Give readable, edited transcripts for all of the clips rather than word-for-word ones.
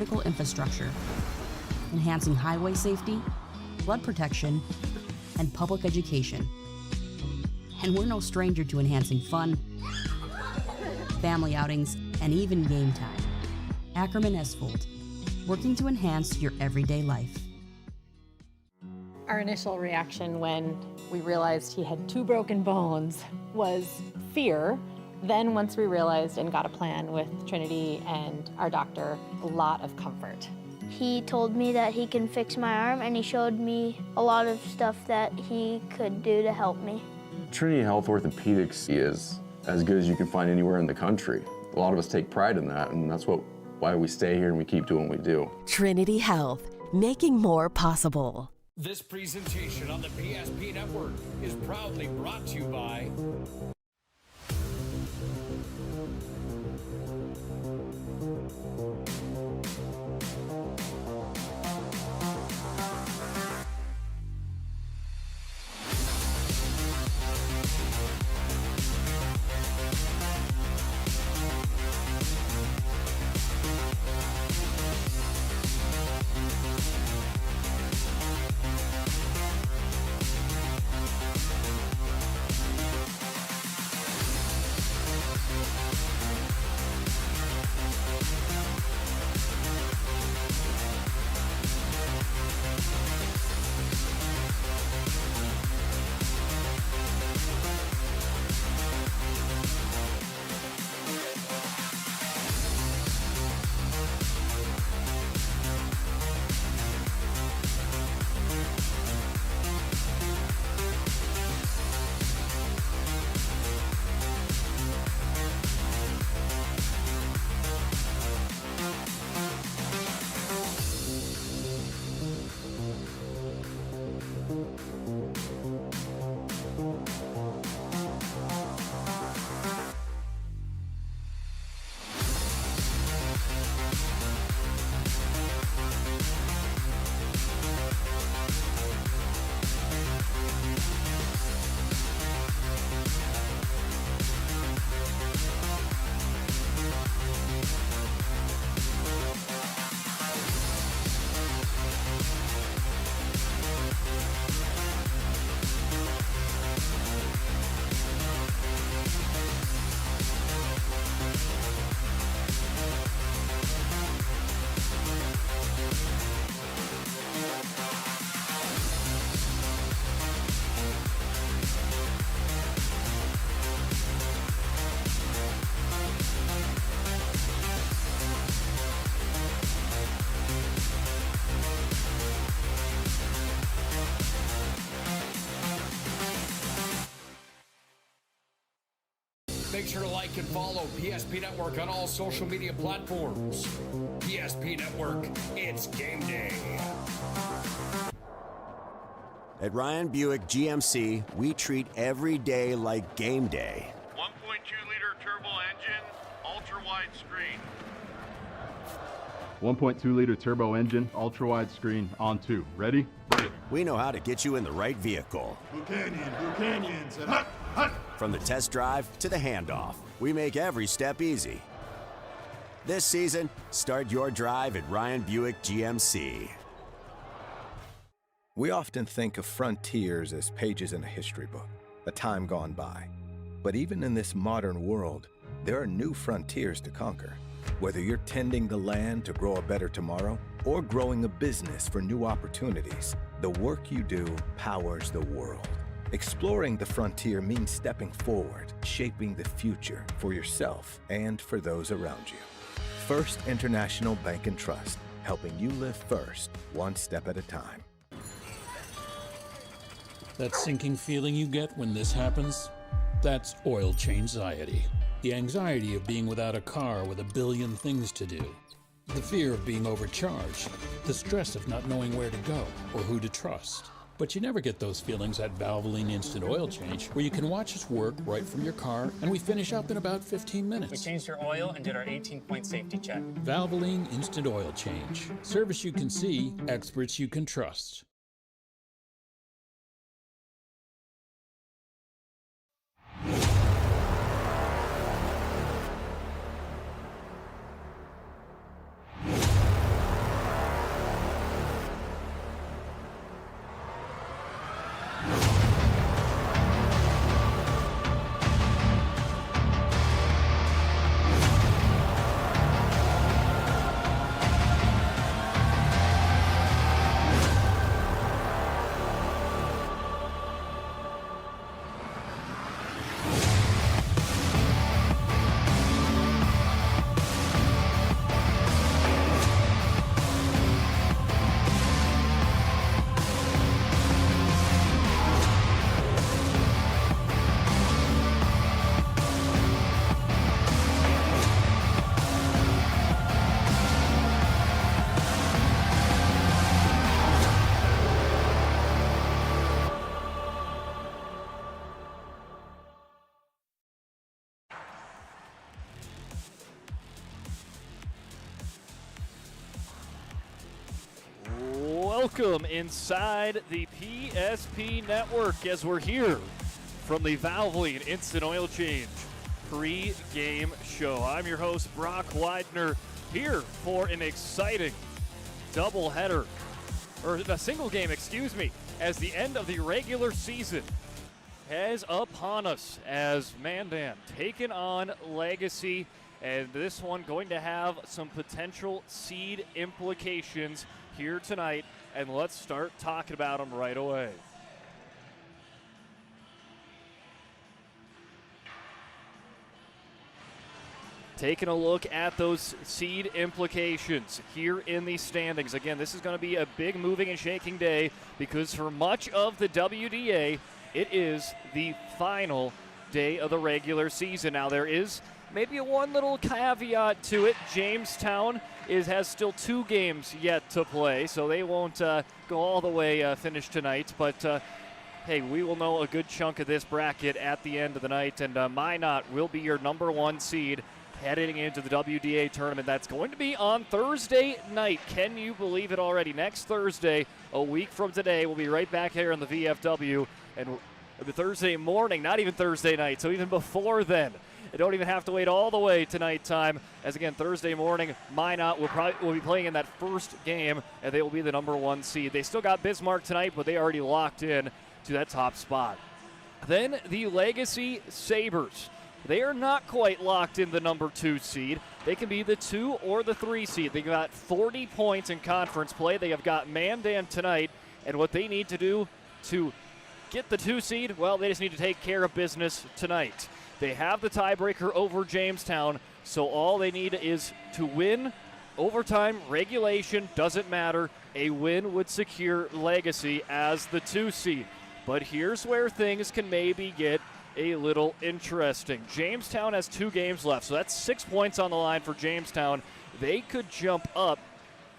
critical infrastructure, enhancing highway safety, flood protection, and public education. And we're no stranger to enhancing fun, family outings, and even game time. Ackerman Esfold, working to enhance your everyday life. Our initial reaction when we realized he had 2 broken bones was fear. Then once we realized and got a plan with Trinity and our doctor, a lot of comfort. He told me that he can fix my arm, and he showed me a lot of stuff that he could do to help me. Trinity Health Orthopedics is as good as you can find anywhere in the country. A lot of us take pride in that, and that's why we stay here and we keep doing what we do. Trinity Health, making more possible. This presentation on the PSP Network is proudly brought to you by Make sure to like and follow PSP Network on all social media platforms. PSP Network, it's game day. At Ryan Buick GMC, we treat every day like game day. 1.2-liter turbo engine, ultra-wide screen. 1.2-liter turbo engine, ultra-wide screen, on 2. Ready? We know how to get you in the right vehicle. Blue Canyons, and hut, hut. From the test drive to the handoff, we make every step easy. This season, start your drive at Ryan Buick GMC. We often think of frontiers as pages in a history book, a time gone by. But even in this modern world, there are new frontiers to conquer. Whether you're tending the land to grow a better tomorrow or growing a business for new opportunities, the work you do powers the world. Exploring the frontier means stepping forward, shaping the future for yourself and for those around you. First International Bank and Trust, helping you live first, one step at a time. That sinking feeling you get when this happens? That's oil change-anxiety. The anxiety of being without a car with a billion things to do. The fear of being overcharged. The stress of not knowing where to go or who to trust. But you never get those feelings at Valvoline Instant Oil Change, where you can watch us work right from your car, and we finish up in about 15 minutes. We changed your oil and did our 18-point safety check. Valvoline Instant Oil Change. Service you can see, experts you can trust. welcome inside the PSP Network as we're here from the Valvoline Instant Oil Change pre-game show. I'm your host, Brock Widener, here for an exciting doubleheader, or a single game, excuse me, as the end of the regular season is upon us as Mandan taking on Legacy, and this one going to have some potential seed implications here tonight, and let's start talking about them right away. Taking a look at those seed implications here in the standings. Again, this is going to be a big moving and shaking day because for much of the WDA, it is the final day of the regular season. Now, there is maybe one little caveat to it. Jamestown has still 2 games yet to play, so they won't go all the way finish tonight. But hey, we will know a good chunk of this bracket at the end of the night, and Minot will be your number 1 seed heading into the WDA tournament. That's going to be on Thursday night. Can you believe it already? Next Thursday, a week from today, we'll be right back here in the VFW, and Thursday morning, not even Thursday night, so even before then. You don't even have to wait all the way to nighttime, as again, Thursday morning, Minot will be playing in that first game, and they will be the number 1 seed. They still got Bismarck tonight, but they already locked in to that top spot. Then the Legacy Sabres. They are not quite locked in the number 2 seed. They can be the 2 or the 3 seed. They got 40 points in conference play. They have got Mandan tonight, and what they need to do to get the 2 seed, well, they just need to take care of business tonight. They have the tiebreaker over Jamestown, so all they need is to win. Overtime, regulation, doesn't matter. A win would secure Legacy as the 2 seed. But here's where things can maybe get a little interesting. Jamestown has 2 games left, so that's 6 points on the line for Jamestown. They could jump up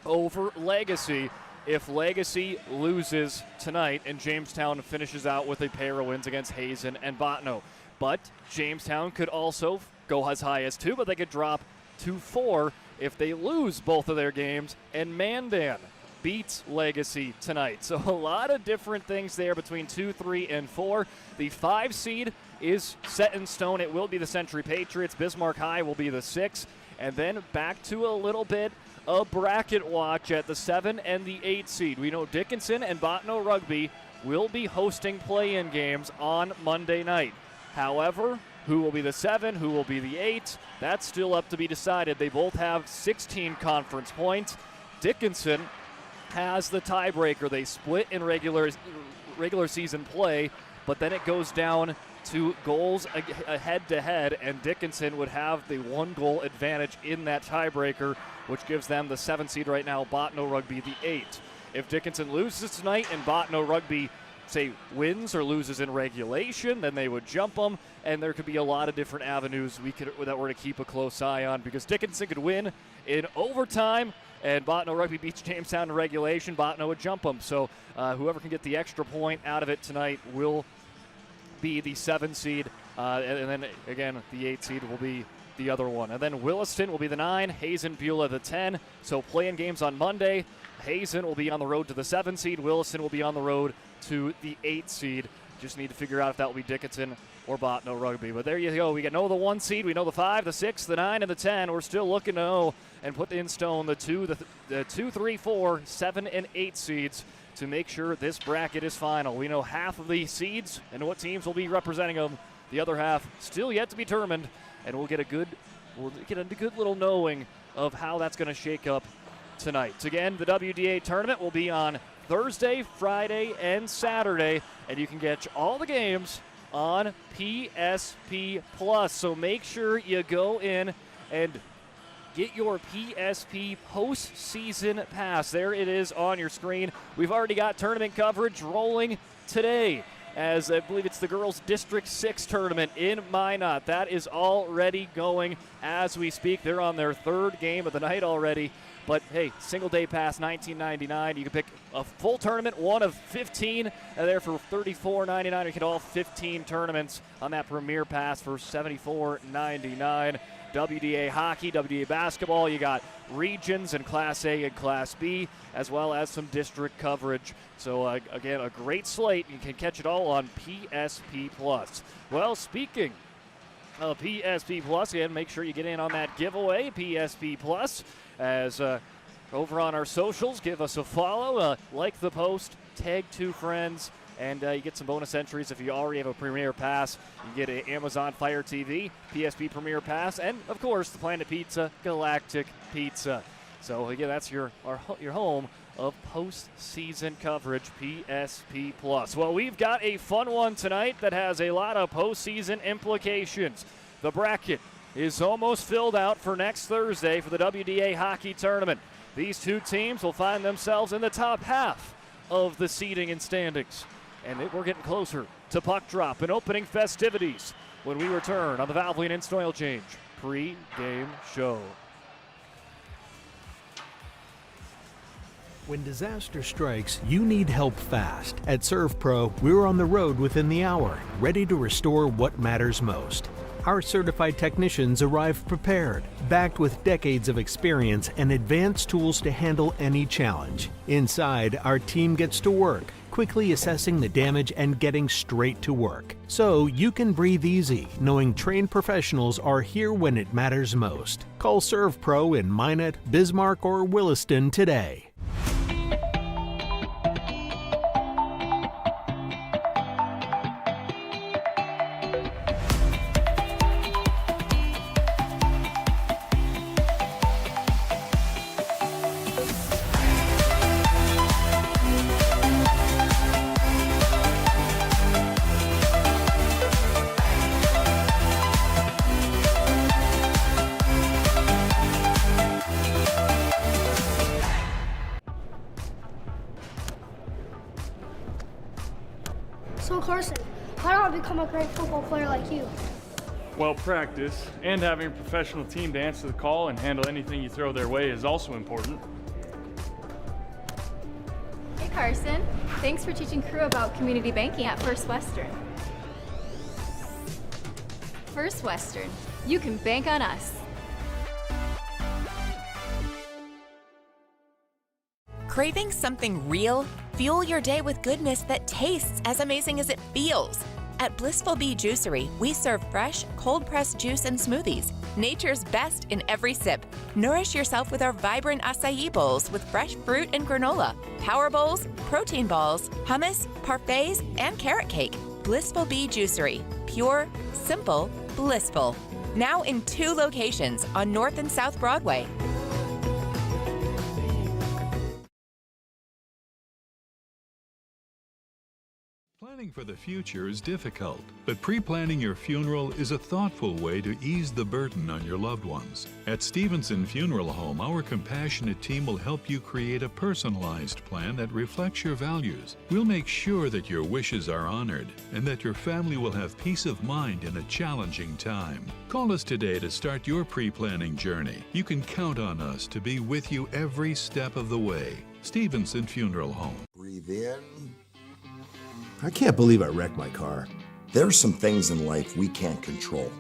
over Legacy if Legacy loses tonight and Jamestown finishes out with a pair of wins against Hazen and Botno. But Jamestown could also go as high as 2, but they could drop to 4 if they lose both of their games, and Mandan beats Legacy tonight. So a lot of different things there between 2, 3, and 4. The 5 seed is set in stone. It will be the Century Patriots. Bismarck High will be the 6. And then back to a little bit of bracket watch at the 7 and the 8 seed. We know Dickinson and Botno Rugby will be hosting play-in games on Monday night. However, who will be the 7, who will be the 8, that's still up to be decided. They both have 16 conference points. Dickinson has the tiebreaker. They split in regular season play, but then it goes down to goals head-to-head, and Dickinson would have the 1-goal advantage in that tiebreaker, which gives them the 7 seed right now, Botno Rugby the 8. If Dickinson loses tonight and Botno Rugby, say, wins or loses in regulation, then they would jump them, and there could be a lot of different avenues that we're to keep a close eye on, because Dickinson could win in overtime, and Botno Rugby beats Jamestown in regulation. Botno would jump them. So whoever can get the extra point out of it tonight will be the 7 seed. And then, again, the 8 seed will be the other one. And then Williston will be the 9, Hazen Beulah the 10. So playing games on Monday. Hazen will be on the road to the 7 seed. Williston will be on the road to the 8 seed. Just need to figure out if that will be Dickinson or Botno Rugby. But there you go. We know the 1 seed. We know the 5, the 6, the 9, and the 10. We're still looking to know and put in stone the 2, 3, 4, 7, and 8 seeds to make sure this bracket is final. We know half of the seeds and what teams will be representing them. The other half still yet to be determined, and we'll get a good little knowing of how that's going to shake up tonight. Again, the WDA tournament will be on Thursday, Friday, and Saturday, and you can catch all the games on PSP Plus. So make sure you go in and get your PSP postseason pass. There it is on your screen. We've already got tournament coverage rolling today, as I believe it's the girls' District 6 tournament in Minot. That is already going as we speak. They're on their 3rd game of the night already. But hey, single day pass, $19.99. You can pick a full tournament, one of 15, and there for $34.99. You get all 15 tournaments on that Premier Pass for $74.99. WDA hockey, WDA basketball. You got regions in Class A and Class B, as well as some district coverage. So, again, a great slate. You can catch it all on PSP Plus. Well, speaking of PSP Plus, again, make sure you get in on that giveaway, PSP Plus, as over on our socials. Give us a follow, like the post, tag 2 friends, and you get some bonus entries if you already have a Premier Pass. You get an Amazon Fire TV, PSP Premier Pass, and, of course, the Planet Pizza Galactic Pizza. So, again, that's your home of postseason coverage, PSP Plus. Well, we've got a fun one tonight that has a lot of postseason implications. The bracket is almost filled out for next Thursday for the WDA hockey tournament. These two teams will find themselves in the top half of the seeding and standings. And we're getting closer to puck drop and opening festivities when we return on the Valvoline Instant Oil Change pre-game show. When disaster strikes, you need help fast. At ServPro, we're on the road within the hour, ready to restore what matters most. Our certified technicians arrive prepared, backed with decades of experience and advanced tools to handle any challenge. Inside, our team gets to work, quickly assessing the damage and getting straight to work. So you can breathe easy, knowing trained professionals are here when it matters most. Call ServPro in Minot, Bismarck, or Williston today. So Carson, how do I become a great football player like you? Well, practice and having a professional team to answer the call and handle anything you throw their way is also important. Hey Carson, thanks for teaching crew about community banking at First Western. First Western, you can bank on us. Craving something real? Fuel your day with goodness that tastes as amazing as it feels. At Blissful Bee Juicery, we serve fresh, cold-pressed juice and smoothies, nature's best in every sip. Nourish yourself with our vibrant acai bowls with fresh fruit and granola, power bowls, protein balls, hummus, parfaits, and carrot cake. Blissful Bee Juicery. Pure, simple, blissful. Now in 2 locations on North and South Broadway. Planning for the future is difficult, but pre-planning your funeral is a thoughtful way to ease the burden on your loved ones. At Stevenson Funeral Home, our compassionate team will help you create a personalized plan that reflects your values. We'll make sure that your wishes are honored and that your family will have peace of mind in a challenging time. Call us today to start your pre-planning journey. You can count on us to be with you every step of the way. Stevenson Funeral Home. Breathe in. I can't believe I wrecked my car. There's some things in life we can't control,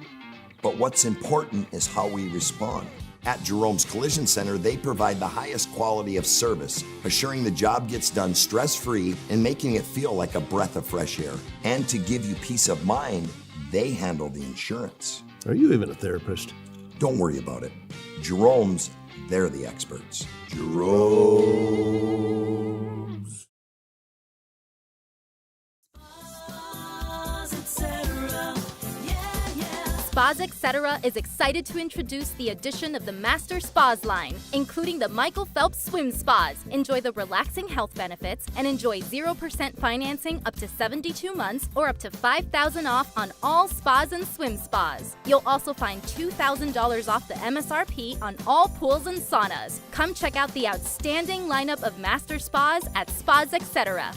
but what's important is how we respond. At Jerome's Collision Center, they provide the highest quality of service, assuring the job gets done stress-free and making it feel like a breath of fresh air. And to give you peace of mind, they handle the insurance. Are you even a therapist? Don't worry about it. Jerome's, they're the experts. Jerome's. Spas Etc. is excited to introduce the addition of the Master Spas line, including the Michael Phelps Swim Spas. Enjoy the relaxing health benefits and enjoy 0% financing up to 72 months or up to $5,000 off on all spas and swim spas. You'll also find $2,000 off the MSRP on all pools and saunas. Come check out the outstanding lineup of Master Spas at Spas Etc.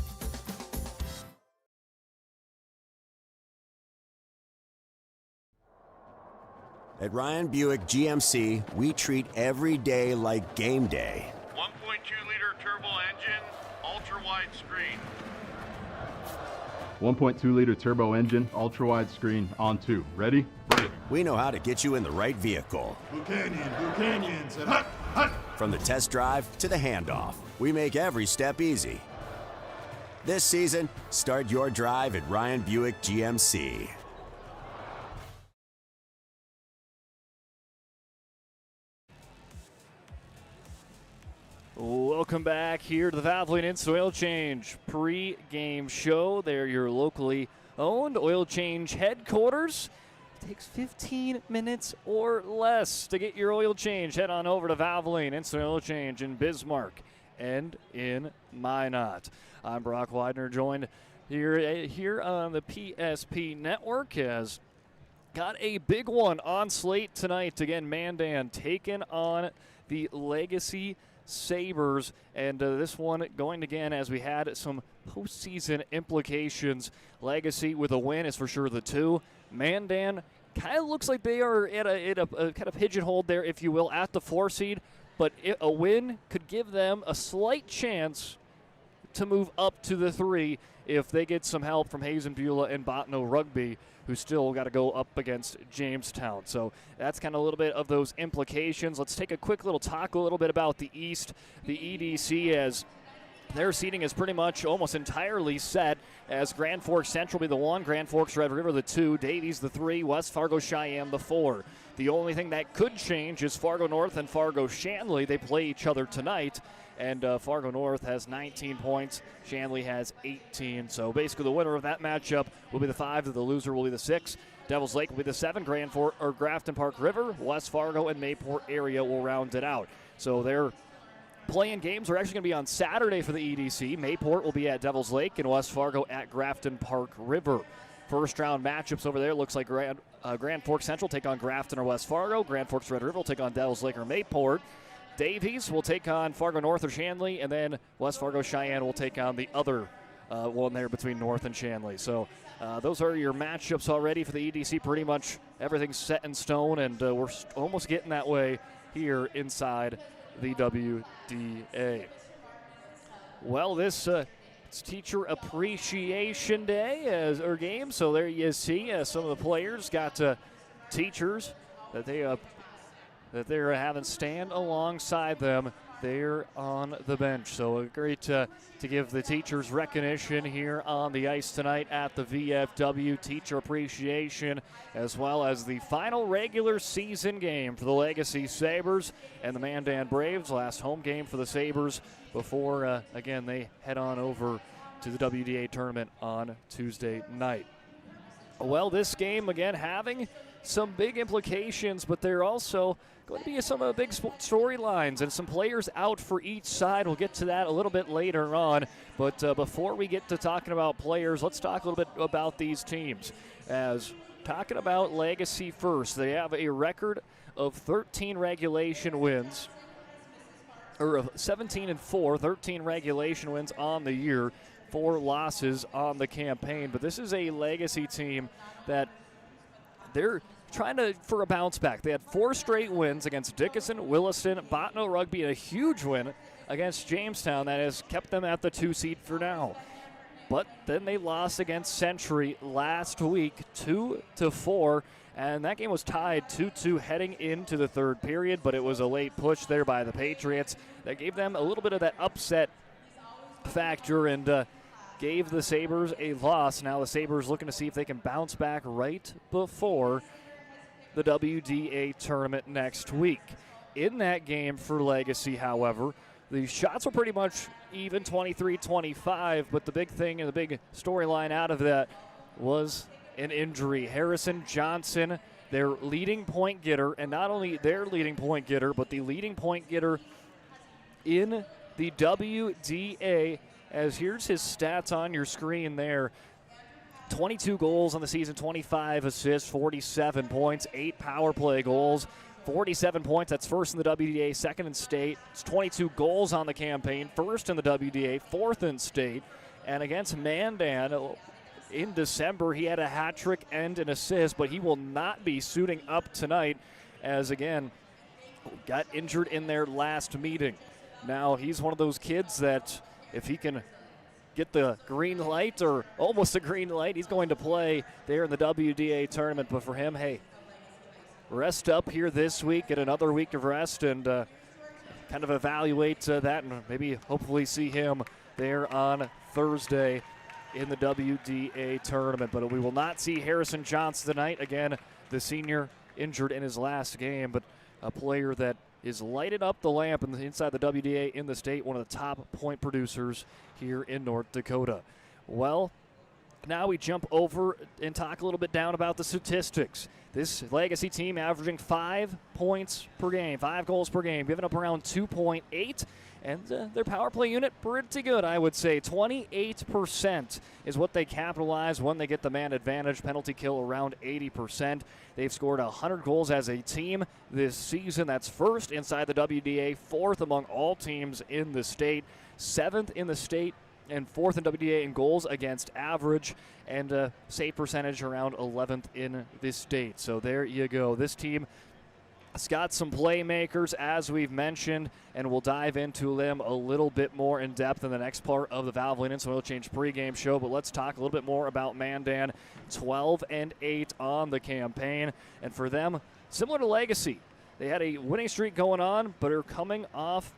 At Ryan Buick GMC, we treat every day like game day. 1.2-liter turbo engine, ultra-wide screen. 1.2-liter turbo engine, ultra-wide screen, on 2. Ready? We know how to get you in the right vehicle. Blue Canyons, and hut, hut. From the test drive to the handoff, we make every step easy. This season, start your drive at Ryan Buick GMC. Welcome back here to the Valvoline Instant Oil Change pre-game show. They're your locally owned oil change headquarters. It takes 15 minutes or less to get your oil change. Head on over to Valvoline Instant Oil Change in Bismarck and in Minot. I'm Brock Widener, joined here on the PSP Network, as got a big one on slate tonight. Again, Mandan taking on the Legacy Sabres, and this one going again as we had some postseason implications. Legacy with a win is for sure the 2. Mandan kind of looks like they are at a kind of pigeonholed there, if you will, at the 4 seed, but a win could give them a slight chance to move up to the 3 if they get some help from Hazen Beulah and Botno Rugby, who still got to go up against Jamestown. So that's kind of a little bit of those implications. Let's take a quick little talk a little bit about the East. The EDC, as their seating is pretty much almost entirely set, as Grand Forks Central will be the 1, Grand Forks Red River the 2, Davies the 3, West Fargo Cheyenne the 4. The only thing that could change is Fargo North and Fargo Shanley. They play each other tonight, and Fargo North has 19 points. Shanley has 18. So basically the winner of that matchup will be the 5, the loser will be the 6. Devils Lake will be the 7, Grafton Park River, West Fargo, and Mayport area will round it out. So they're playing games are actually going to be on Saturday for the EDC. Mayport will be at Devils Lake and West Fargo at Grafton Park River. First round matchups over there looks like Grand Forks Central take on Grafton or West Fargo. Grand Forks Red River will take on Devils Lake or Mayport. Davies will take on Fargo North or Shanley, and then West Fargo Cheyenne will take on the other one there between North and Shanley. So those are your matchups already for the EDC. Pretty much everything's set in stone, and we're almost getting that way here inside the WDA. Well, this it's Teacher Appreciation Day or game, so there you see some of the players got teachers that they're having stand alongside them there on the bench. So great to give the teachers recognition here on the ice tonight at the VFW. Teacher Appreciation, as well as the final regular season game for the Legacy Sabres and the Mandan Braves. Last home game for the Sabres before, again, they head on over to the WDA tournament on Tuesday night. Well, this game, again, having some big implications, but they're also going to be some of the big storylines and some players out for each side. We'll get to that a little bit later on. But before we get to talking about players, let's talk a little bit about these teams. As talking about Legacy first, they have a record of 13 regulation wins, or 17-4, 13 regulation wins on the year, 4 losses on the campaign. But this is a Legacy team that they're trying for a bounce back. They had 4 straight wins against Dickinson, Williston, Botno Rugby, and a huge win against Jamestown that has kept them at the 2 seed for now. But then they lost against Century last week, 2-4, and that game was tied 2-2 heading into the 3rd period, but it was a late push there by the Patriots that gave them a little bit of that upset factor and gave the Sabres a loss. Now the Sabres looking to see if they can bounce back right before the WDA tournament next week. In that game for Legacy, however, the shots were pretty much even, 23-25, but the big thing and the big storyline out of that was an injury. Harrison Johnson, their leading point getter, and not only their leading point getter, but the leading point getter in the WDA, as here's his stats on your screen there. 22 goals on the season, 25 assists, 47 points, 8 power play goals, 47 points. That's first in the WDA, second in state. It's 22 goals on the campaign, first in the WDA, 4th in state. And against Mandan in December, he had a hat trick and an assist, but he will not be suiting up tonight as, again, got injured in their last meeting. Now, he's one of those kids that if he can get the green light or almost a green light, he's going to play there in the WDA tournament. But for him, hey, rest up here this week, get another week of rest, and kind of evaluate that and maybe hopefully see him there on Thursday in the WDA tournament. But we will not see Harrison Johnson tonight. Again, the senior injured in his last game, but a player that is lighting up the lamp inside the WDA in the state, one of the top point producers here in North Dakota. Well, now we jump over and talk a little bit down about the statistics. This Legacy team averaging 5 points per game, 5 goals per game, giving up around 2.8. And their power play unit, pretty good, I would say. 28% is what they capitalize when they get the man advantage. Penalty kill around 80%. They've scored 100 goals as a team this season. That's first inside the WDA, fourth among all teams in the state, seventh in the state, and fourth in WDA in goals against average, and save percentage around 11th in this state. So there you go. This team has got some playmakers, as we've mentioned, and we'll dive into them a little bit more in depth in the next part of the Valvoline Instant Oil Change pregame show. But let's talk a little bit more about Mandan, 12-8 on the campaign. And for them, similar to Legacy, they had a winning streak going on, but are coming off.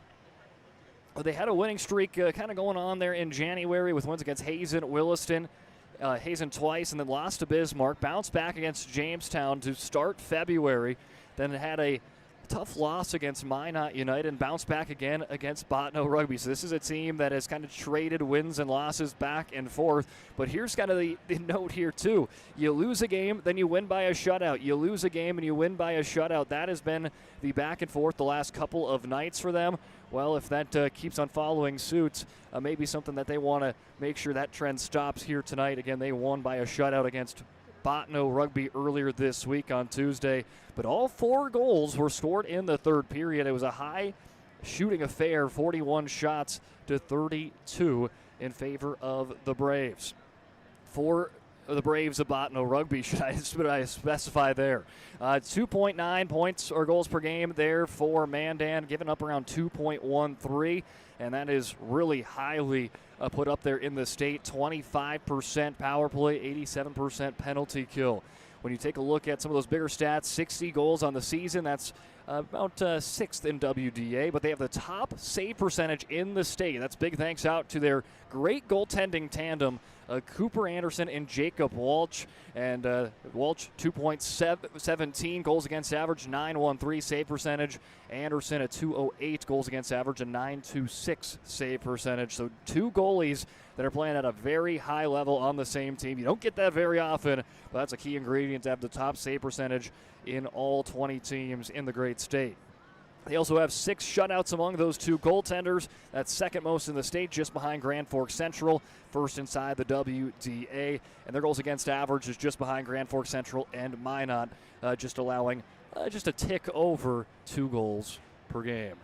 They had a winning streak kind of going on there in January with wins against Hazen, Williston, Hazen twice, and then lost to Bismarck. Bounced back against Jamestown to start February. Then had a tough loss against Minot United and bounced back again against Botno Rugby. So this is a team that has kind of traded wins and losses back and forth. But here's kind of the note here too. You lose a game, then you win by a shutout. You lose a game and you win by a shutout. That has been the back and forth the last couple of nights for them. Well, if that keeps on following suit, maybe something that they want to make sure that trend stops here tonight. Again, they won by a shutout against Botno Rugby earlier this week on Tuesday, but all 4 goals were scored in the third period. It was a high shooting affair, 41 shots to 32 in favor of the Braves. For the Braves of Botno Rugby, should I specify there. 2.9 points or goals per game there for Mandan, giving up around 2.13, and that is really highly put up there in the state. 25% power play, 87% penalty kill. When you take a look at some of those bigger stats, 60 goals on the season, that's about 6th in WDA, but they have the top save percentage in the state. That's big thanks out to their great goaltending tandem, Cooper Anderson and Jacob Walsh. And Walsh, 2.17 goals against average, 913 save percentage. Anderson at 208 goals against average, a 926 save percentage. So 2 goalies that are playing at a very high level on the same team. You don't get that very often, but that's a key ingredient to have the top save percentage in all 20 teams in the great state. They also have 6 shutouts among those 2 goaltenders. That's second most in the state, just behind Grand Forks Central, first inside the WDA. And their goals against average is just behind Grand Forks Central and Minot, just allowing just a tick over 2 goals per game.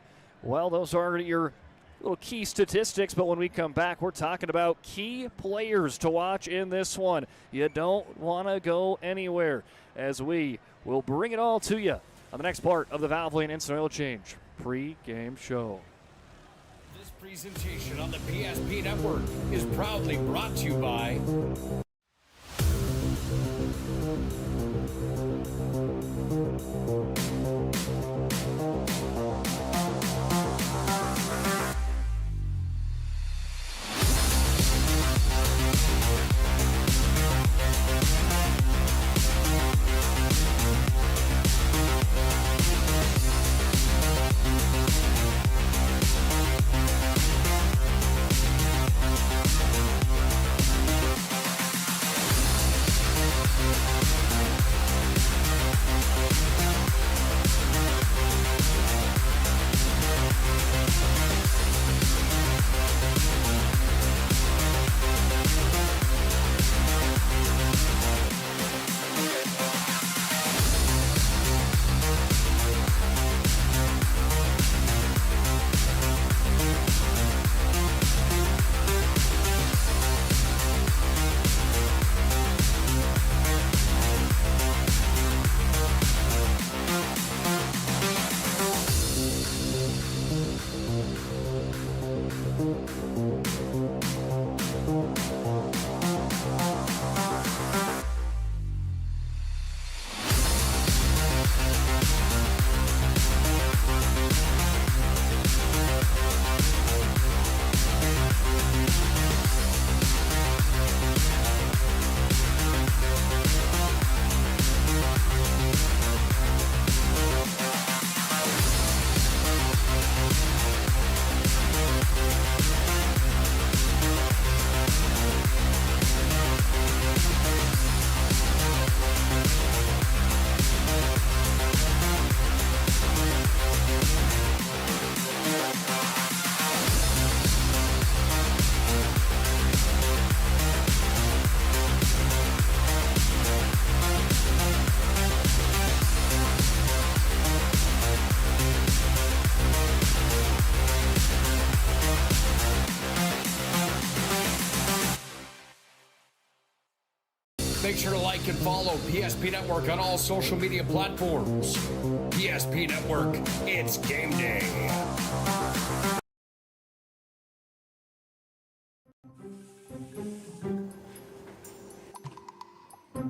Well, those are your little key statistics, but when we come back, we're talking about key players to watch in this one. You don't want to go anywhere, as we will bring it all to you on the next part of the Valvoline Instant Oil Change pre-game show. This presentation on the PSP Network is proudly brought to you by Make sure to like and follow PSP Network on all social media platforms. PSP Network, it's game day.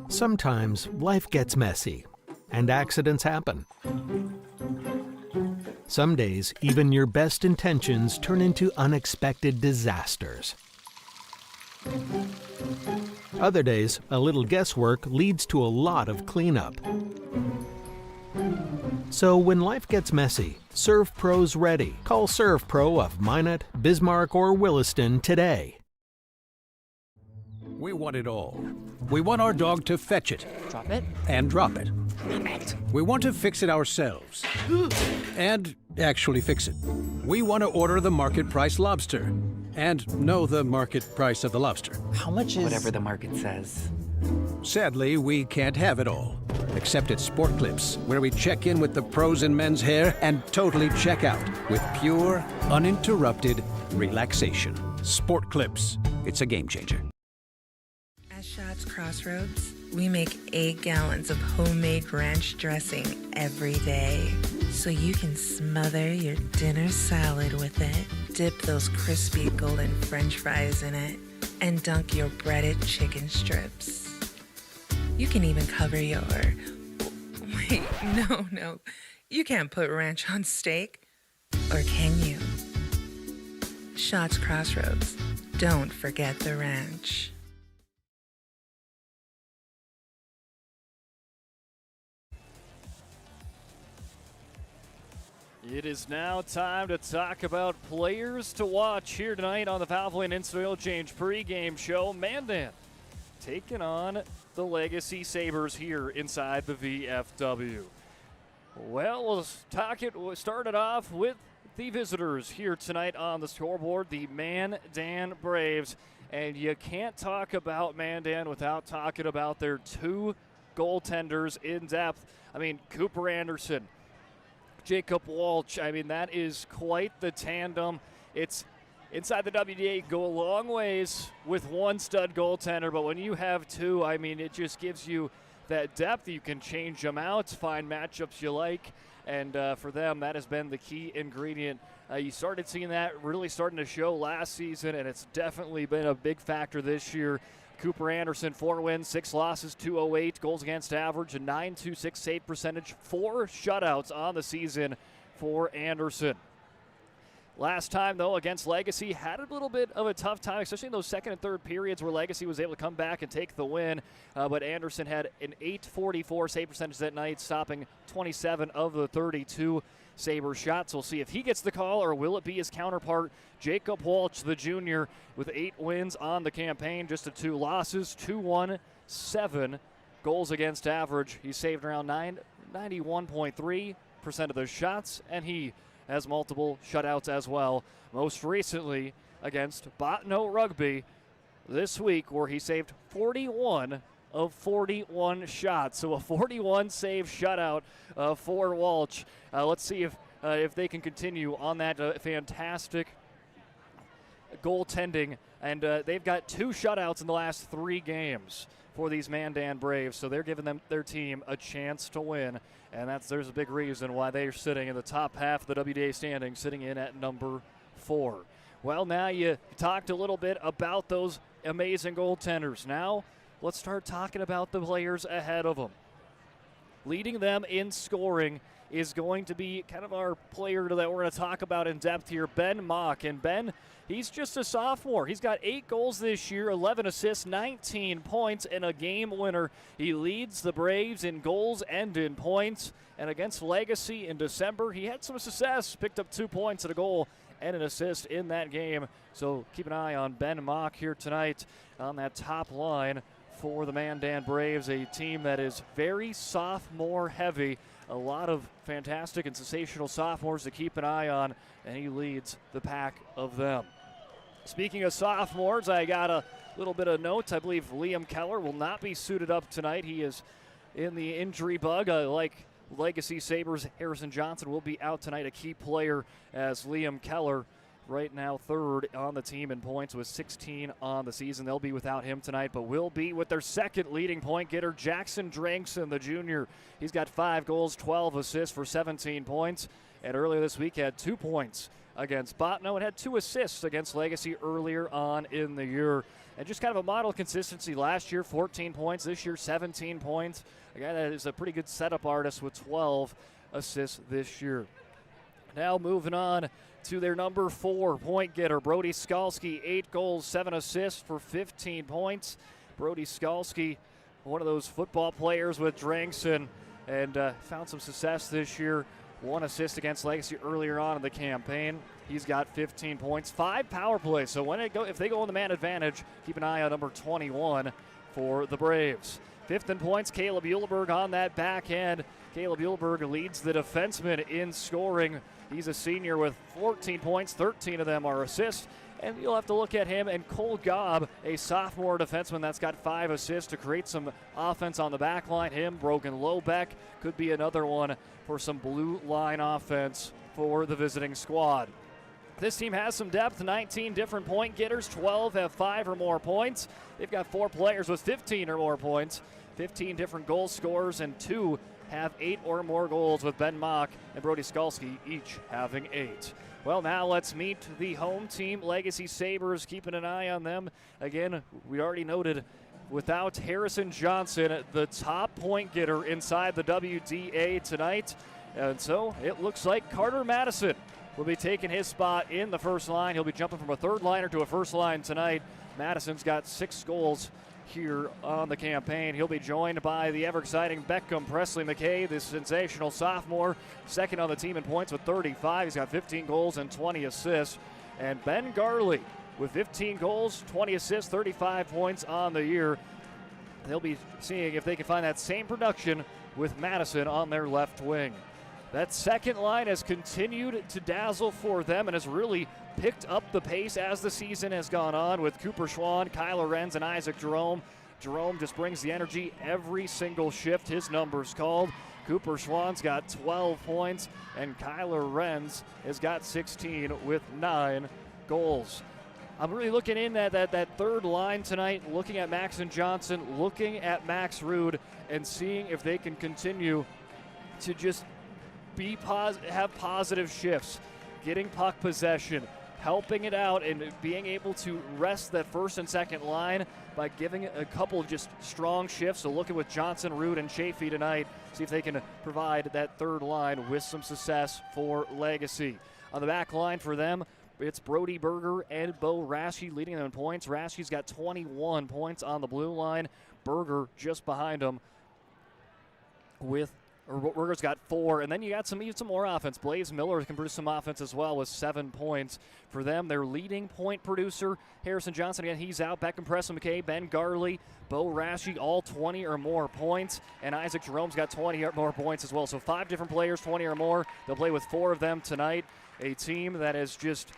Sometimes life gets messy, and accidents happen. Some days, even your best intentions turn into unexpected disasters. Other days, a little guesswork leads to a lot of cleanup. So when life gets messy, ServPro's ready. Call ServPro of Minot, Bismarck, or Williston today. We want it all. We want our dog to fetch it. Drop it. And drop it. We want to fix it ourselves. And actually fix it. We want to order the market price lobster. And know the market price of the lobster. How much is... Whatever the market says. Sadly, we can't have it all. Except at Sport Clips, where we check in with the pros in men's hair and totally check out with pure, uninterrupted relaxation. Sport Clips. It's a game changer. At Shots Crossroads, we make 8 gallons of homemade ranch dressing every day. So you can smother your dinner salad with it, dip those crispy golden french fries in it, and dunk your breaded chicken strips. You can even cover your... Wait, no. You can't put ranch on steak. Or can you? Shots Crossroads. Don't forget the ranch. It is now time to talk about players to watch here tonight on the Valvoline Instant Oil Change pregame show. Mandan taking on the Legacy Sabres here inside the VFW. Well, we'll start it off with the visitors here tonight on the scoreboard, the Mandan Braves. And you can't talk about Mandan without talking about their 2 goaltenders in depth. I mean, Cooper Anderson, Jacob Walsh, I mean, that is quite the tandem. It's inside the WDA, go a long ways with one stud goaltender, but when you have 2, I mean, it just gives you that depth. You can change them out, find matchups you like, and for them, that has been the key ingredient. You started seeing that really starting to show last season, and it's definitely been a big factor this year. Cooper Anderson, 4 wins, 6 losses, 208 goals against average, a .926 save percentage, 4 shutouts on the season for Anderson. Last time, though, against Legacy, had a little bit of a tough time, especially in those second and third periods where Legacy was able to come back and take the win. But Anderson had an .844 save percentage that night, stopping 27 of the 32 Sabre shots. We'll see if he gets the call, or will it be his counterpart, Jacob Walsh, the junior, with 8 wins on the campaign, just 2 losses, 2-1-7 goals against average. He saved around 91.3% of those shots, and he has multiple shutouts as well. Most recently against Botno Rugby this week, where he saved 41 of 41 shots. So a 41 save shutout for Walsh. Let's see if they can continue on that fantastic goaltending. And they've got 2 shutouts in the last 3 games for these Mandan Braves, so they're giving their team a chance to win, and there's a big reason why they're sitting in the top half of the WDA standings, sitting in at number 4. Well, now you talked a little bit about those amazing goaltenders. Now let's start talking about the players ahead of them. Leading them in scoring is going to be kind of our player that we're going to talk about in depth here, Ben Mock. And Ben, he's just a sophomore. He's got 8 goals this year, 11 assists, 19 points, and a game winner. He leads the Braves in goals and in points. And against Legacy in December, he had some success, picked up 2 points and a goal and an assist in that game. So keep an eye on Ben Mock here tonight on that top line for the Mandan Braves, a team that is very sophomore heavy. A lot of fantastic and sensational sophomores to keep an eye on, and he leads the pack of them. Speaking of sophomores, I got a little bit of notes. I believe Liam Keller will not be suited up tonight. He is in the injury bug. Like Legacy Sabres, Harrison Johnson will be out tonight, a key player, as Liam Keller right now third on the team in points with 16 on the season. They'll be without him tonight, but will be with their second leading point getter, Jackson Drankson, the junior. He's got 5 goals, 12 assists for 17 points, and earlier this week had 2 points against Botno and had 2 assists against Legacy earlier on in the year. And just kind of a model consistency. Last year, 14 points. This year, 17 points. A guy that is a pretty good setup artist with 12 assists this year. Now moving on to their number 4 point getter, Brody Skalski, 8 goals, 7 assists for 15 points. Brody Skalski, one of those football players with Drankson, and found some success this year. 1 assist against Legacy earlier on in the campaign. He's got 15 points, 5 power plays. So if they go on the man advantage, keep an eye on number 21 for the Braves. 5th in points, Caleb Uleberg on that back end. Caleb Uleberg leads the defenseman in scoring. He's a senior with 14 points, 13 of them are assists. And you'll have to look at him and Cole Gobb, a sophomore defenseman that's got 5 assists to create some offense on the back line. Him, Brogan Lobeck could be another one for some blue line offense for the visiting squad. This team has some depth, 19 different point getters, 12 have 5 or more points. They've got 4 players with 15 or more points, 15 different goal scorers, and 2 have 8 or more goals, with Ben Mock and Brody Skalski each having 8. Well, now let's meet the home team, Legacy Sabres, keeping an eye on them. Again, we already noted, without Harrison Johnson, the top point getter inside the WDA tonight. And so it looks like Carter Madison will be taking his spot in the first line. He'll be jumping from a third liner to a first line tonight. Madison's got 6 goals here on the campaign. He'll be joined by the ever-exciting Beckham Presley McKay, this sensational sophomore, second on the team in points with 35. He's got 15 goals and 20 assists. And Ben Garley with 15 goals, 20 assists, 35 points on the year. They'll be seeing if they can find that same production with Madison on their left wing. That second line has continued to dazzle for them and has really picked up the pace as the season has gone on, with Cooper Schwann, Kyler Renz, and Isaac Jerome. Jerome just brings the energy every single shift his number's called. Cooper Schwann's got 12 points, and Kyler Renz has got 16 with 9 goals. I'm really looking in at that third line tonight, looking at Maxon Johnson, looking at Max Rude, and seeing if they can continue to just have positive shifts, getting puck possession, helping it out, and being able to rest that first and second line by giving a couple of just strong shifts. So looking with Johnson, Rude, and Chafee tonight, see if they can provide that third line with some success for Legacy. On the back line for them, it's Brody Berger and Bo Raschke leading them in points. Raschke's got 21 points on the blue line. Berger just behind him Berger's got 4, and then you got some more offense. Blaze Miller can produce some offense as well with 7 points. For them, their leading point producer, Harrison Johnson, again, he's out. Beckham Presley McKay, Ben Garley, Bo Raschke, all 20 or more points, and Isaac Jerome's got 20 or more points as well. So 5 different players, 20 or more. They'll play with 4 of them tonight. A team that is just,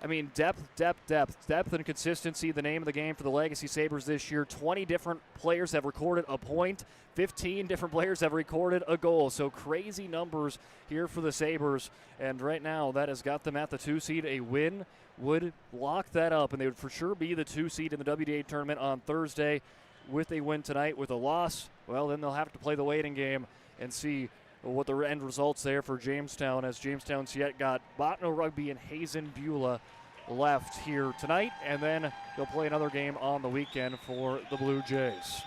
depth and consistency, the name of the game for the Legacy Sabres this year. 20 different players have recorded a point. 15 different players have recorded a goal. So crazy numbers here for the Sabres. And right now, that has got them at the 2 seed. A win would lock that up, and they would for sure be the 2 seed in the WDA tournament on Thursday. With a win tonight, with a loss, well, then they'll have to play the waiting game and see what the end results there for Jamestown, as Jamestown's yet got Botno Rugby and Hazen Beulah left here tonight, and then they'll play another game on the weekend for the Blue Jays.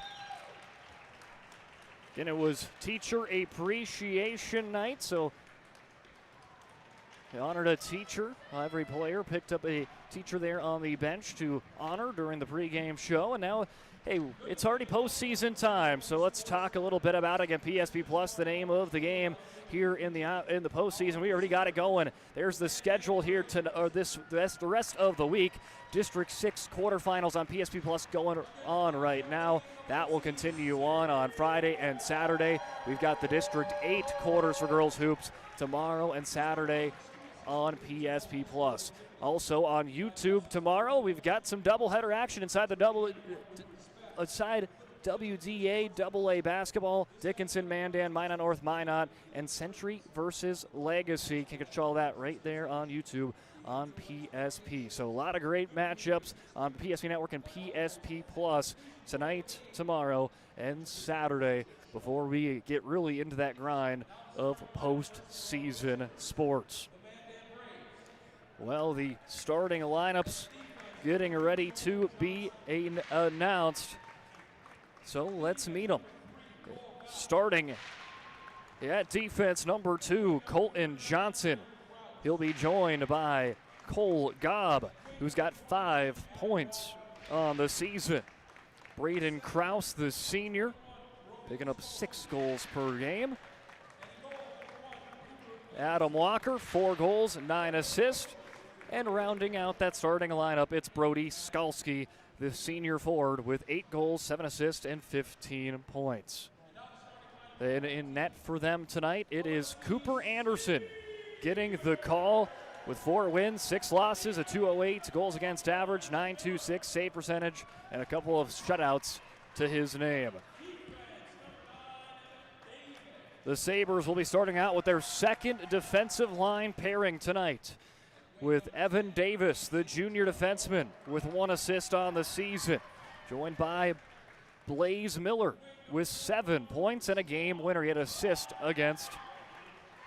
Again, it was Teacher Appreciation Night, so they honored a teacher. Every player picked up a teacher there on the bench to honor during the pregame show, and now, hey, it's already postseason time, so let's talk a little bit about, again, PSP Plus, the name of the game here in the postseason. We already got it going. There's the schedule here the rest of the week. District 6 quarterfinals on PSP Plus going on right now. That will continue on Friday and Saturday. We've got the District 8 quarters for girls hoops tomorrow and Saturday on PSP Plus. Also on YouTube tomorrow, we've got some doubleheader action inside WDA AA basketball, Dickinson, Mandan, Minot North, Minot, and Century versus Legacy. You can catch all that right there on YouTube on PSP. So a lot of great matchups on PSP Network and PSP Plus tonight, tomorrow, and Saturday before we get really into that grind of postseason sports. Well, the starting lineups getting ready to be announced. So let's meet them. Starting at defense, number 2, Colton Johnson. He'll be joined by Cole Gobb, who's got 5 points on the season. Braden Krause, the senior, picking up 6 goals per game. Adam Walker, 4 goals, 9 assists. And rounding out that starting lineup, it's Brody Skalski, the senior forward, with 8 goals, 7 assists, and 15 points. And in net for them tonight, it is Cooper Anderson getting the call with 4 wins, 6 losses, a 208 goals against average, 926 save percentage, and a couple of shutouts to his name. The Sabres will be starting out with their second defensive line pairing tonight, with Evan Davis, the junior defenseman, with 1 assist on the season, joined by Blaze Miller with 7 points and a game winner. He had an assist against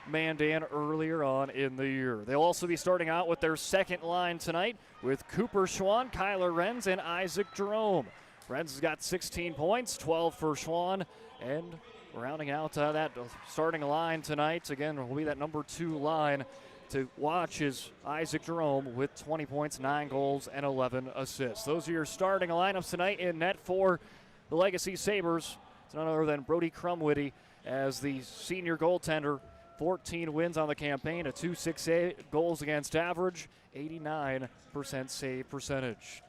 Mandan earlier on in the year. They'll also be starting out with their second line tonight with Cooper Schwann, Kyler Renz, and Isaac Jerome. Renz has got 16 points, 12 for Schwann, and rounding out that starting line tonight, again, will be that number 2 line to watch is Isaac Jerome with 20 points, 9 goals, and 11 assists. Those are your starting lineups tonight. In net for the Legacy Sabres, it's none other than Brody Crumwitty as the senior goaltender. 14 wins on the campaign, a 2.68 goals against average, 89% save percentage.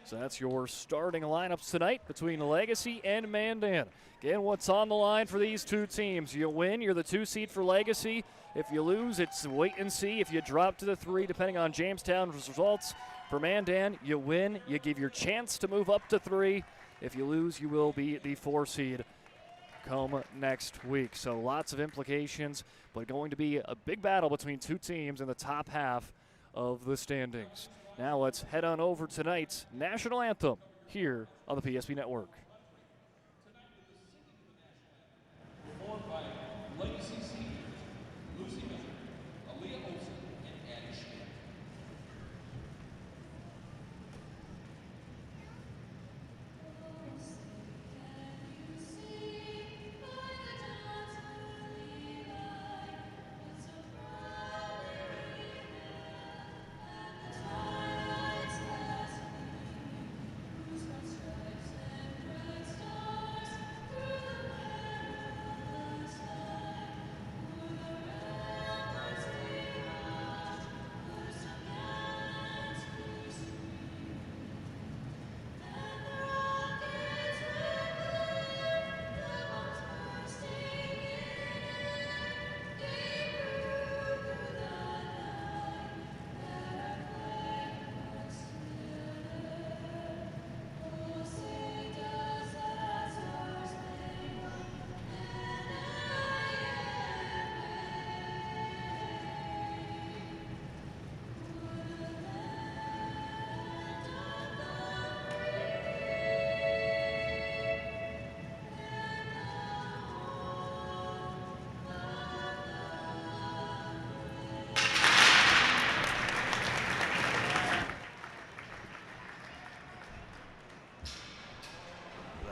So that's your starting lineups tonight between Legacy and Mandan. Again, what's on the line for these two teams? You win, you're the 2 seed for Legacy. If you lose, it's wait and see. If you drop to the 3, depending on Jamestown's results. For Mandan, you win, you give your chance to move up to 3. If you lose, you will be the 4 seed come next week. So lots of implications, but going to be a big battle between 2 teams in the top half of the standings. Now let's head on over tonight's national anthem here on the PSP Network.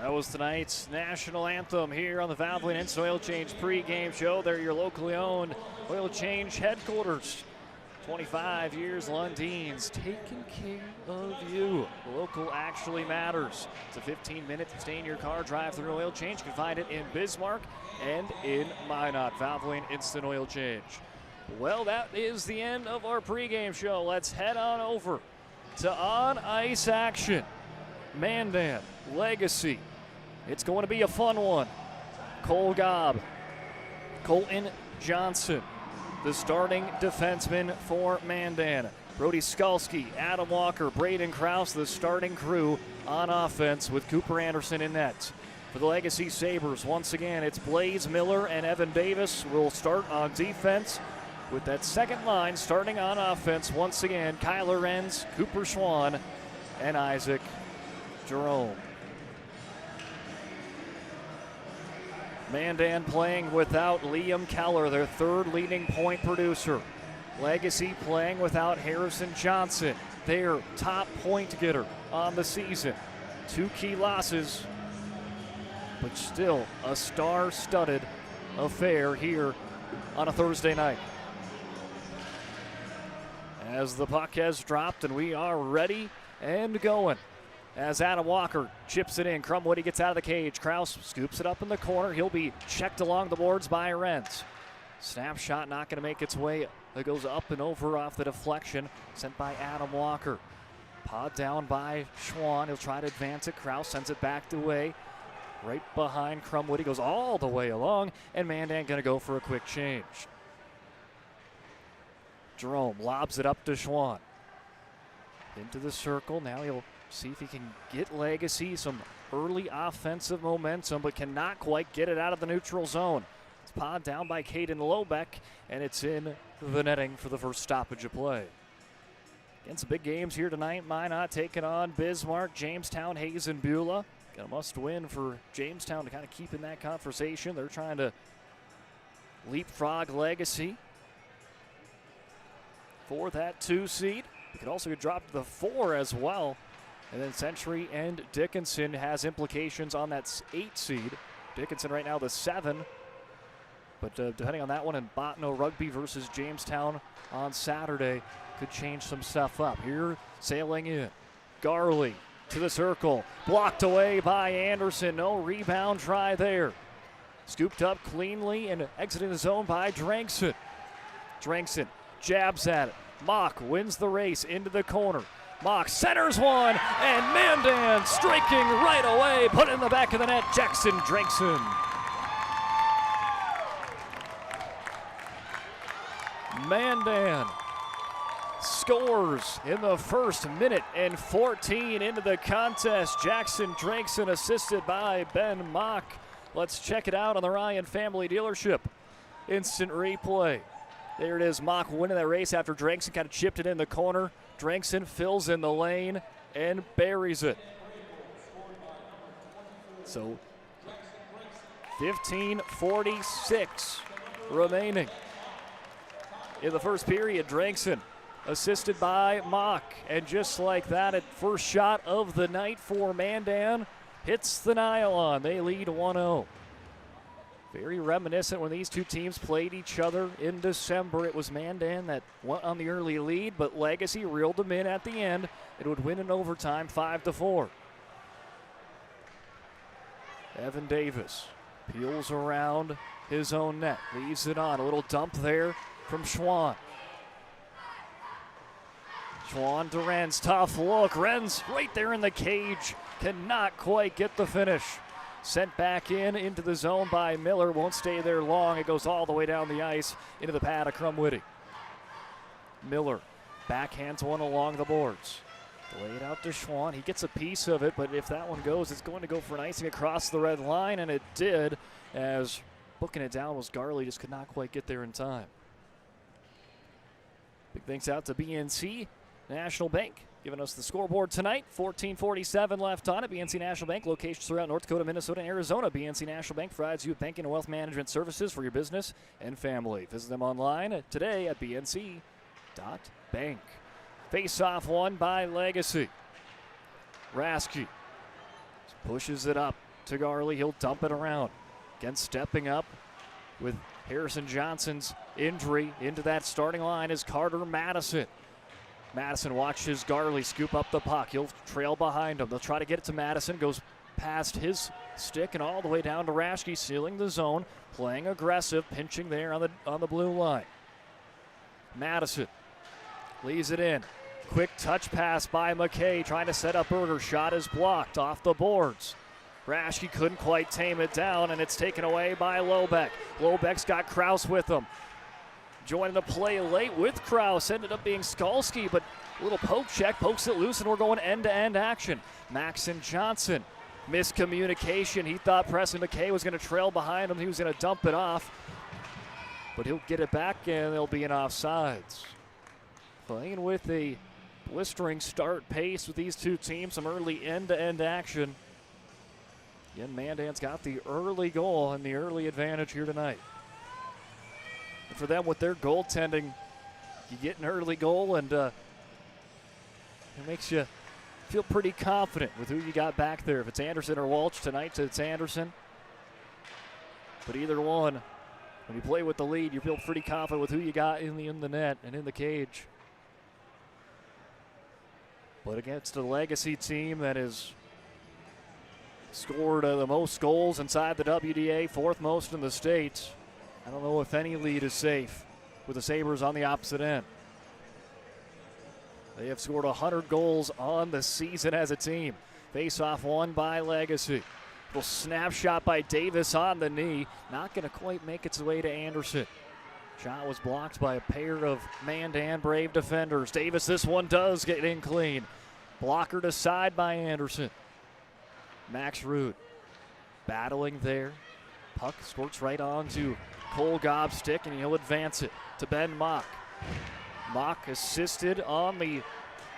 That was tonight's national anthem here on the Valvoline Instant Oil Change pregame show. They're your locally owned oil change headquarters. 25 years, Lundeen's taking care of you. Local actually matters. It's a 15-minute stay-in-your-car drive-through oil change. You can find it in Bismarck and in Minot. Valvoline Instant Oil Change. Well, that is the end of our pregame show. Let's head on over to on-ice action. Mandan, Legacy. It's going to be a fun one. Cole Gobb, Colton Johnson, the starting defenseman for Mandan. Brody Skalski, Adam Walker, Braden Krause, the starting crew on offense with Cooper Anderson in net. For the Legacy Sabres, once again, it's Blaze Miller and Evan Davis will start on defense with that second line starting on offense. Once again, Kyler Renz, Cooper Schwann, and Isaac Jerome. Mandan playing without Liam Keller, their third leading point producer. Legacy playing without Harrison Johnson, their top point getter on the season. 2 key losses, but still a star-studded affair here on a Thursday night. As the puck has dropped and we are ready and going. As Adam Walker chips it in, Crumwoody gets out of the cage. Krause scoops it up in the corner. He'll be checked along the boards by Renz. Snapshot not going to make its way. It goes up and over off the deflection sent by Adam Walker. Pawed down by Schwann. He'll try to advance it. Krause sends it back the way. Right behind Crumwoody. Goes all the way along. And Mandan going to go for a quick change. Jerome lobs it up to Schwann. Into the circle. Now he'll see if he can get Legacy some early offensive momentum, but cannot quite get it out of the neutral zone. It's pawed down by Caden Lobeck, and it's in the netting for the first stoppage of play. Again, some big games here tonight. Minot taking on Bismarck, Jamestown, Hayes, and Beulah. Got a must-win for Jamestown to kind of keep in that conversation. They're trying to leapfrog Legacy for that 2 seed. We could also drop to the 4 as well. And then Century and Dickinson has implications on that 8 seed. Dickinson right now the 7. But depending on that one, and Botno Rugby versus Jamestown on Saturday could change some stuff up. Here sailing in. Garley to the circle. Blocked away by Anderson. No rebound try there. Scooped up cleanly and exiting the zone by Drankson. Drankson jabs at it. Mock wins the race into the corner. Mock centers one, and Mandan striking right away, put it in the back of the net, Jackson Drankson. Mandan scores in the first minute and 14 into the contest. Jackson Drankson assisted by Ben Mock. Let's check it out on the Ryan Family Dealership. Instant replay. There it is, Mock winning that race after Drankson kind of chipped it in the corner. Drankson fills in the lane and buries it. So 15:46 remaining in the first period. Drankson assisted by Mock, and just like that, at first shot of the night for Mandan hits the nylon. They lead 1-0. Very reminiscent when these two teams played each other in December. It was Mandan that went on the early lead, but Legacy reeled them in at the end. It would win in overtime 5-4. Evan Davis peels around his own net, leaves it on. A little dump there from Schwann. Schwann to Renz, tough look. Renz right there in the cage, cannot quite get the finish. Sent back into the zone by Miller. Won't stay there long. It goes all the way down the ice into the pad of Crumwoody. Miller backhands one along the boards. Laid out to Schwann. He gets a piece of it, but if that one goes, it's going to go for an icing across the red line, and it did, as booking it down was Garley. Just could not quite get there in time. Big thanks out to BNC National Bank, giving us the scoreboard tonight. 14:47 left on it. BNC National Bank, locations throughout North Dakota, Minnesota, and Arizona. BNC National Bank provides you with banking and wealth management services for your business and family. Visit them online today at bnc.bank. Face-off won by Legacy. Rasky pushes it up to Garley. He'll dump it around. Again, stepping up with Harrison Johnson's injury into that starting line is Carter Madison. Madison watches Garley scoop up the puck. He'll trail behind him. They'll try to get it to Madison. Goes past his stick and all the way down to Raschke, sealing the zone, playing aggressive, pinching there on the blue line. Madison leaves it in. Quick touch pass by McKay, trying to set up Berger. Shot is blocked off the boards. Raschke couldn't quite tame it down, and it's taken away by Lobeck. Lobeck's got Krause with him. joining the play late with Kraus. Ended up being Skalski, but a little poke check, pokes it loose, and we're going end-to-end action. Max and Johnson. Miscommunication. He thought Preston McKay was going to trail behind him. He was going to dump it off, but he'll get it back, and there'll be an offsides. Playing with a blistering start pace with these two teams, some early end-to-end action. Again, Mandan's got the early goal and the early advantage here tonight. And for them, with their goaltending, you get an early goal, and it makes you feel pretty confident with who you got back there. If it's Anderson or Walsh tonight, it's Anderson. But either one, when you play with the lead, you feel pretty confident with who you got in the net and in the cage. But against a Legacy team that has scored the most goals inside the WDA, fourth most in the state, I don't know if any lead is safe with the Sabres on the opposite end. They have scored 100 goals on the season as a team. Face-off won by Legacy. Little snapshot by Davis on the knee. Not going to quite make its way to Anderson. Shot was blocked by a pair of Mandan Brave defenders. Davis, this one does get in clean. Blockered aside by Anderson. Max Root battling there. Puck squirts right onto Cole Gobstick, and he'll advance it to Ben Mock. Mock assisted on the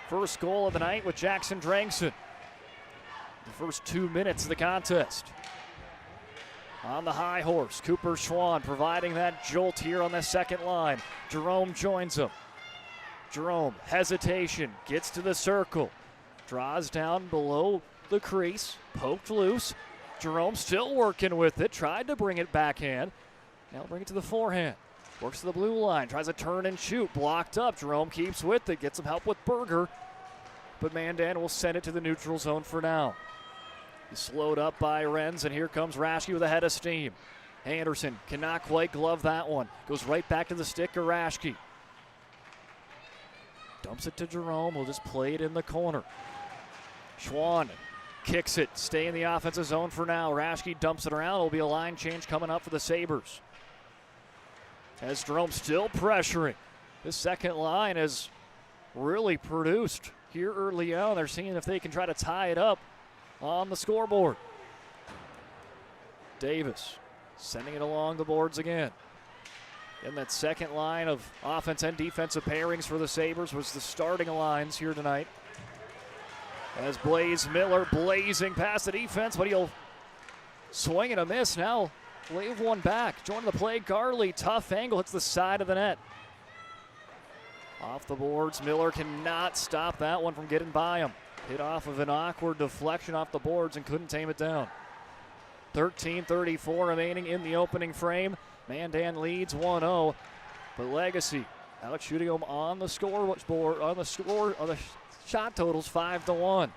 first goal of the night with Jackson Drangson. The first 2 minutes of the contest. On the high horse, Cooper Schwann providing that jolt here on the second line. Jerome joins him. Jerome, hesitation, gets to the circle. Draws down below the crease, poked loose. Jerome still working with it, tried to bring it backhand. Now bring it to the forehand. Works to the blue line, tries to turn and shoot, blocked up. Jerome keeps with it, gets some help with Berger, but Mandan will send it to the neutral zone for now. He's slowed up by Renz, and here comes Raschke with a head of steam. Anderson cannot quite glove that one. Goes right back to the stick of Raschke. Dumps it to Jerome, will just play it in the corner. Schwann kicks it, stay in the offensive zone for now. Raschke dumps it around, it'll be a line change coming up for the Sabres. As Jerome still pressuring. This second line has really produced here early on. They're seeing if they can try to tie it up on the scoreboard. Davis sending it along the boards again. And that second line of offense and defensive pairings for the Sabres was the starting lines here tonight. As Blaze Miller blazing past the defense, but he'll swing and a miss now. Wave one back. Joining the play, Garley. Tough angle. Hits the side of the net. Off the boards. Miller cannot stop that one from getting by him. Hit off of an awkward deflection off the boards and couldn't tame it down. 13:34 remaining in the opening frame. Mandan leads 1-0. But Legacy out shooting them on the scoreboard, on the shot totals 5-1.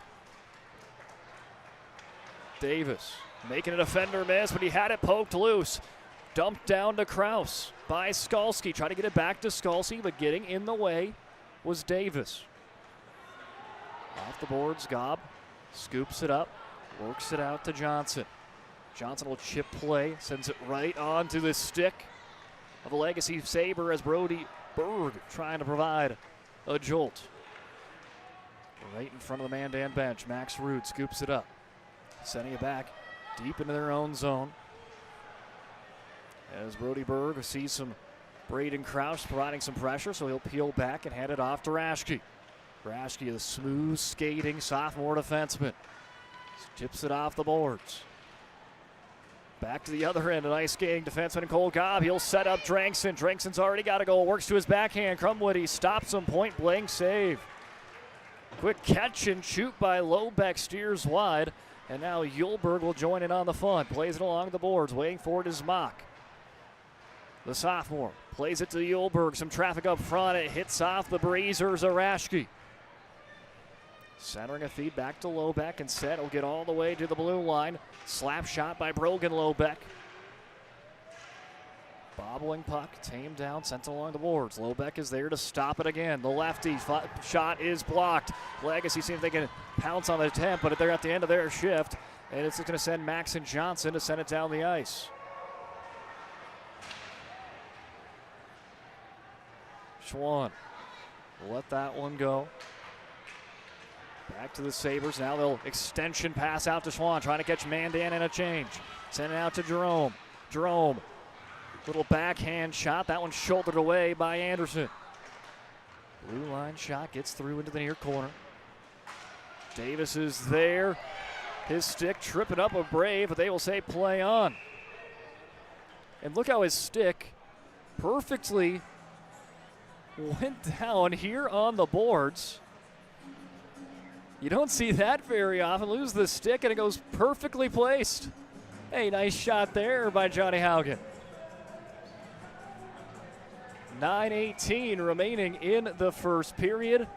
Davis making a defender miss, but he had it poked loose. Dumped down to Kraus by Skalski. Tried to get it back to Skalski, but getting in the way was Davis. Off the boards, Gobb scoops it up, works it out to Johnson. Johnson will chip play, sends it right onto the stick of a Legacy Sabre as Brody Berg trying to provide a jolt. Right in front of the Mandan bench, Max Root scoops it up, sending it back deep into their own zone. As Brody Berg sees some Braden Krause providing some pressure, so he'll peel back and hand it off to Raschke. Raschke, the smooth skating sophomore defenseman, chips it off the boards. Back to the other end, a nice skating defenseman, Cole Gobb. He'll set up Drangson. Drangson's already got a goal, works to his backhand. Crumwoody stops him, point blank save. Quick catch and shoot by Lobeck, steers wide. And now Yulberg will join in on the fun. Plays it along the boards. Waiting for it is Mock. The sophomore plays it to Yulberg. Some traffic up front. It hits off the breezers of Raschke. Centering a feed back to Lobeck, and set will get all the way to the blue line. Slap shot by Brogan Lobeck. Bobbling puck, tamed down, sent along the boards. Lobeck is there to stop it again. The lefty shot is blocked. Legacy seems they can pounce on the attempt, but they're at the end of their shift, and it's going to send Max and Johnson to send it down the ice. Schwann will let that one go. Back to the Sabres. Now they'll extension pass out to Schwann, trying to catch Mandan in a change. Send it out to Jerome. Jerome, little backhand shot. That one shouldered away by Anderson. Blue line shot gets through into the near corner. Davis is there. His stick tripping up a Brave, but they will say play on. And look how his stick perfectly went down here on the boards. You don't see that very often. Lose the stick and it goes perfectly placed. Hey, nice shot there by Johnny Haugen. 9:18 remaining in the first period.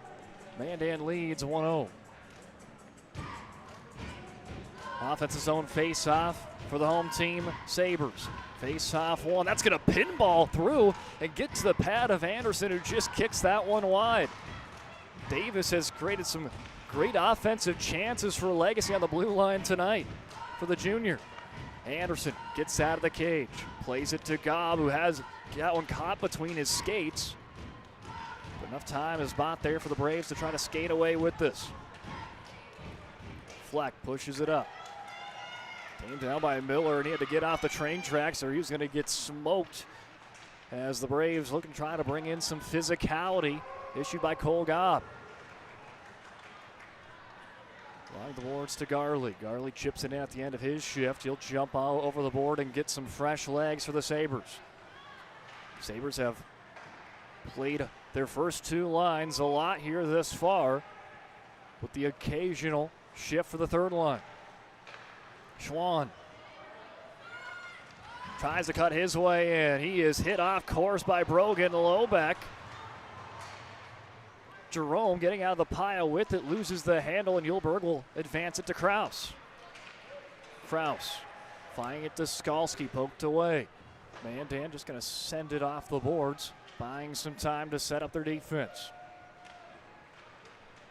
Mandan leads 1-0. Offensive zone face-off for the home team, Sabres. Face-off one. That's going to pinball through and get to the pad of Anderson, who just kicks that one wide. Davis has created some great offensive chances for Legacy on the blue line tonight for the junior. Anderson gets out of the cage, plays it to Gobb, who has that one caught between his skates. But enough time is bought there for the Braves to try to skate away with this. Fleck pushes it up. Came down by Miller, and he had to get off the train tracks, or he was going to get smoked as the Braves looking to try to bring in some physicality issued by Cole Gobb. Along the boards to Garley. Garley chips it in at the end of his shift. He'll jump all over the board and get some fresh legs for the Sabres. Sabres have played their first two lines a lot here this far, with the occasional shift for the third line. Schwann tries to cut his way in. He is hit off course by Brogan. Lobeck. Jerome getting out of the pile with it, loses the handle, and Yulberg will advance it to Kraus. Kraus flying it to Skalski, poked away. Mandan just going to send it off the boards, buying some time to set up their defense.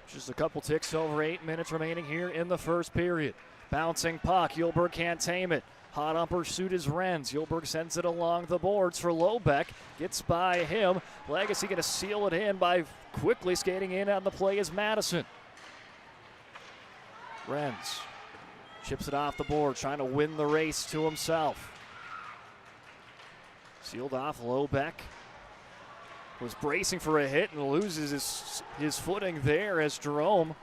Just a couple ticks over 8 minutes remaining here in the first period. Bouncing puck, Yulberg can't tame it. Hot on pursuit is Renz. Yulberg sends it along the boards for Lobeck. Gets by him. Legacy going to seal it in by quickly skating in on the play is Madison. Renz chips it off the board, trying to win the race to himself. Sealed off. Lobeck was bracing for a hit and loses his footing there as Jerome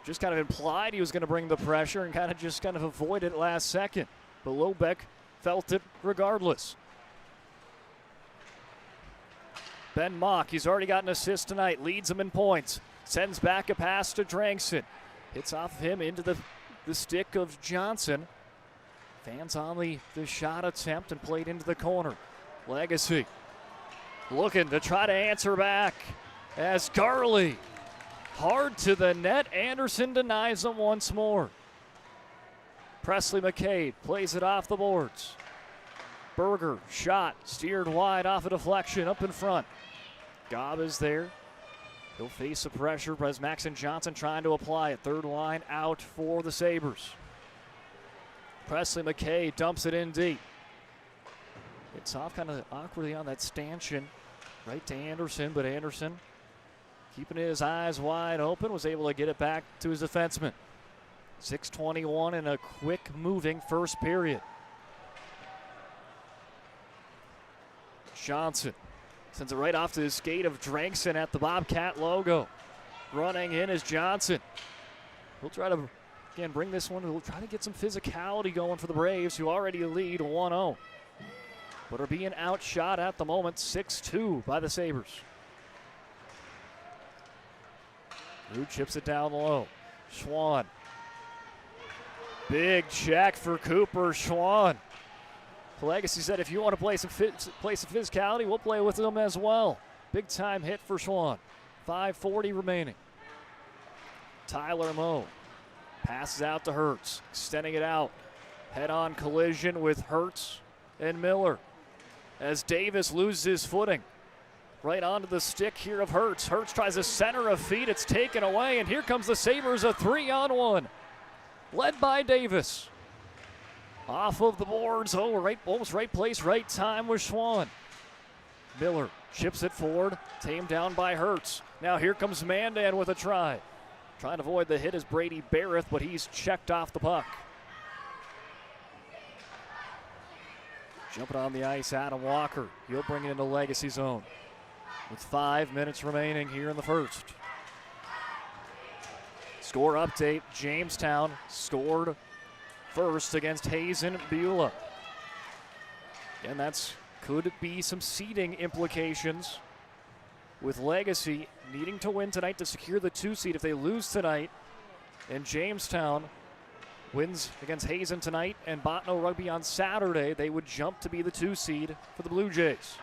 just kind of implied he was going to bring the pressure and kind of avoid it last second. But Lobeck felt it regardless. Ben Mock, he's already got an assist tonight, leads him in points. Sends back a pass to Drankson. Hits off of him into the stick of Johnson. Fans on the shot attempt and played into the corner. Legacy looking to try to answer back as Garley hard to the net. Anderson denies him once more. Presley McCade plays it off the boards. Berger, shot, steered wide off a deflection up in front. Gobb is there. He'll face the pressure as Max and Johnson trying to apply it. Third line out for the Sabres. Presley McCade dumps it in deep. It's off kind of awkwardly on that stanchion right to Anderson, but Anderson, keeping his eyes wide open, was able to get it back to his defenseman. 6:21 in a quick moving first period. Johnson sends it right off to the skate of Drankson at the Bobcat logo. Running in is Johnson. We'll try to, again, bring this one. We'll try to get some physicality going for the Braves, who already lead 1-0. But are being outshot at the moment, 6-2 by the Sabres. Lou chips it down low. Schwann. Big check for Cooper Schwann. Legacy said, if you want to play some physicality, we'll play with them as well. Big time hit for Schwann. 5:40 remaining. Tyler Moe passes out to Hertz, extending it out. Head-on collision with Hertz and Miller as Davis loses his footing. Right onto the stick here of Hertz. Hertz tries to center a feet. It's taken away, and here comes the Sabres, a 3-on-1. Led by Davis. Off of the boards. Oh, almost right place, right time with Schwann. Miller chips it forward, tamed down by Hertz. Now here comes Mandan with a try. Trying to avoid the hit is Brady Barrett, but he's checked off the puck. Jumping on the ice, Adam Walker. He'll bring it into Legacy zone with 5 minutes remaining here in the first. Score update, Jamestown scored first against Hazen Beulah. And that's could be some seeding implications with Legacy needing to win tonight to secure the 2 seed. If they lose tonight and Jamestown wins against Hazen tonight and Botno Rugby on Saturday, they would jump to be the 2 seed for the Blue Jays.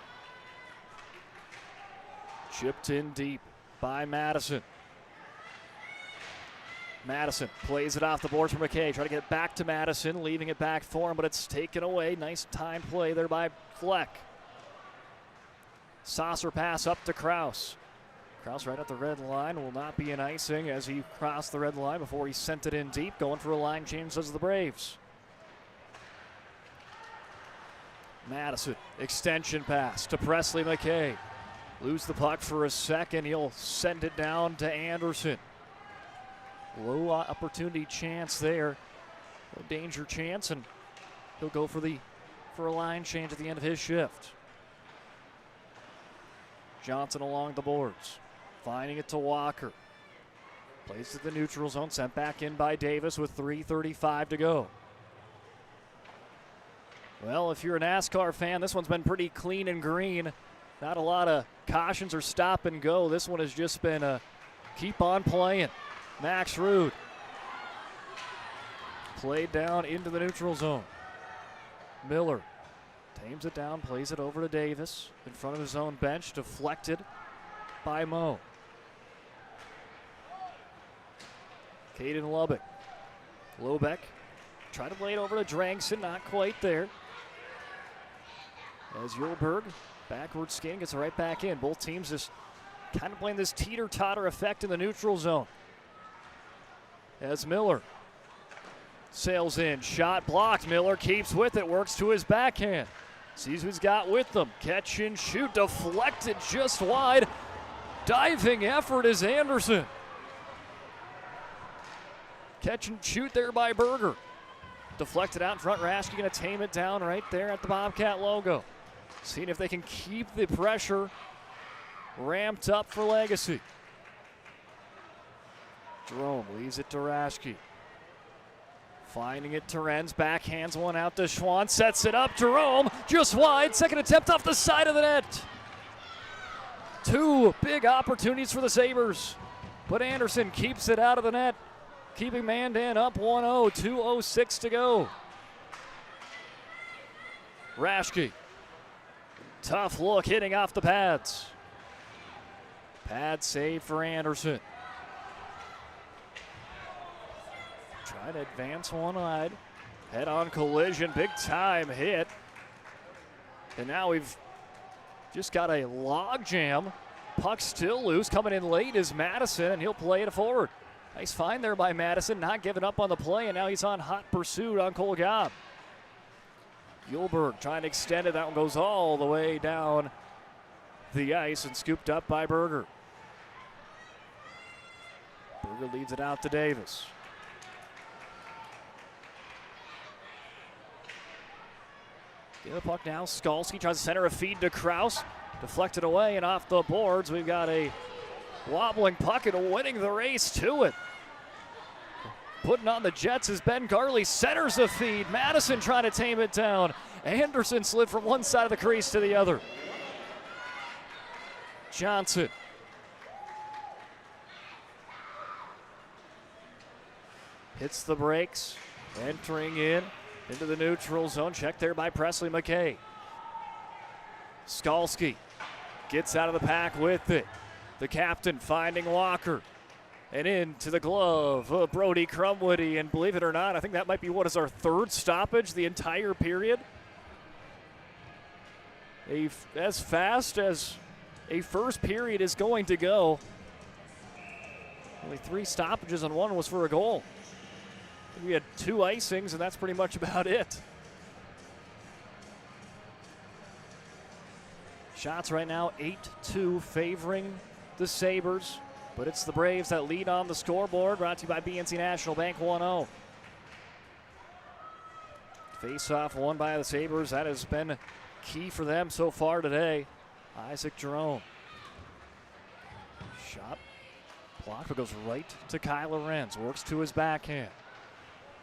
Chipped in deep by Madison. Madison plays it off the boards for McKay. Try to get it back to Madison, leaving it back for him, but it's taken away. Nice time play there by Fleck. Saucer pass up to Kraus. Kraus right at the red line. Will not be an icing as he crossed the red line before he sent it in deep. Going for a line change as the Braves. Madison, extension pass to Presley McKay. Lose the puck for a second. He'll send it down to Anderson. Low opportunity chance there. No danger chance, and he'll go for a line change at the end of his shift. Johnson along the boards. Finding it to Walker. Plays to the neutral zone, sent back in by Davis with 3:35 to go. Well, if you're a NASCAR fan, this one's been pretty clean and green. Not a lot of cautions or stop and go. This one has just been a keep on playing. Max Rude. Played down into the neutral zone. Miller tames it down, plays it over to Davis in front of his own bench, deflected by Moe. Caden Lubbock. Lobeck try to play it over to Drangson, not quite there. As Yulberg, backward skin, gets it right back in. Both teams just kind of playing this teeter-totter effect in the neutral zone. As Miller sails in, shot blocked. Miller keeps with it, works to his backhand. Sees who he's got with them. Catch and shoot, deflected just wide. Diving effort is Anderson. Catch and shoot there by Berger. Deflected out in front. Raschke going to tame it down right there at the Bobcat logo. Seeing if they can keep the pressure ramped up for Legacy. Jerome leaves it to Raschke. Finding it, Terens backhands one out to Schwann, sets it up. Jerome just wide. Second attempt off the side of the net. 2 big opportunities for the Sabres, but Anderson keeps it out of the net, keeping Mandan up 1-0. 2:06 to go. Raschke, tough look, hitting off the pads. Pad save for Anderson. Trying to advance one wide. Head-on collision, big time hit. And now we've just got a log jam. Puck still loose. Coming in late is Madison, and he'll play it forward. Nice find there by Madison, not giving up on the play, and now he's on hot pursuit on Cole Gobb. Yulberg trying to extend it. That one goes all the way down the ice and scooped up by Berger. Berger leads it out to Davis. Get the puck now. Skalski tries to center a feed to Kraus. Deflected away and off the boards. We've got a wobbling puck and winning the race to it. Putting on the Jets is Ben Garley. Centers a feed. Madison trying to tame it down. Anderson slid from one side of the crease to the other. Johnson. Hits the brakes. Entering into the neutral zone. Checked there by Presley McKay. Skalski gets out of the pack with it. The captain finding Walker. And into the glove of Brody Crumwoody. And believe it or not, I think that might be what is our 3rd stoppage the entire period. As fast as a first period is going to go. Only 3 stoppages and 1 was for a goal. We had 2 icings, and that's pretty much about it. Shots right now 8-2 favoring the Sabres, but it's the Braves that lead on the scoreboard. Brought to you by BNC National Bank 1-0. Face-off won by the Sabres. That has been key for them so far today. Isaac Jerome. Shot blocked, but goes right to Kyle Lorenz. Works to his backhand.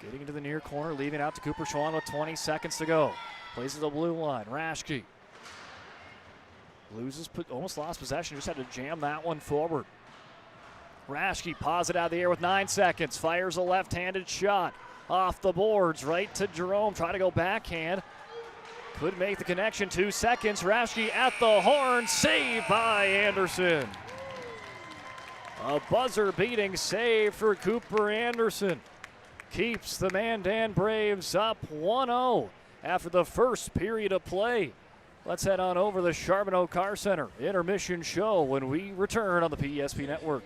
Getting into the near corner, leaving out to Cooper Schwann with 20 seconds to go. Plays to the blue line. Raschke loses, almost lost possession. Just had to jam that one forward. Raschke paws it out of the air with 9 seconds. Fires a left-handed shot off the boards right to Jerome. Try to go backhand. Could make the connection. 2 seconds. Raschke at the horn. Saved by Anderson. A buzzer-beating save for Cooper Anderson. Keeps the Mandan Braves up 1-0 after the first period of play. Let's head on over to the Charbonneau Car Center intermission show when we return on the PSP Network.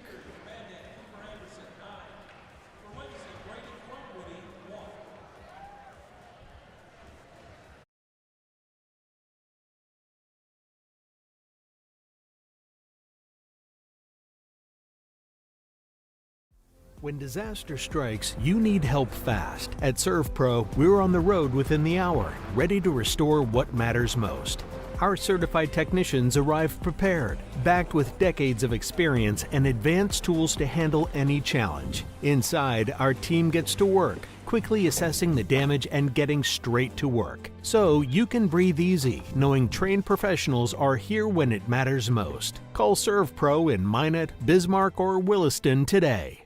When disaster strikes, you need help fast. At ServPro, we're on the road within the hour, ready to restore what matters most. Our certified technicians arrive prepared, backed with decades of experience and advanced tools to handle any challenge. Inside, our team gets to work, quickly assessing the damage and getting straight to work. So you can breathe easy, knowing trained professionals are here when it matters most. Call ServPro in Minot, Bismarck, or Williston today.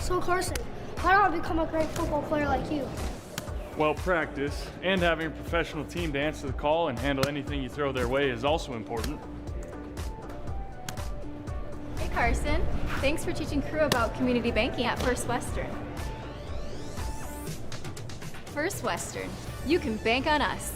So Carson, how do I become a great football player like you? Well, practice and having a professional team to answer the call and handle anything you throw their way is also important. Hey Carson, thanks for teaching crew about community banking at First Western. First Western, you can bank on us.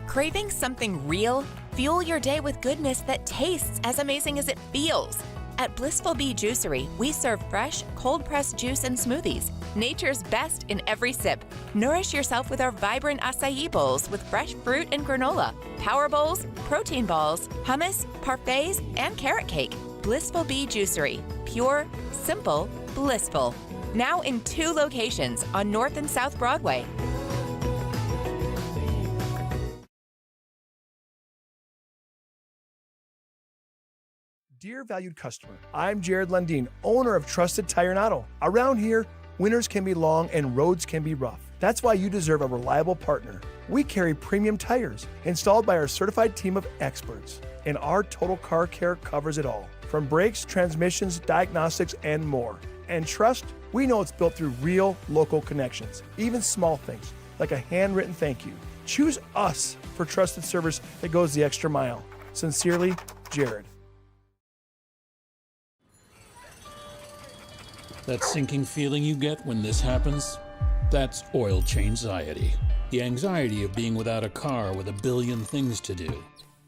Craving something real? Fuel your day with goodness that tastes as amazing as it feels. At Blissful Bee Juicery, we serve fresh, cold-pressed juice and smoothies, nature's best in every sip. Nourish yourself with our vibrant acai bowls with fresh fruit and granola, power bowls, protein balls, hummus, parfaits, and carrot cake. Blissful Bee Juicery. Pure, simple, blissful. Now in 2 locations on North and South Broadway. Dear valued customer, I'm Jared Lundeen, owner of Trusted Tire and Auto. Around here, winters can be long and roads can be rough. That's why you deserve a reliable partner. We carry premium tires installed by our certified team of experts, and our total car care covers it all, from brakes, transmissions, diagnostics, and more. And trust, we know it's built through real local connections, even small things like a handwritten thank you. Choose us for trusted service that goes the extra mile. Sincerely, Jared. That sinking feeling you get when this happens? That's oil change anxiety. The anxiety of being without a car with a billion things to do.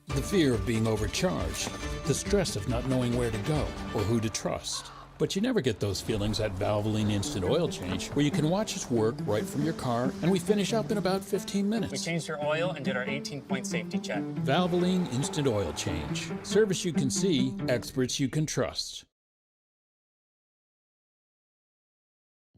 The fear of being overcharged. The stress of not knowing where to go or who to trust. But you never get those feelings at Valvoline Instant Oil Change, where you can watch us work right from your car, and we finish up in about 15 minutes. We changed your oil and did our 18-point safety check. Valvoline Instant Oil Change. Service you can see, experts you can trust.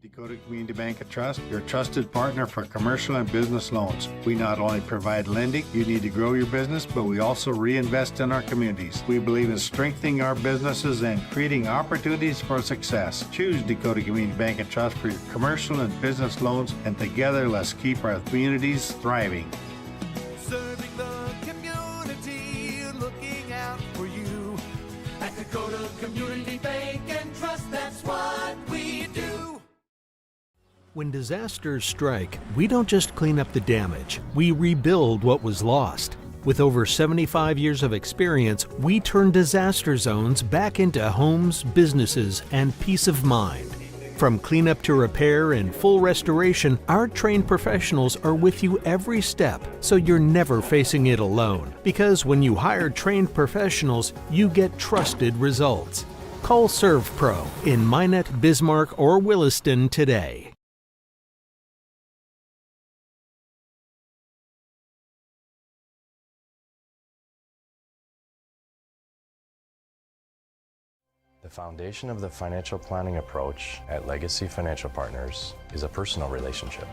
Dakota Community Bank and Trust, your trusted partner for commercial and business loans. We not only provide lending you need to grow your business, but we also reinvest in our communities. We believe in strengthening our businesses and creating opportunities for success. Choose Dakota Community Bank and Trust for your commercial and business loans, and together let's keep our communities thriving. Serving the community, looking out for you. At Dakota Community Bank and Trust, that's what we do. When disasters strike, we don't just clean up the damage, we rebuild what was lost. With over 75 years of experience, we turn disaster zones back into homes, businesses, and peace of mind. From cleanup to repair and full restoration, our trained professionals are with you every step, so you're never facing it alone. Because when you hire trained professionals, you get trusted results. Call ServPro in Minot, Bismarck, or Williston today. The foundation of the financial planning approach at Legacy Financial Partners is a personal relationship.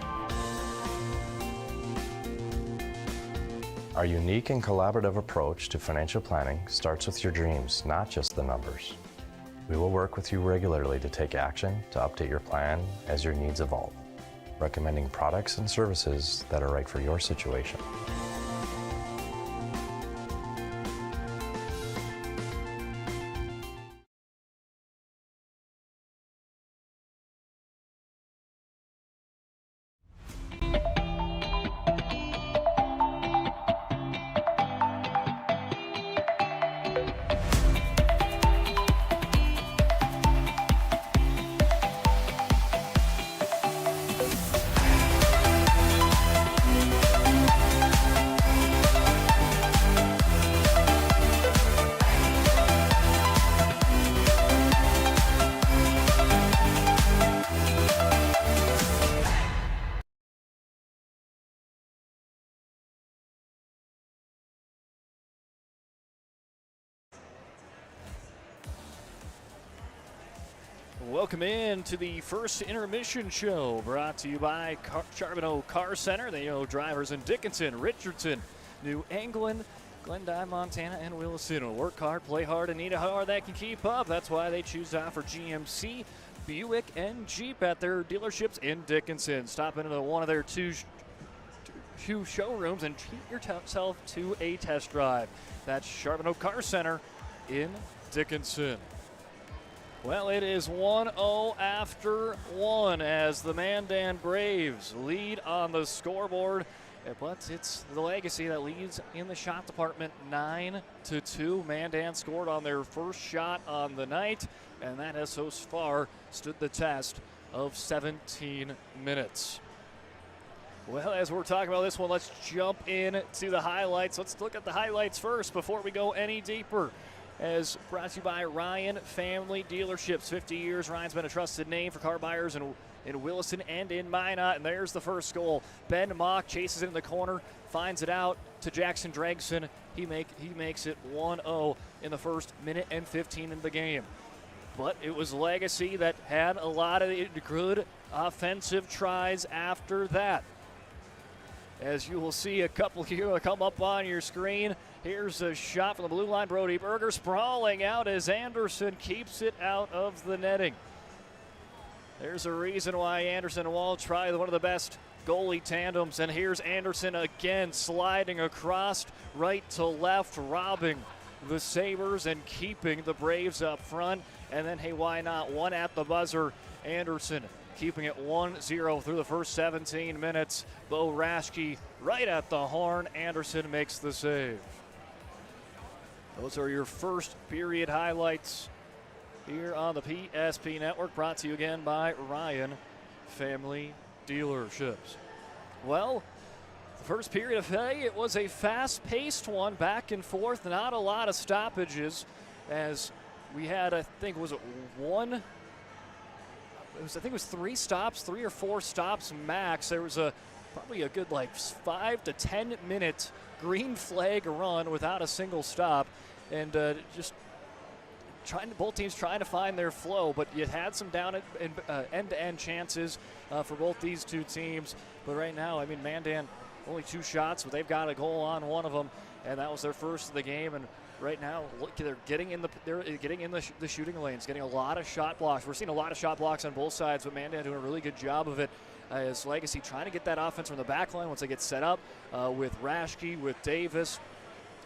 Our unique and collaborative approach to financial planning starts with your dreams, not just the numbers. We will work with you regularly to take action to update your plan as your needs evolve, recommending products and services that are right for your situation. Welcome in to the first intermission show brought to you by Charbonneau Car Center. They know drivers in Dickinson, Richardson, New England, Glendive, Montana, and Williston. Work hard, play hard, and need a car that can keep up. That's why they choose to offer GMC, Buick, and Jeep at their dealerships in Dickinson. Stop into one of their two showrooms and treat yourself to a test drive. That's Charbonneau Car Center in Dickinson. Well, it is 1-0 after 1 as the Mandan Braves lead on the scoreboard. But it's the Legacy that leads in the shot department 9-2. Mandan scored on their first shot on the night, and that has so far stood the test of 17 minutes. Well, as we're talking about this one, let's jump in to the highlights. Let's look at the highlights first before we go any deeper. As brought to you by Ryan Family Dealerships. 50 years, Ryan's been a trusted name for car buyers in Williston and in Minot. And there's the first goal. Ben Mock chases it in the corner, finds it out to Jackson Dragson. He makes it 1-0 in the first minute and 15 in the game. But it was Legacy that had a lot of good offensive tries after that. As you will see a couple here come up on your screen. Here's a shot from the blue line. Brody Berger sprawling out as Anderson keeps it out of the netting. There's a reason why Anderson and Wall try one of the best goalie tandems. And here's Anderson again sliding across right to left, robbing the Sabres and keeping the Braves up front. And then, hey, why not? One at the buzzer. Anderson keeping it 1-0 through the first 17 minutes. Bo Raschke right at the horn. Anderson makes the save. Those are your first period highlights here on the PSP Network, brought to you again by Ryan Family Dealerships. Well, the first period of play, it was a fast-paced one, back and forth, not a lot of stoppages, as we had, I think, was it one? I think it was 3 stops, 3 or 4 stops max. There was probably a good 5 to 10 minute green flag run without a single stop, and just both teams trying to find their flow. But you had some end-to-end chances for both these two teams. But right now, I mean, Mandan only 2 shots, but they've got a goal on one of them, and that was their first of the game. And right now, look, they're getting in the shooting lanes, getting a lot of shot blocks. We're seeing a lot of shot blocks on both sides, but Mandan doing a really good job of it. As Legacy trying to get that offense from the back line once they get set up with Raschke, with Davis,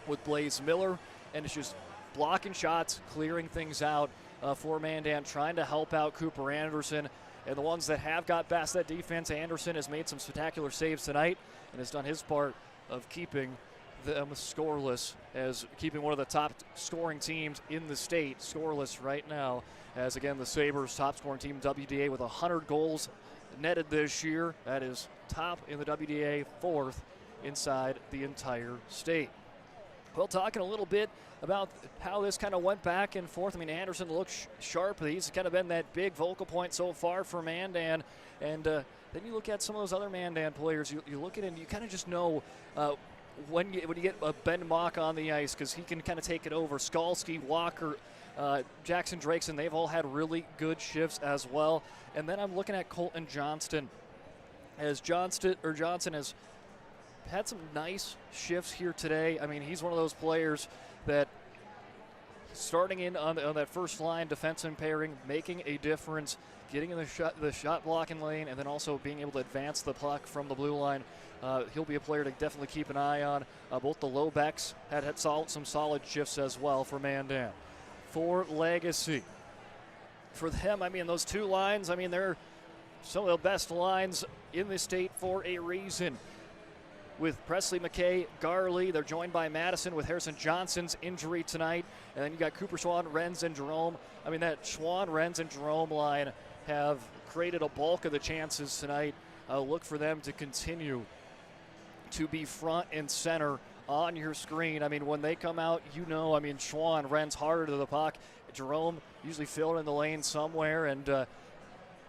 with Blaze Miller, and it's just blocking shots, clearing things out for Mandan, trying to help out Cooper Anderson. And the ones that have got past that defense, Anderson has made some spectacular saves tonight and has done his part of keeping them scoreless, as keeping one of the top scoring teams in the state scoreless right now. As again, the Sabres, top scoring team WDA with 100 goals netted this year. That is top in the WDA, fourth inside the entire state. Well, talking a little bit about how this kind of went back and forth. I mean, Anderson looks sharp. He's kind of been that big vocal point so far for Mandan. And then you look at some of those other Mandan players. You look at it and you kind of just know when you get Ben Mock on the ice, because he can kind of take it over. Skalski, Walker, Jackson Drakeson, they've all had really good shifts as well. And then I'm looking at Colton Johnston, as Johnson has had some nice shifts here today. I mean, he's one of those players that starting in on that first line defenseman pairing, making a difference, getting in the shot blocking lane, and then also being able to advance the puck from the blue line. He'll be a player to definitely keep an eye on. Both the Lobecks had some solid shifts as well for Mandan. For Legacy, for them, I mean, those two lines, I mean, they're some of the best lines in the state for a reason. With Presley, McKay, Garley, they're joined by Madison with Harrison Johnson's injury tonight. And then you got Cooper Schwann, Renz, and Jerome. I mean, that Schwann, Renz, and Jerome line have created a bulk of the chances tonight. Look for them to continue to be front and center on your screen. I mean, when they come out, you know, I mean, Schwann, Renz harder to the puck. Jerome usually filled in the lane somewhere, and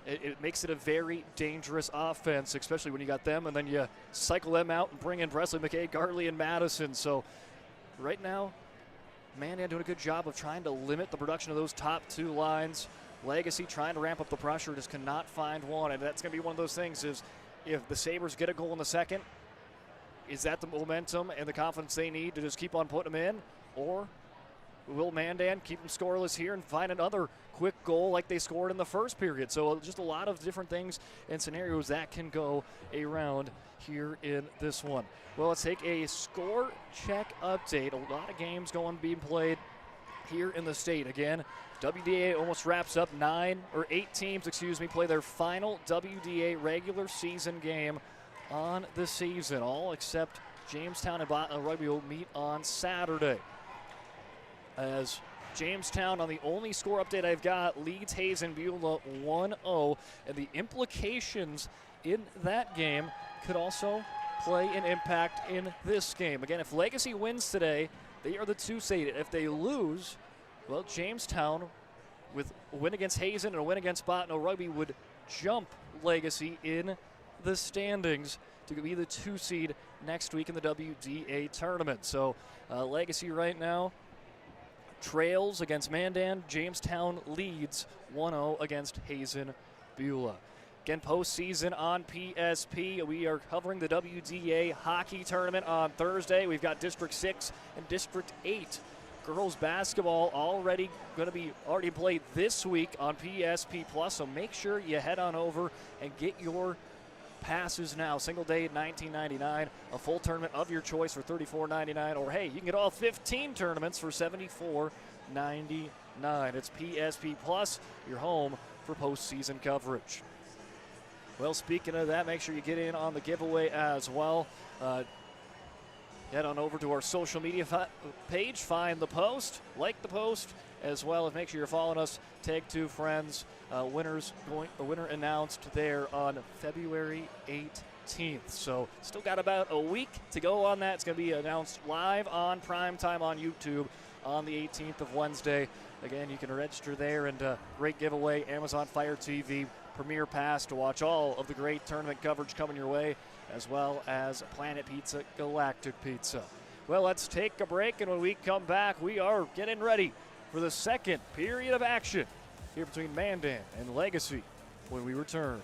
it makes it a very dangerous offense, especially when you got them and then you cycle them out and bring in Presley, McKay, Garley, and Madison. So right now, Mandan doing a good job of trying to limit the production of those top two lines. Legacy trying to ramp up the pressure, just cannot find one. And that's going to be one of those things is if the Sabres get a goal in the second, is that the momentum and the confidence they need to just keep on putting them in? Or will Mandan keep them scoreless here and find another quick goal like they scored in the first period? So just a lot of different things and scenarios that can go around here in this one. Well, let's take a score check update. A lot of games being played here in the state. Again, WDA almost wraps up 8 teams, play their final WDA regular season game on the season. All except Jamestown and Rugby will meet on Saturday. As Jamestown, on the only score update I've got, leads Hazen Beulah 1-0, and the implications in that game could also play an impact in this game. Again, if Legacy wins today, they are the 2 seed. If they lose, well, Jamestown, with a win against Hazen and a win against Bottineau Rugby, would jump Legacy in the standings to be the 2 seed next week in the WDA tournament. So Legacy right now trails against Mandan. Jamestown leads 1-0 against Hazen Beulah. Again, postseason on PSP. We are covering the WDA hockey tournament on Thursday. We've got District 6 and District 8 girls basketball already played this week on PSP Plus. So make sure you head on over and get your passes now. Single day at $19.99, a full tournament of your choice for $34.99, or hey, you can get all 15 tournaments for $74.99. It's PSP Plus, your home for postseason coverage. Well, speaking of that, make sure you get in on the giveaway as well. Head on over to our social media page, find the post, like the post, as well as make sure you're following us. Tag 2 friends. The winner announced there on February 18th. So still got about a week to go on that. It's going to be announced live on primetime on YouTube on the 18th of Wednesday. Again, you can register there, and great giveaway. Amazon Fire TV Premier Pass to watch all of the great tournament coverage coming your way, as well as Planet Pizza, Galactic Pizza. Well, let's take a break, and when we come back, we are getting ready for the second period of action here between Mandan and Legacy when we return.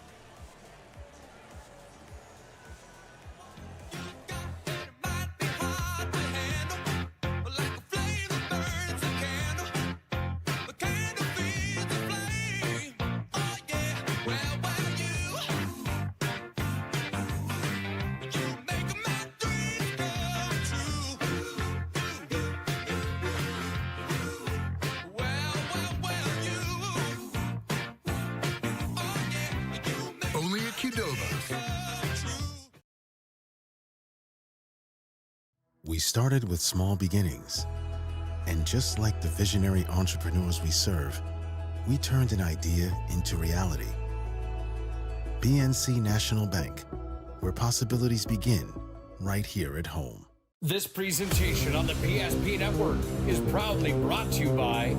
We started with small beginnings. And just like the visionary entrepreneurs we serve, we turned an idea into reality. BNC National Bank, where possibilities begin right here at home. This presentation on the PSP Network is proudly brought to you by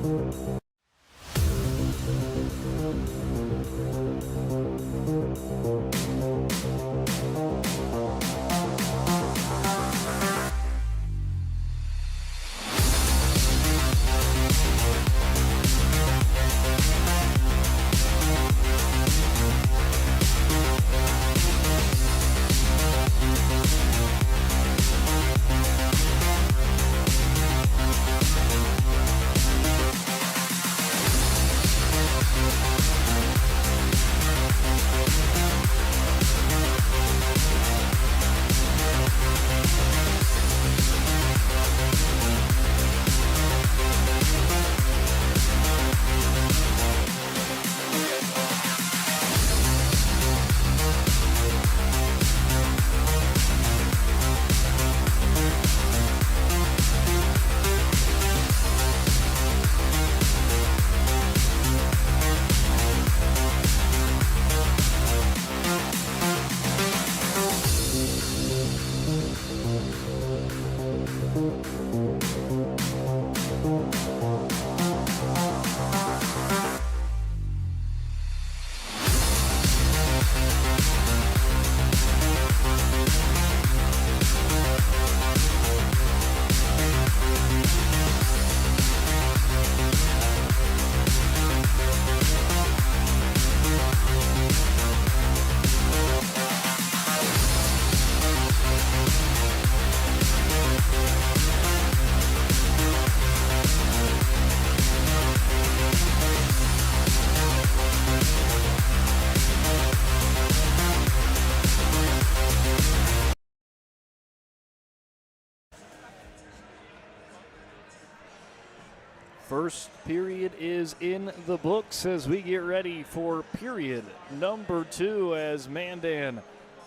First period is in the books as we get ready for period number 2 as Mandan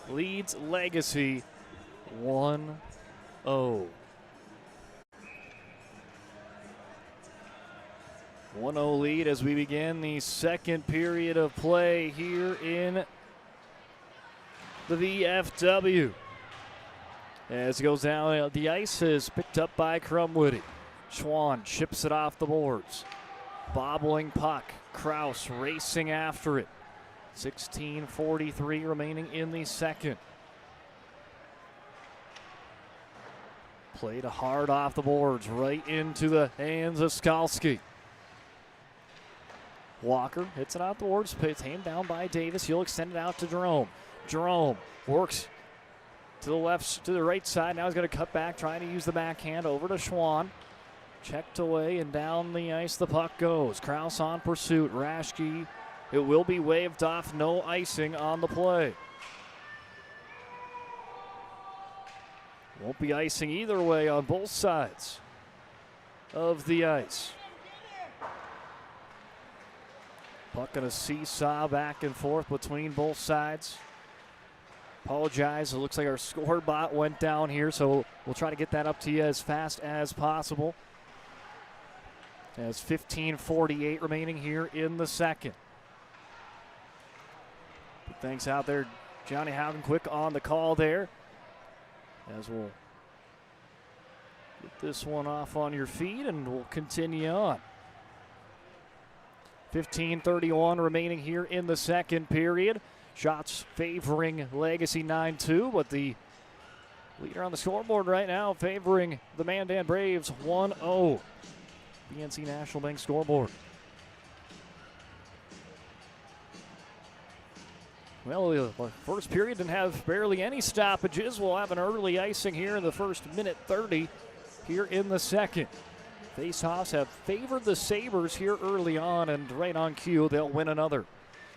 leads Legacy 1-0. 1-0 lead as we begin the second period of play here in the VFW. As it goes down, the ice is picked up by Crumwoody. Schwann chips it off the boards. Bobbling puck. Kraus racing after it. 16:43 remaining in the second. Played hard off the boards, right into the hands of Skalski. Walker hits it out the boards, it's handed down by Davis. He'll extend it out to Jerome. Jerome works to the left, to the right side. Now he's going to cut back, trying to use the backhand over to Schwann. Checked away and down the ice the puck goes. Kraus on pursuit. Raschke, it will be waved off. No icing on the play. Won't be icing either way on both sides of the ice. Puck gonna seesaw back and forth between both sides. Apologize, it looks like our score bot went down here, so we'll try to get that up to you as fast as possible. As 15:48 remaining here in the second. But thanks out there, Johnny Haugen, quick on the call there. As we'll get this one off on your feed and we'll continue on. 15:31 remaining here in the second period. Shots favoring Legacy 9-2, but the leader on the scoreboard right now favoring the Mandan Braves 1-0. BNC National Bank scoreboard. Well, the first period didn't have barely any stoppages. We'll have an early icing here in the first minute 30 here in the second. Faceoffs have favored the Sabres here early on, and right on cue, they'll win another.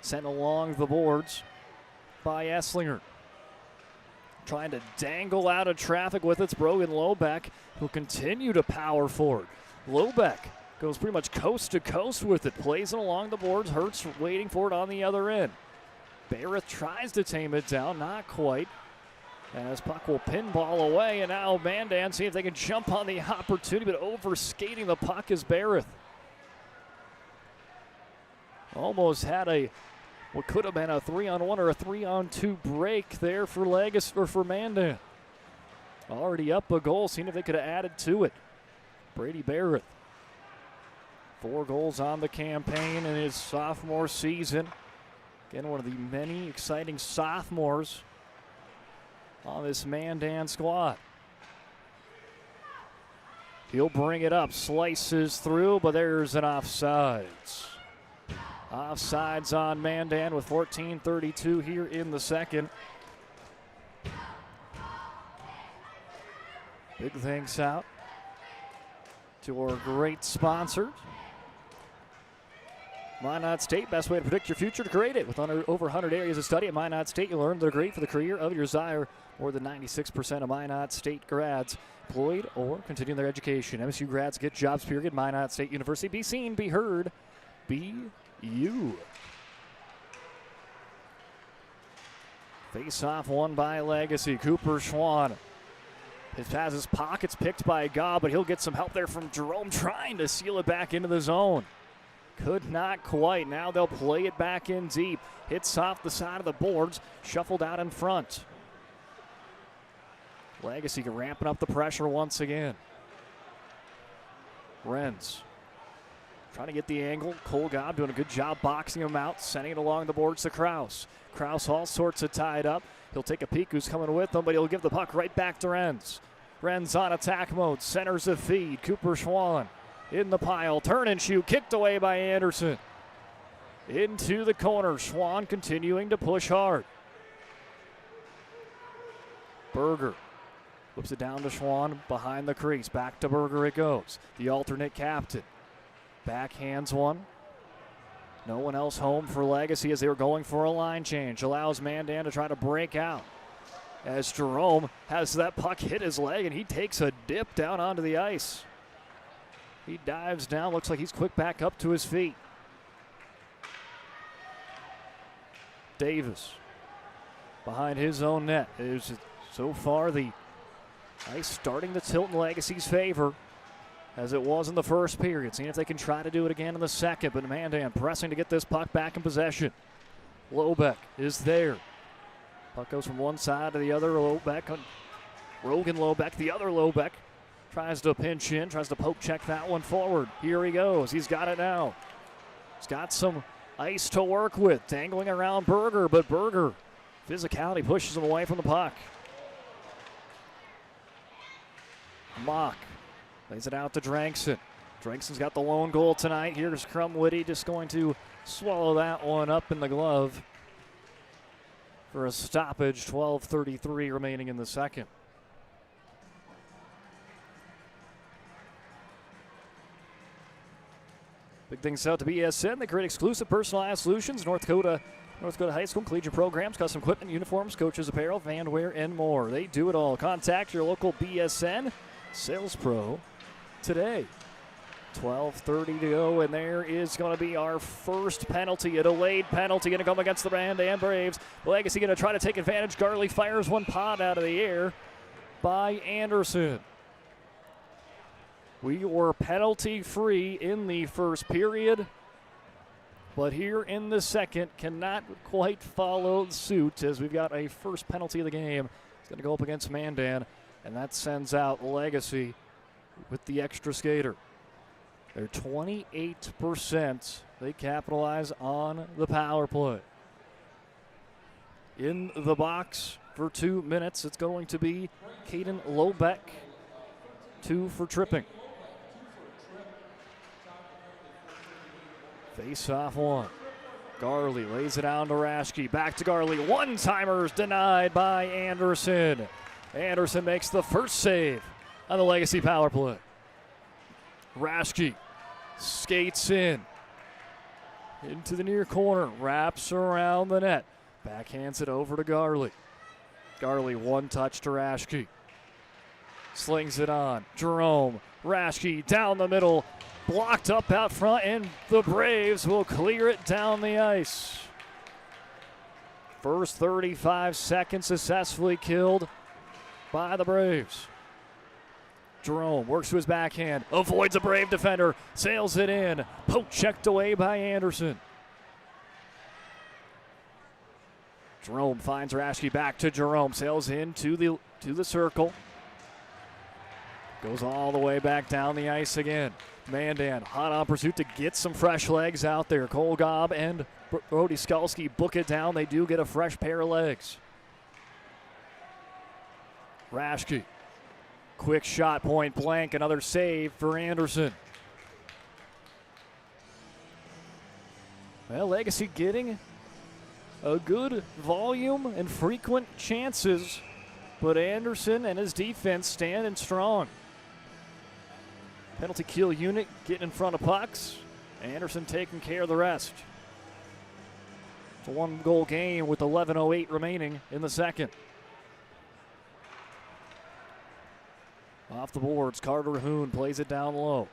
Sent along the boards by Esslinger. Trying to dangle out of traffic with its Brogan Lobeck, who'll continue to power forward. Lobeck goes pretty much coast to coast with it, plays it along the boards. Hurts waiting for it on the other end. Barrett tries to tame it down, not quite. As puck will pinball away, and now Mandan see if they can jump on the opportunity, but overskating the puck is Barrett. Almost had what could have been a 3-on-1 or a 3-on-2 break there for Legacy or for Mandan. Already up a goal, seeing if they could have added to it. Brady Barrett, 4 goals on the campaign in his sophomore season. Again, one of the many exciting sophomores on this Mandan squad. He'll bring it up, slices through, but there's an offsides. Offsides on Mandan with 14:32 here in the second. Big thanks out to our great sponsors. Minot State, best way to predict your future, to create it. With over 100 areas of study at Minot State, you'll learn they're great for the career of your desire. More than 96% of Minot State grads employed or continuing their education. MSU grads get jobs, period. Minot State University. Be seen, be heard, be you. Face-off won by Legacy. Cooper Schwann. Has his pockets picked by Gobb, but he'll get some help there from Jerome trying to seal it back into the zone. Could not quite. Now they'll play it back in deep. Hits off the side of the boards, shuffled out in front. Legacy ramping up the pressure once again. Renz trying to get the angle. Cole Gobb doing a good job boxing him out, sending it along the boards to Kraus. Kraus all sorts of tied up. He'll take a peek who's coming with him, but he'll give the puck right back to Renz. Renz on attack mode, centers a feed. Cooper Schwann in the pile, turn and shoot, kicked away by Anderson. Into the corner, Schwann continuing to push hard. Berger whips it down to Schwann behind the crease. Back to Berger it goes. The alternate captain backhands one. No one else home for Legacy as they were going for a line change. Allows Mandan to try to break out. As Jerome has that puck hit his leg and he takes a dip down onto the ice. He dives down, looks like he's quick back up to his feet. Davis behind his own net. Is so far the ice starting to tilt in Legacy's favor as it was in the first period. Seeing if they can try to do it again in the second, but Mandan pressing to get this puck back in possession. Lobeck is there. Puck goes from one side to the other. Lobeck, Rogan Lobeck, the other Lobeck. Tries to pinch in, tries to poke check that one forward. Here he goes, he's got it now. He's got some ice to work with, dangling around Berger, but Berger, physicality pushes him away from the puck. Mock lays it out to Drankson. Drankson's got the lone goal tonight. Here's Crumwitty just going to swallow that one up in the glove for a stoppage. 12:33 remaining in the second. Big things out to BSN. They create exclusive personalized solutions. North Dakota High School collegiate programs, custom equipment, uniforms, coaches apparel, van wear, and more. They do it all. Contact your local BSN sales pro today. 12:30 to go, and there is going to be our first penalty, a delayed penalty going to come against the Mandan Braves. Legacy going to try to take advantage. Garley fires one pot out of the air by Anderson. We were penalty-free in the first period, but here in the second cannot quite follow suit as we've got a first penalty of the game. It's going to go up against Mandan, and that sends out Legacy with the extra skater. They're 28%. They capitalize on the power play. In the box for 2 minutes, it's going to be Caden Lobeck, 2 for tripping. Face-off one. Garley lays it down to Raschke. Back to Garley. One-timers denied by Anderson. Anderson makes the first save on the Legacy power play. Raschke skates in. Into the near corner. Wraps around the net. Backhands it over to Garley. Garley one touch to Raschke. Slings it on. Jerome. Raschke down the middle. Blocked up out front, and the Braves will clear it down the ice. First 35 seconds successfully killed by the Braves. Jerome works to his backhand, avoids a Brave defender, sails it in. Poke checked away by Anderson. Jerome finds Raschke, back to Jerome, sails into the circle. Goes all the way back down the ice again. Mandan hot on pursuit to get some fresh legs out there. Cole Gobb and Brody Skalski book it down. They do get a fresh pair of legs. Raschke, quick shot, point blank, another save for Anderson. Well, Legacy getting a good volume and frequent chances, but Anderson and his defense standing strong. Penalty kill unit getting in front of pucks. Anderson taking care of the rest. It's a one-goal game with 11:08 remaining in the second. Off the boards, Carter Hoon plays it down low.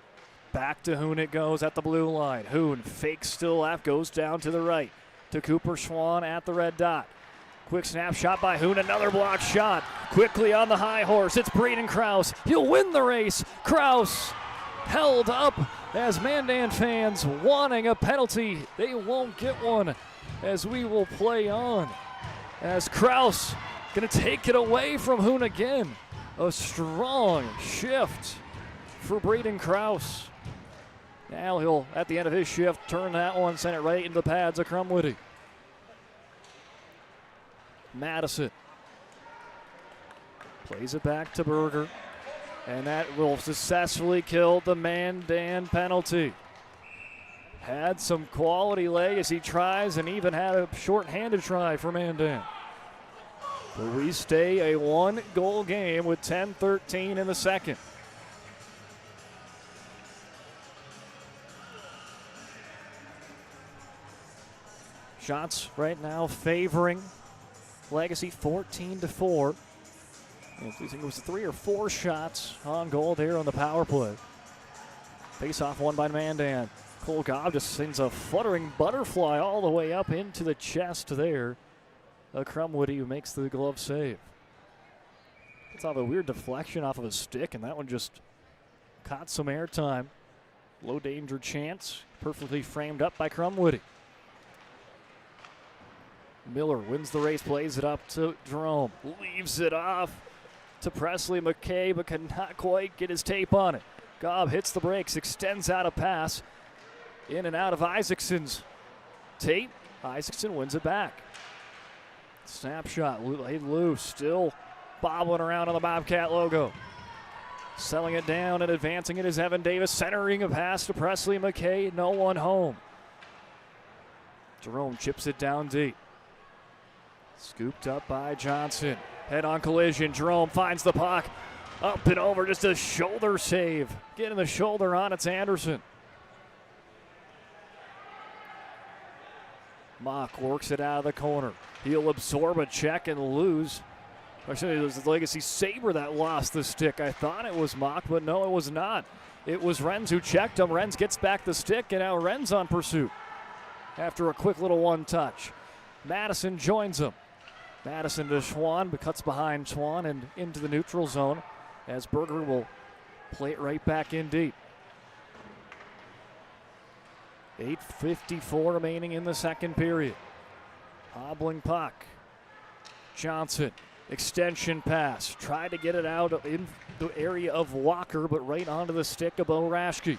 Back to Hoon it goes at the blue line. Hoon fakes still left, goes down to the right. To Cooper Schwann at the red dot. Quick snapshot by Hoon, another block shot. Quickly on the high horse, it's Braden Krause. He'll win the race. Krause held up as Mandan fans wanting a penalty. They won't get one as we will play on. As Krause gonna take it away from Hoon again. A strong shift for Braden Krause. Now he'll, at the end of his shift, turn that one, send it right into the pads of Crumwitty. Madison plays it back to Berger, and that will successfully kill the Mandan penalty. Had some quality legacy tries and even had a short-handed try for Mandan. But we stay a one-goal game with 10:13 in the second. Shots right now favoring Legacy 14-4. I think it was 3 or 4 shots on goal there on the power play. Face-off won by Mandan. Cole Gobb just sends a fluttering butterfly all the way up into the chest there. Crumwitty who makes the glove save. It's off a weird deflection off of a stick, and that one just caught some airtime. Low danger chance, perfectly framed up by Crumwitty. Miller wins the race, plays it up to Jerome, leaves it off to Presley McKay, but cannot quite get his tape on it. Gobb hits the brakes, extends out a pass, in and out of Isaacson's tape. Isaacson wins it back. Snapshot laid loose, still bobbling around on the Bobcat logo. Selling it down and advancing it is Evan Davis, centering a pass to Presley McKay, no one home. Jerome chips it down deep. Scooped up by Johnson. Head-on collision. Jerome finds the puck. Up and over. Just a shoulder save. Getting the shoulder on. It's Anderson. Mock works it out of the corner. He'll absorb a check and lose. Actually, it was the Legacy Sabre that lost the stick. I thought it was Mock, but no, it was not. It was Renz who checked him. Renz gets back the stick, and now Renz on pursuit after a quick little one-touch. Madison joins him. Madison to Schwann, but cuts behind Schwann and into the neutral zone as Berger will play it right back in deep. 8:54 remaining in the second period. Hobbling puck. Johnson, extension pass. Tried to get it out in the area of Walker, but right onto the stick of Bo Raschke.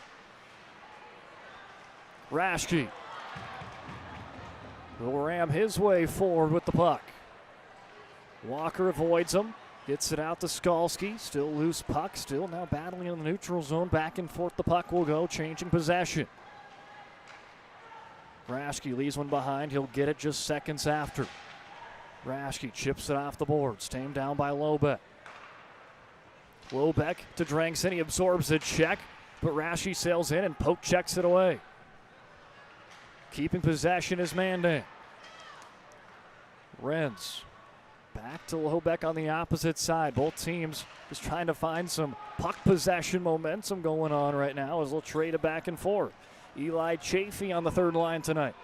Raschke will ram his way forward with the puck. Walker avoids him, gets it out to Skalski. Still loose puck, still now battling in the neutral zone. Back and forth the puck will go, changing possession. Raschke leaves one behind. He'll get it just seconds after. Raschke chips it off the boards, tamed down by Lobeck. Lobeck to Drangson. He absorbs a check, but Raschke sails in and poke checks it away. Keeping possession is Mandan. Renz back to Lobeck on the opposite side. Both teams just trying to find some puck possession momentum going on right now as they'll trade it back and forth. Eli Chafee on the third line tonight.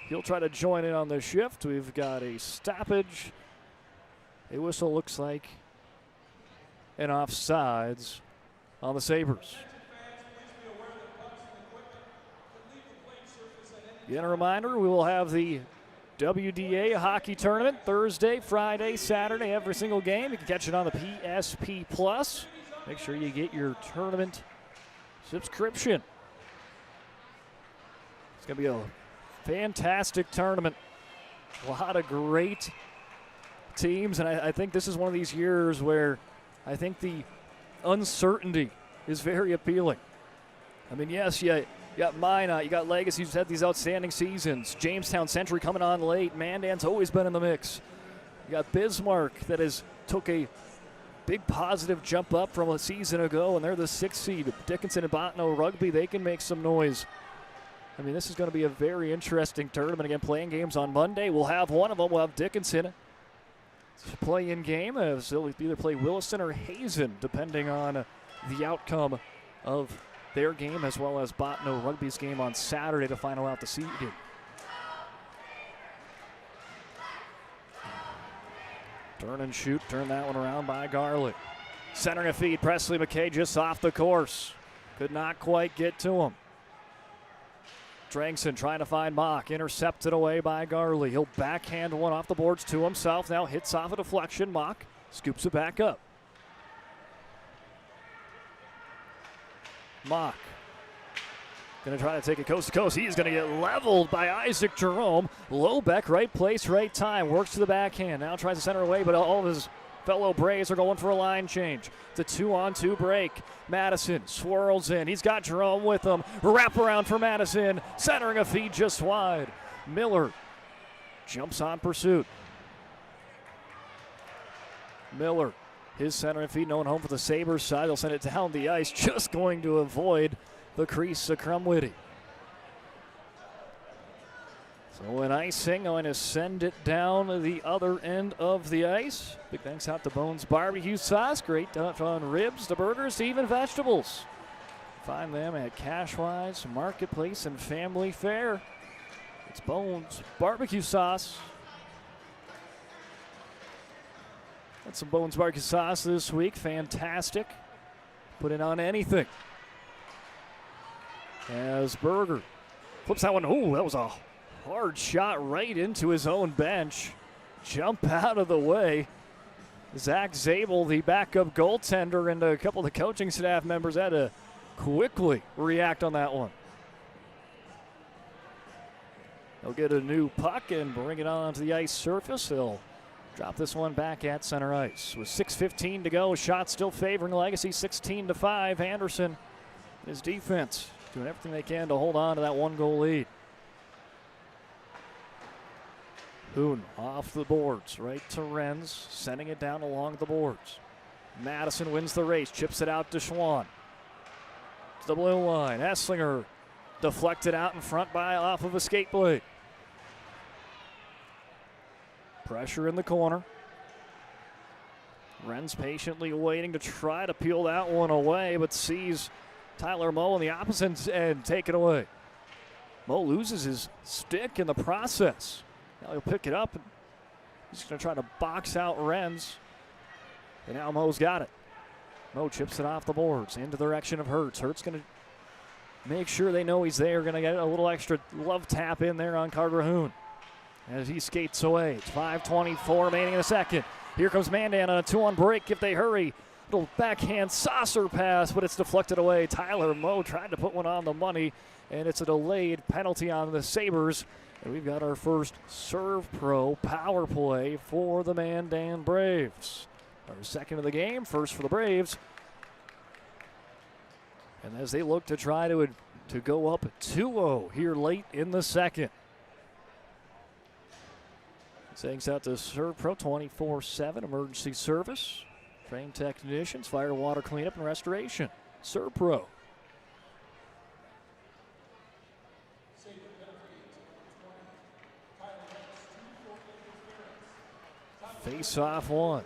He'll try to join in on the shift. We've got a stoppage. A whistle looks like an offsides on the Sabres. Again, a reminder, we will have the WDA hockey tournament Thursday, Friday, Saturday, every single game. You can catch it on the PSP Plus. Make sure you get your tournament subscription. It's going to be a fantastic tournament. A lot of great teams, and I think this is one of these years where I think the uncertainty is very appealing. I mean, yes, you got Minot, you got Legacy, who's had these outstanding seasons. Jamestown Century coming on late. Mandan's always been in the mix. You got Bismarck that has took a big positive jump up from a season ago, and they're the 6th seed. Dickinson and Bottineau Rugby, they can make some noise. I mean, this is going to be a very interesting tournament. Again, playing games on Monday. We'll have one of them. We'll have Dickinson play in game. They'll either play Williston or Hazen, depending on the outcome of their game, as well as Bottineau Rugby's game on Saturday to final out the seeding. Turn and shoot, turn that one around by Garlick. Centering a feed, Presley McKay just off the course. Could not quite get to him. Drangson trying to find Mock, intercepted away by Garley. He'll backhand one off the boards to himself, now hits off a deflection. Mock scoops it back up. Mock going to try to take it coast to coast. He's going to get leveled by Isaac Jerome. Lobeck, right place, right time. Works to the backhand. Now tries to center away, but all of his fellow Braves are going for a line change. It's a 2-on-2 break. Madison swirls in. He's got Jerome with him. Wraparound for Madison. Centering a feed just wide. Miller jumps on pursuit. Miller, his center and feed, no one home for the Sabres side. They'll send it down the ice, just going to avoid the crease of Crumwitty. So an icing going to send it down the other end of the ice. Big thanks out to Bones Barbecue Sauce. Great stuff on ribs, to burgers, to even vegetables. Find them at Cashwise Marketplace and Family Fare. It's Bones Barbecue Sauce. That's some Bones Barbecue Sauce this week. Fantastic. Put it on anything. As Berger flips that one. Oh, that was a hard shot right into his own bench. Jump out of the way. Zach Zabel, the backup goaltender, and a couple of the coaching staff members had to quickly react on that one. They'll get a new puck and bring it onto the ice surface. They'll drop this one back at center ice. With 6:15 to go, shot still favoring Legacy, 16-5. Anderson, his defense, doing everything they can to hold on to that 1-goal lead. Hoon off the boards, right to Renz, sending it down along the boards. Madison wins the race, chips it out to Schwann. To the blue line, Esslinger deflected out in front by off of a skate blade. Pressure in the corner. Renz patiently waiting to try to peel that one away, but sees Tyler Moe on the opposite end take it away. Moe loses his stick in the process. Now he'll pick it up, and he's going to try to box out Renz. And now Moe's got it. Moe chips it off the boards into the direction of Hertz. Hertz going to make sure they know he's there. Going to get a little extra love tap in there on Carter Hoon as he skates away. It's 5:24 remaining in the second. Here comes Mandan on a 2-on break if they hurry. Little backhand saucer pass, but it's deflected away. Tyler Moe tried to put one on the money, and it's a delayed penalty on the Sabres. And we've got our first Serve Pro power play for the Mandan Braves. Our second of the game, first for the Braves. And as they look to try to go up 2-0 here late in the second. Thanks out to Serve Pro 24/7 emergency service. Trained technicians, fire, water cleanup, and restoration. Serve Pro. Face-off one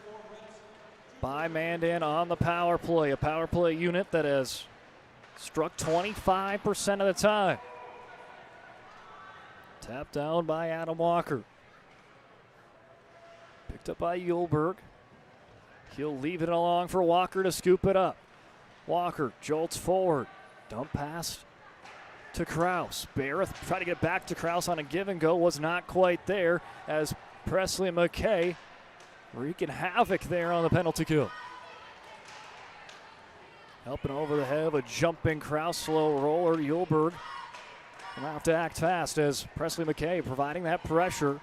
by Mandan on the power play. A power play unit that has struck 25% of the time. Tapped down by Adam Walker. Picked up by Yulberg. He'll leave it along for Walker to scoop it up. Walker jolts forward. Dump pass to Kraus. Barrett tried to get back to Kraus on a give and go. Was not quite there as Presley McKay wreaking havoc there on the penalty kill. Helping over the head of a jumping Kraus. Slow roller. Yulberg will have to act fast as Presley McKay providing that pressure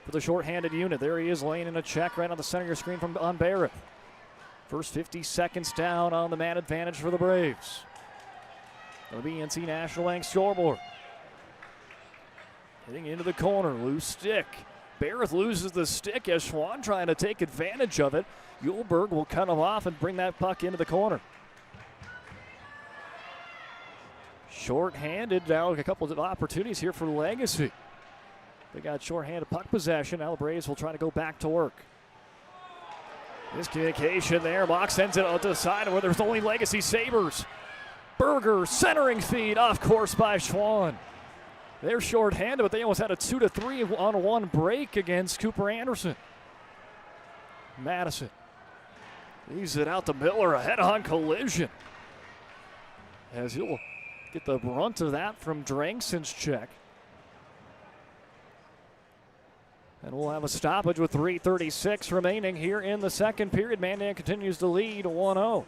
for the shorthanded unit. There he is laying in a check right on the center of your screen on Barrett. First 50 seconds down on the man advantage for the Braves. It'll be NC National Bank scoreboard. Heading into the corner, loose stick. Barrett loses the stick as Schwann trying to take advantage of it. Yulberg will cut him off and bring that puck into the corner. Short-handed, now a couple of opportunities here for Legacy. They got short-handed puck possession. Now the Braves will try to go back to work. Miscommunication there. Mock sends it out to the side where there's only Legacy Sabres. Berger centering feed off course by Schwann. They're short-handed, but they almost had a 2-3-on-1 break against Cooper Anderson. Madison leaves it out to Miller, a head-on collision. As he'll get the brunt of that from Drangson's check. And we'll have a stoppage with 3:36 remaining here in the second period. Mandan continues to lead 1-0.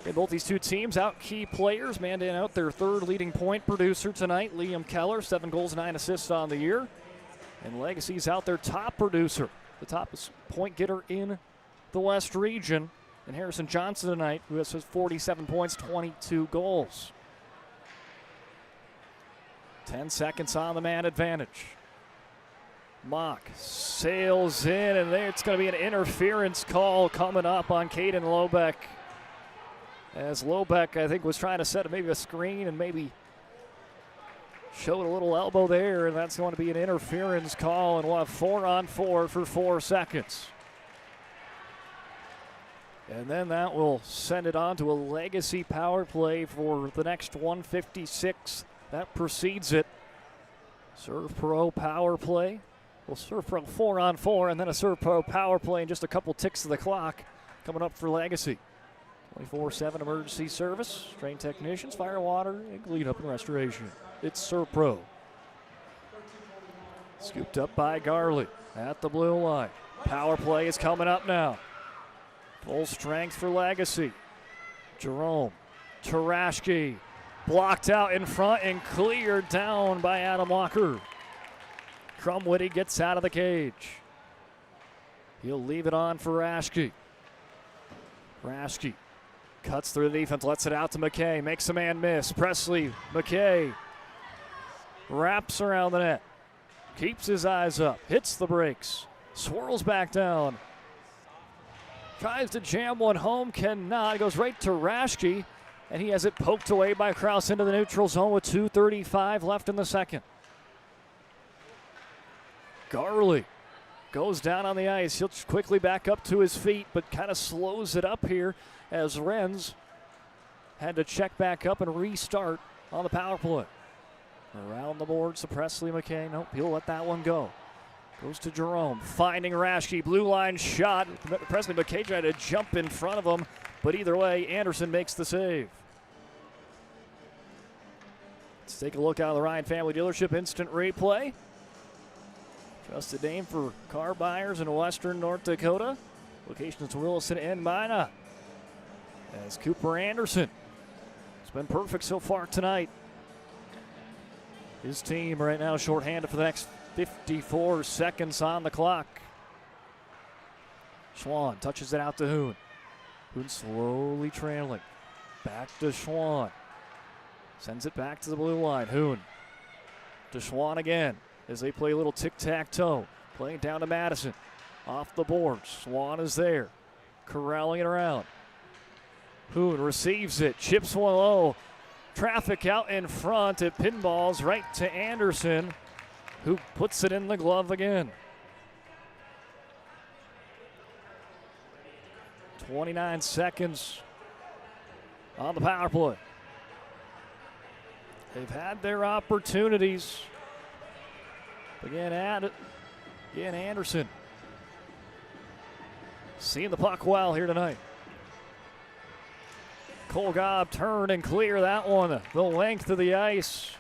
Okay, both these two teams out key players. Mandan out their third leading point producer tonight, Liam Keller, 7 goals, 9 assists on the year. And Legacy's out their top producer, the top point getter in the West region, and Harrison Johnson tonight, who has 47 points, 22 goals. 10 seconds on the man advantage. Mock sails in, and there it's going to be an interference call coming up on Caden Lobeck. As Lobeck, I think, was trying to set maybe a screen and maybe showed a little elbow there, and that's going to be an interference call, and we'll have 4-on-4 for 4 seconds. And then that will send it on to a Legacy power play for the next 156. That precedes it. Serve Pro power play. We'll Serve Pro 4-on-4, and then a Serve Pro power play and just a couple ticks of the clock coming up for Legacy. 24/7 emergency service, trained technicians, fire, water, and cleanup and restoration. It's Serve Pro. Scooped up by Garley at the blue line. Power play is coming up now. Full strength for Legacy. Jerome, Tarashki, blocked out in front and cleared down by Adam Walker. Crumwitty gets out of the cage. He'll leave it on for Raschke. Raschke cuts through the defense, lets it out to McKay, makes a man miss. Presley, McKay wraps around the net, keeps his eyes up, hits the brakes, swirls back down. Tries to jam one home, cannot. Goes right to Raschke, and he has it poked away by Kraus into the neutral zone with 2:35 left in the second. Garley goes down on the ice. He'll quickly back up to his feet, but kind of slows it up here as Renz had to check back up and restart on the power play. Around the boards to Presley McKay. Nope, he'll let that one go. Goes to Jerome, finding Raschke, blue line shot. Presley McKay tried to jump in front of him, but either way, Anderson makes the save. Let's take a look out of the Ryan Family Dealership instant replay. Trusted name for car buyers in western North Dakota. Locations Wilson and Minot. As Cooper Anderson has been perfect so far tonight. His team right now shorthanded for the next 54 seconds on the clock. Schwann touches it out to Hoon. Hoon slowly trailing. Back to Schwann. Sends it back to the blue line. Hoon to Schwann again as they play a little tic-tac-toe. Playing down to Madison. Off the boards. Schwann is there. Corralling it around. Hoon receives it. Chips one low. Traffic out in front. It pinballs right to Anderson, who puts it in the glove again. 29 seconds on the power play. They've had their opportunities. Again, Anderson. Seeing the puck well here tonight. Kolgob turn and clear that one the length of the ice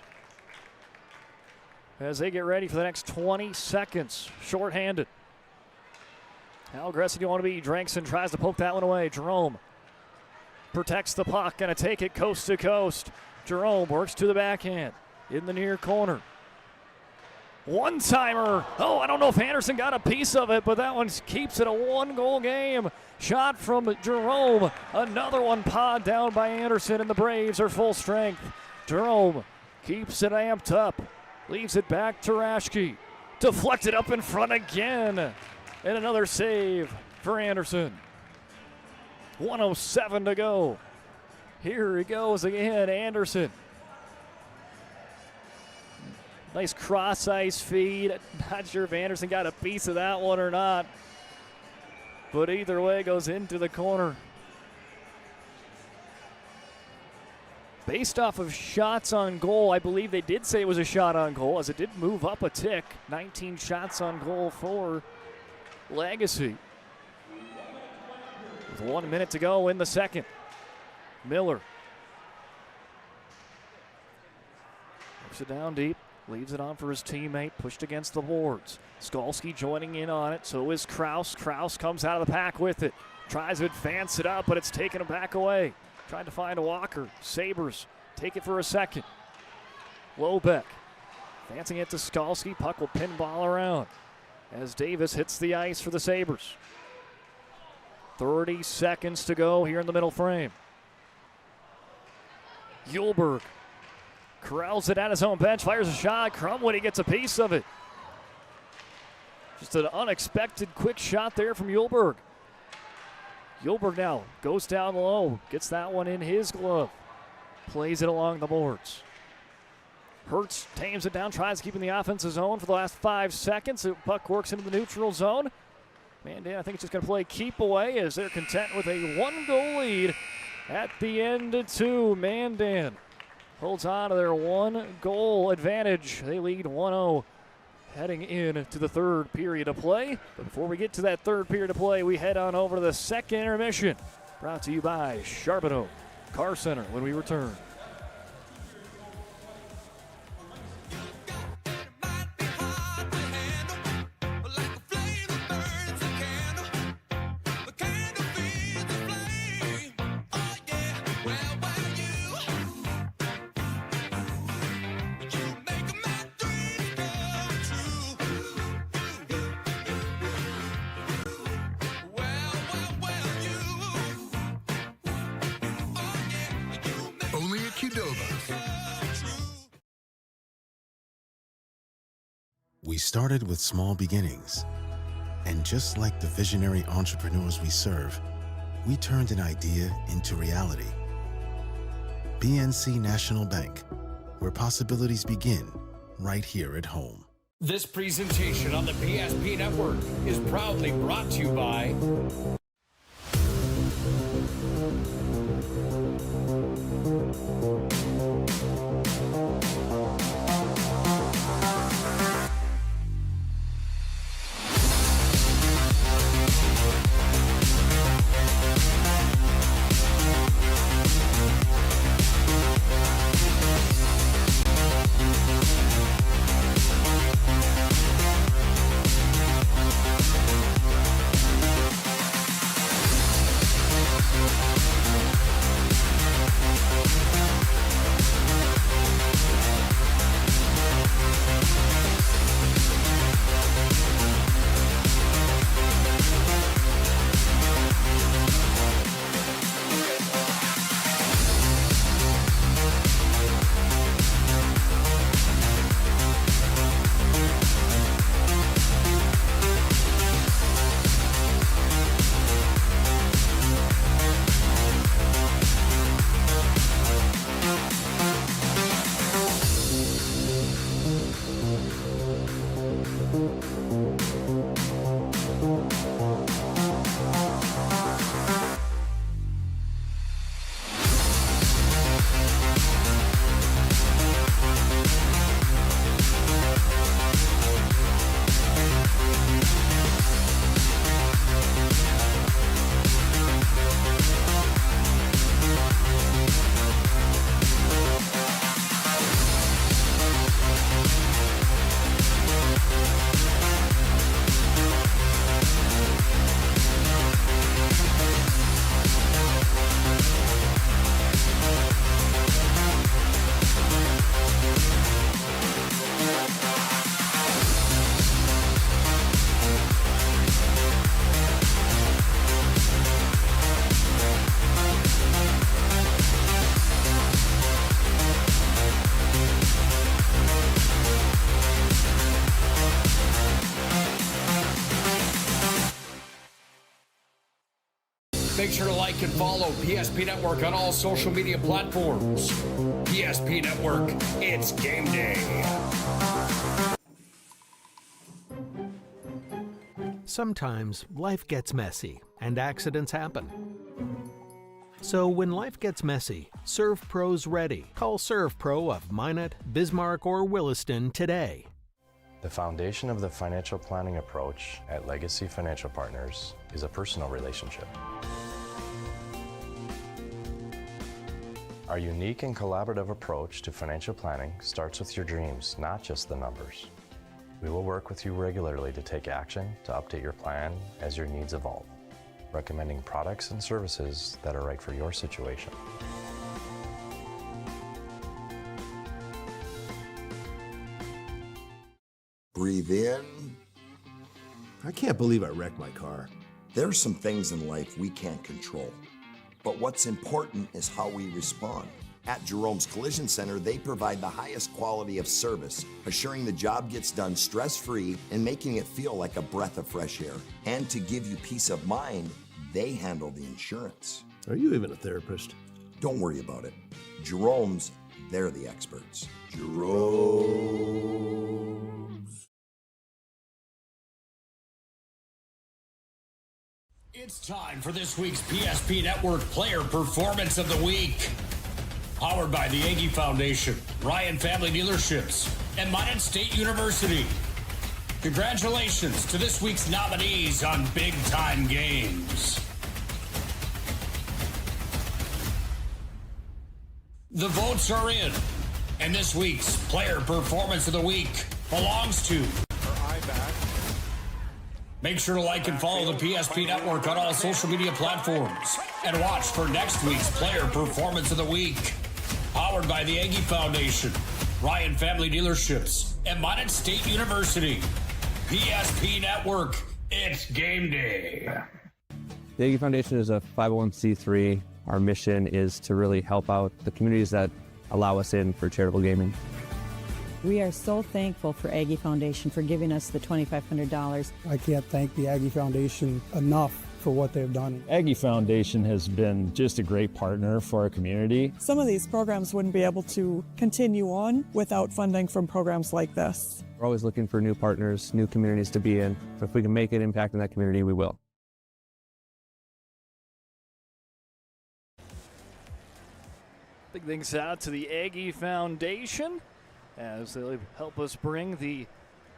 as they get ready for the next 20 seconds. Shorthanded. How aggressive do you want to be? Drankson tries to poke that one away. Jerome protects the puck, gonna take it coast to coast. Jerome works to the backhand in the near corner. One-timer. Oh, I don't know if Anderson got a piece of it, but that one keeps it a one-goal game. Shot from Jerome. Another one pawed down by Anderson, and the Braves are full strength. Jerome keeps it amped up. Leaves it back to Raschke. Deflected up in front again. And another save for Anderson. 1:07 to go. Here he goes again, Anderson. Nice cross-ice feed. Not sure if Anderson got a piece of that one or not. But either way, goes into the corner. Based off of shots on goal, I believe they did say it was a shot on goal, as it did move up a tick. 19 shots on goal for Legacy. With 1 minute to go in the second. Miller. Puts it down deep. Leaves it on for his teammate, pushed against the boards. Skalski joining in on it, so is Kraus. Kraus comes out of the pack with it. Tries to advance it up, but it's taken him back away. Trying to find Walker. Sabres take it for a second. Lobeck advancing it to Skalski. Puck will pinball around as Davis hits the ice for the Sabres. 30 seconds to go here in the middle frame. Hjulberg corrals it at his own bench, fires a shot. Crumwood gets a piece of it. Just an unexpected quick shot there from Hjulberg. Hjulberg now goes down low, gets that one in his glove. Plays it along the boards. Hertz tames it down, tries to keep in the offensive zone for the last 5 seconds. The puck works into the neutral zone. Mandan, I think it's just going to play keep away as they're content with a one-goal lead at the end of 2. Mandan holds on to their one-goal advantage. They lead 1-0 heading into the third period of play. But before we get to that third period of play, we head on over to the second intermission. Brought to you by Charbonneau Car Center when we return. We started with small beginnings. And just like the visionary entrepreneurs we serve, we turned an idea into reality. BNC National Bank, where possibilities begin right here at home. This presentation on the PSP Network is proudly brought to you by Make sure to like and follow PSP Network on all social media platforms. PSP Network, it's game day. Sometimes life gets messy and accidents happen. So when life gets messy, ServPro's ready. Call ServPro of Minot, Bismarck, or Williston today. The foundation of the financial planning approach at Legacy Financial Partners is a personal relationship. Our unique and collaborative approach to financial planning starts with your dreams, not just the numbers. We will work with you regularly to take action to update your plan as your needs evolve, recommending products and services that are right for your situation. Breathe in. I can't believe I wrecked my car. There's some things in life we can't control, but what's important is how we respond. At Jerome's Collision Center, they provide the highest quality of service, assuring the job gets done stress-free and making it feel like a breath of fresh air. And to give you peace of mind, they handle the insurance. Are you even a therapist? Don't worry about it. Jerome's, they're the experts. Jerome's. It's time for this week's PSP Network Player Performance of the Week. Powered by the Aggie Foundation, Ryan Family Dealerships, and Mandan State University. Congratulations to this week's nominees on Big Time Games. The votes are in, and this week's Player Performance of the Week belongs to... Make sure to like and follow the PSP Network on all social media platforms, and watch for next week's Player Performance of the Week. Powered by the Aggie Foundation, Ryan Family Dealerships, and Mandan State University. PSP Network, it's game day. The Aggie Foundation is a 501c3. Our mission is to really help out the communities that allow us in for charitable gaming. We are so thankful for Aggie Foundation for giving us the $2,500. I can't thank the Aggie Foundation enough for what they've done. Aggie Foundation has been just a great partner for our community. Some of these programs wouldn't be able to continue on without funding from programs like this. We're always looking for new partners, new communities to be in. So if we can make an impact in that community, we will. Big thanks out to the Aggie Foundation as they help us bring the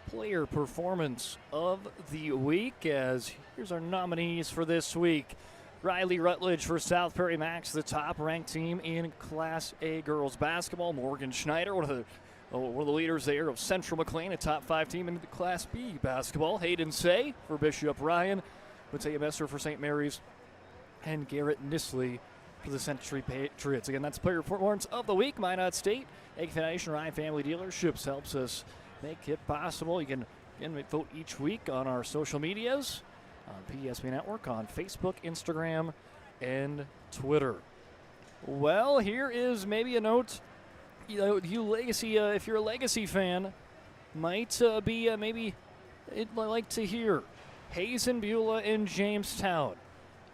Player Performance of the Week. As here's our nominees for this week. Riley Rutledge for South Prairie Max, the top-ranked team in Class A girls basketball. Morgan Schneider, one of the leaders there of Central McLean, a top 5 team in the Class B basketball. Hayden Say for Bishop Ryan, Mattea Messer for St. Mary's, and Garrett Nisley for the Century Patriots. Again, that's Player Performance of the Week. Minot State, Aggie Foundation, Ryan Family Dealerships helps us make it possible. You can again vote each week on our social medias, on PSP Network, on Facebook, Instagram, and Twitter. Well, here is maybe a note. You Legacy, if you're a Legacy fan, might be maybe it'd like to hear. Hazen, Beulah, and Jamestown.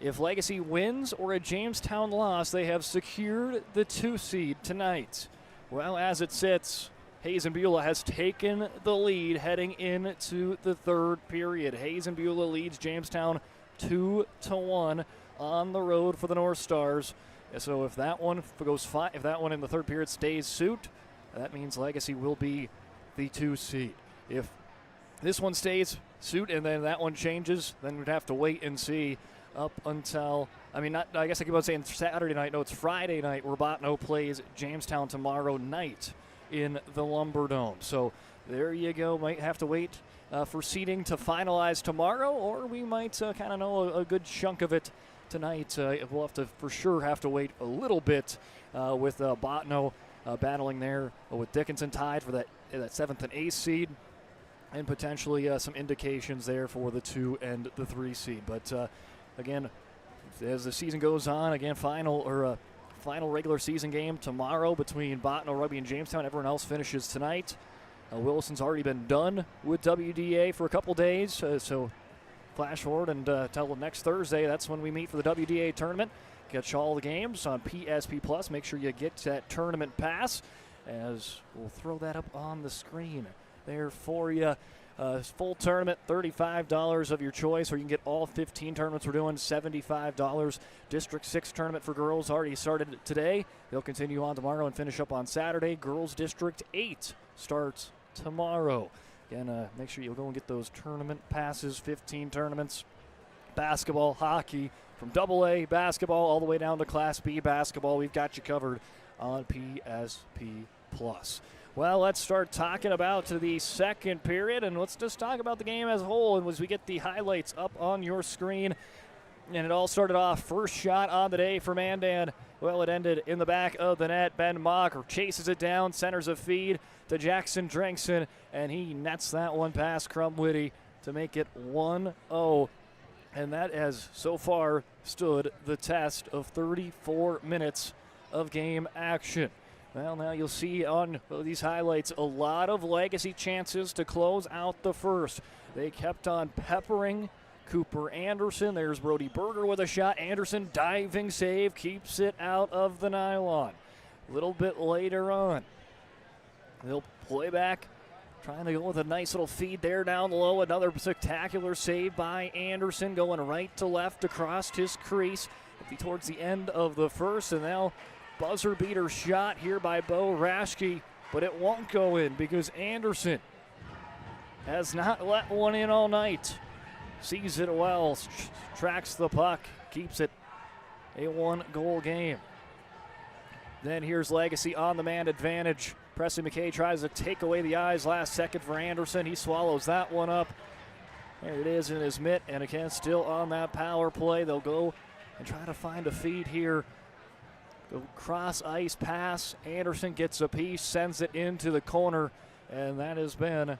If Legacy wins or a Jamestown loss, they have secured the 2 seed tonight. Well, as it sits, Hazen Beulah has taken the lead heading into the 3rd period. Hazen Beulah leads Jamestown 2-1 on the road for the North Stars. So if that one goes if that one in the 3rd period stays suit, that means Legacy will be the 2 seed. If this one stays suit and then that one changes, then we'd have to wait and see up until, I guess I keep on saying Saturday night. No, it's Friday night where Botno plays Jamestown tomorrow night in the Lumberdome. So there you go. Might have to wait for seeding to finalize tomorrow, or we might kind of know a good chunk of it tonight. We'll have to for sure have to wait a little bit with Botno battling there with Dickinson tied for that 7th and 8th seed, and potentially some indications there for the 2 and the 3 seed. But again, as the season goes on, again, final regular season game tomorrow between Botno Rugby and Jamestown. Everyone else finishes tonight. Wilson's already been done with WDA for a couple days, so flash forward and till next Thursday, that's when we meet for the WDA tournament. Catch all the games on PSP Plus. Make sure you get that tournament pass, as we'll throw that up on the screen there for you. Full tournament, $35 of your choice, or you can get all 15 tournaments we're doing, $75. District 6 tournament for girls already started today. They'll continue on tomorrow and finish up on Saturday. Girls District 8 starts tomorrow. Again, make sure you go and get those tournament passes, 15 tournaments. Basketball, hockey, from AA basketball all the way down to Class B basketball. We've got you covered on PSP Plus. Well, let's start talking about the second period, and let's just talk about the game as a whole. And as we get the highlights up on your screen, and it all started off, first shot on the day for Mandan. Well, it ended in the back of the net. Ben Mock chases it down, centers a feed to Jackson Drinkson, and he nets that one past Crumwitty to make it 1-0. And that has so far stood the test of 34 minutes of game action. Well, now you'll see on these highlights a lot of legacy chances to close out the first. They kept on peppering Cooper Anderson. There's Brody Berger with a shot. Anderson diving save, keeps it out of the nylon. A little bit later on, they'll play back, trying to go with a nice little feed there down low. Another spectacular save by Anderson, going right to left across his crease. It'll be towards the end of the first, and now buzzer beater shot here by Bo Raschke, but it won't go in because Anderson has not let one in all night. Sees it well, tracks the puck, keeps it a 1-goal game. Then here's Legacy on the man advantage. Presley McKay tries to take away the eyes last second for Anderson. He swallows that one up. There it is in his mitt, and again, still on that power play. They'll go and try to find a feed here. The cross ice pass. Anderson gets a piece, sends it into the corner, and that has been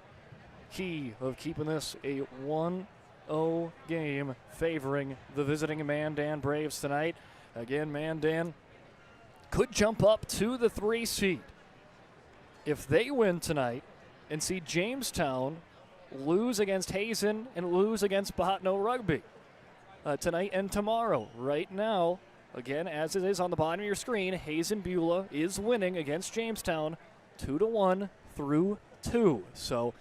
key of keeping this a 1-0 game, favoring the visiting Mandan Braves tonight. Again, Mandan could jump up to the 3 seed if they win tonight and see Jamestown lose against Hazen and lose against Botno Rugby tonight and tomorrow. Right now, again, as it is on the bottom of your screen, Hazen Beulah is winning against Jamestown 2-1 through 2. So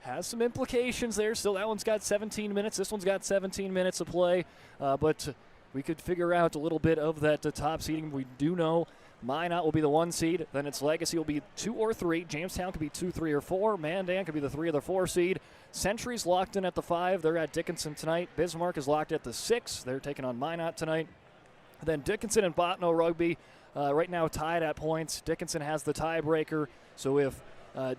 has some implications there. Still, that one's got 17 minutes. This one's got 17 minutes of play. But we could figure out a little bit of that top seeding. We do know Minot will be the 1 seed. Then its Legacy will be 2 or 3. Jamestown could be 2, 3, or 4. Mandan could be the 3 or the 4 seed. Century's locked in at the 5. They're at Dickinson tonight. Bismarck is locked at the 6. They're taking on Minot tonight. Then Dickinson and Botno Rugby right now tied at points. Dickinson has the tiebreaker. So if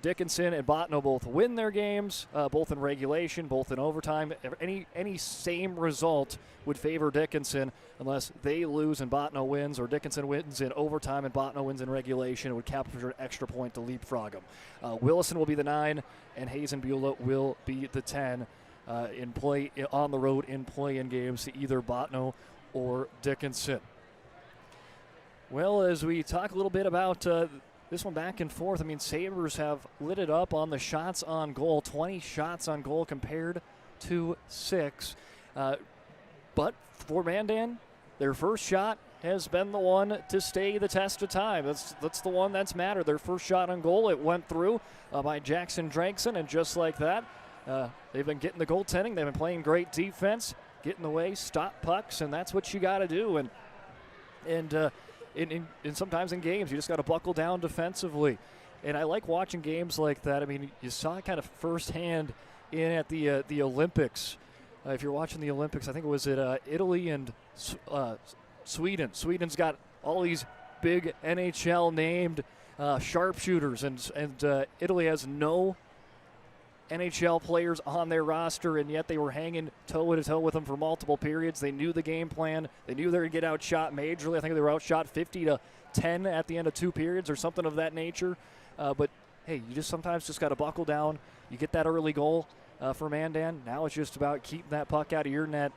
Dickinson and Botno both win their games, both in regulation, both in overtime, any same result would favor Dickinson unless they lose and Botno wins, or Dickinson wins in overtime and Botno wins in regulation. It would capture an extra point to leapfrog them. Williston will be the 9, and Hazen Beulah will be the 10 in play on the road in play-in games to either Botno or Dickinson. Well, as we talk a little bit about this one back and forth, I mean, Sabres have lit it up on the shots on goal, 20 shots on goal compared to 6. But for Mandan, their first shot has been the one to stay the test of time. That's the one that's mattered. Their first shot on goal, it went through by Jackson Drankson, and just like that, they've been getting the goaltending. They've been playing great defense, getting the way, stop pucks, and that's what you got to do. And sometimes in games, you just got to buckle down defensively. And I like watching games like that. I mean, you saw it kind of firsthand at the Olympics. If you're watching the Olympics, I think it was at Italy and Sweden. Sweden's got all these big NHL-named sharpshooters, and Italy has no NHL players on their roster, and yet they were hanging toe-to-toe with them for multiple periods. They knew the game plan. They knew they were going to get outshot majorly. I think they were outshot 50-10 at the end of 2 periods or something of that nature. But, hey, you just sometimes just got to buckle down. You get that early goal for Mandan. Now it's just about keeping that puck out of your net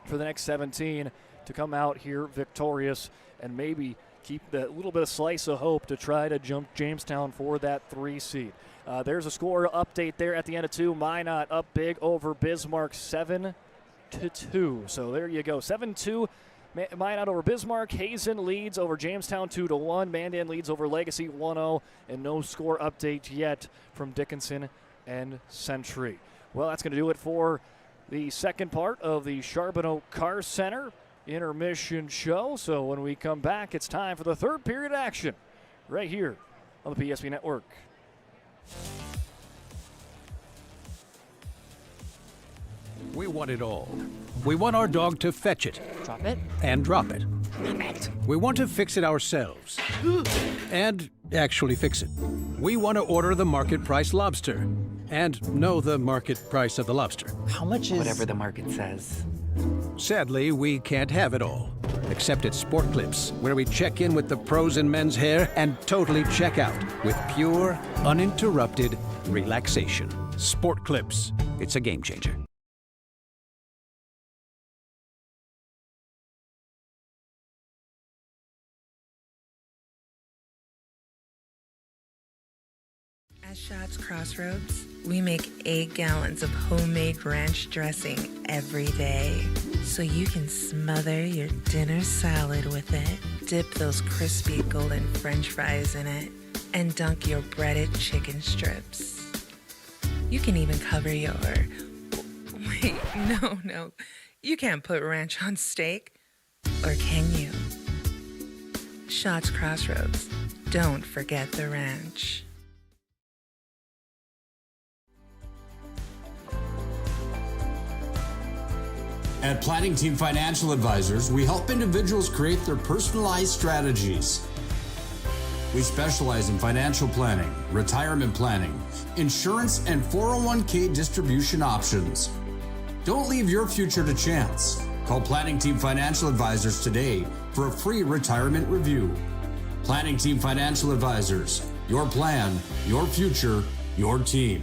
for the next 17 to come out here victorious and maybe keep that little bit of slice of hope to try to jump Jamestown for that 3 seed. There's a score update there at the end of 2. Minot up big over Bismarck 7-3. 2-2. So there you go. 7-2. Minot over Bismarck. Hazen leads over Jamestown 2-1. Mandan leads over Legacy 1-0. And no score update yet from Dickinson and Century. Well, that's going to do it for the second part of the Charbonneau Car Center intermission show. So when we come back, it's time for the third period action right here on the PSP Network. We want it all. We want our dog to fetch it. Drop it. And drop it. Drop it. We want to fix it ourselves. And actually fix it. We want to order the market price lobster. And know the market price of the lobster. How much is... Whatever the market says. Sadly, we can't have it all. Except at Sport Clips, where we check in with the pros in men's hair and totally check out with pure, uninterrupted relaxation. Sport Clips. It's a game changer. At Shots Crossroads, we make 8 gallons of homemade ranch dressing every day. So you can smother your dinner salad with it, dip those crispy golden french fries in it, and dunk your breaded chicken strips. You can even cover your... Wait, no. You can't put ranch on steak. Or can you? Shots Crossroads. Don't forget the ranch. At Planning Team Financial Advisors, we help individuals create their personalized strategies. We specialize in financial planning, retirement planning, insurance, and 401k distribution options. Don't leave your future to chance. Call Planning Team Financial Advisors today for a free retirement review. Planning Team Financial Advisors, your plan, your future, your team.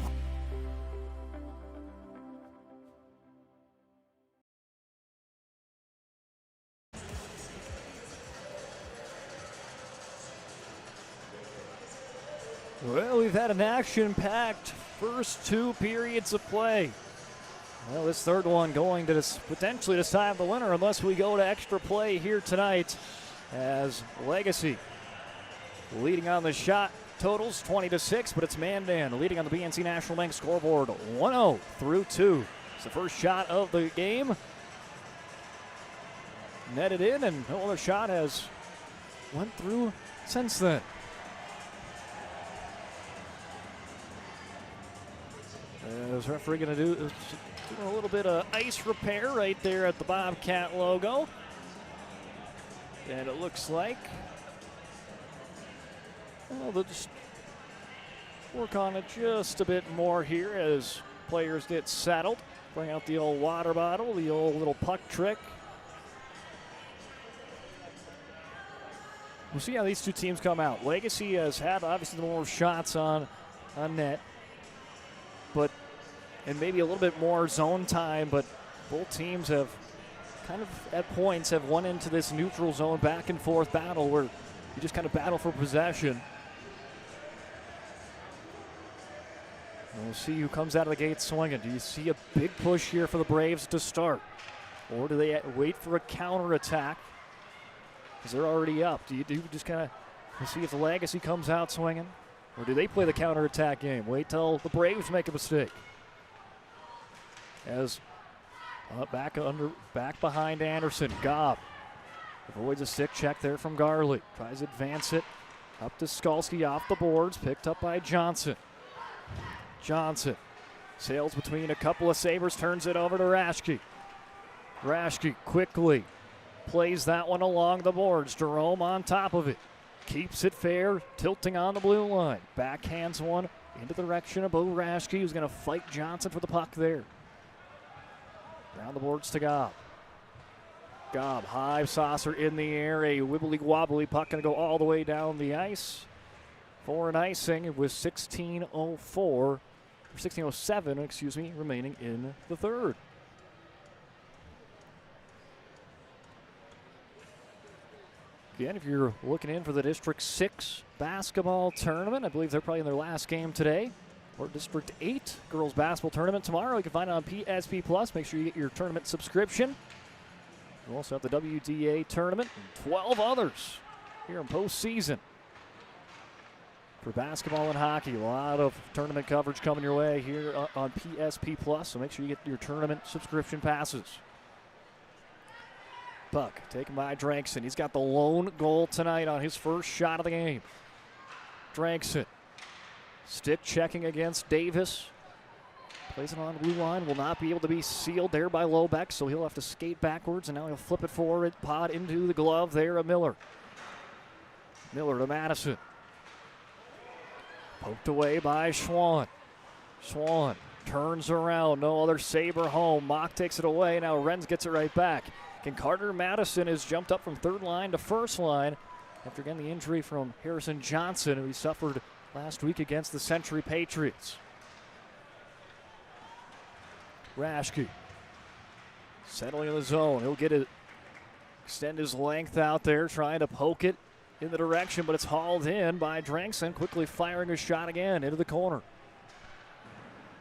Well, we've had an action-packed first 2 periods of play. Well, this third one going to potentially decide the winner unless we go to extra play here tonight, as Legacy leading on the shot totals 20-6, but it's Mandan leading on the BNC National Bank scoreboard 1-0 through 2. It's the first shot of the game. Netted in, and no other shot has went through since then. As referee going to do a little bit of ice repair right there at the Bobcat logo. And it looks like, well, they'll just work on it just a bit more here as players get settled. Bring out the old water bottle, the old little puck trick. We'll see how these two teams come out. Legacy has had obviously the more shots on net, but and maybe a little bit more zone time, but both teams have kind of at points have won into this neutral zone back and forth battle where you just kind of battle for possession. And we'll see who comes out of the gate swinging. Do you see a big push here for the Braves to start? Or do they wait for a counterattack? Because they're already up. Do you just kind of see if the Legacy comes out swinging? Or do they play the counterattack game? Wait till the Braves make a mistake. As back behind Anderson, Gobb avoids a stick check there from Garley. Tries to advance it up to Skalski off the boards, picked up by Johnson. Johnson sails between a couple of Sabres, turns it over to Raschke. Raschke quickly plays that one along the boards. Jerome on top of it. Keeps it fair, tilting on the blue line. Backhands one into the direction of Bo Raschke, who's going to fight Johnson for the puck there. Down the boards to Gobb. Gobb, high saucer in the air. A wibbly-wobbly puck going to go all the way down the ice for an icing with 16:07 remaining in the third. Again, if you're looking in for the District 6 basketball tournament, I believe they're probably in their last game today. or District 8 girls basketball tournament tomorrow. You can find it on PSP Plus. Make sure you get your tournament subscription. We also have the WDA tournament and 12 others here in postseason. For basketball and hockey, a lot of tournament coverage coming your way here on PSP Plus, so make sure you get your tournament subscription passes. Puck taken by Drankson. He's got the lone goal tonight on his first shot of the game. Drankson, stick checking against Davis. Plays it on the blue line, will not be able to be sealed there by Lobeck, so he'll have to skate backwards, and now he'll flip it forward, pod into the glove there of Miller. Miller to Madison. Poked away by Schwann. Schwann turns around. No other Sabre home. Mock takes it away. Now Renz gets it right back. And Carter Madison has jumped up from third line to first line after getting the injury from Harrison Johnson, who he suffered last week against the Century Patriots. Raschke settling in the zone. He'll get it, extend his length out there, trying to poke it in the direction, but it's hauled in by Drankson, quickly firing a shot again into the corner.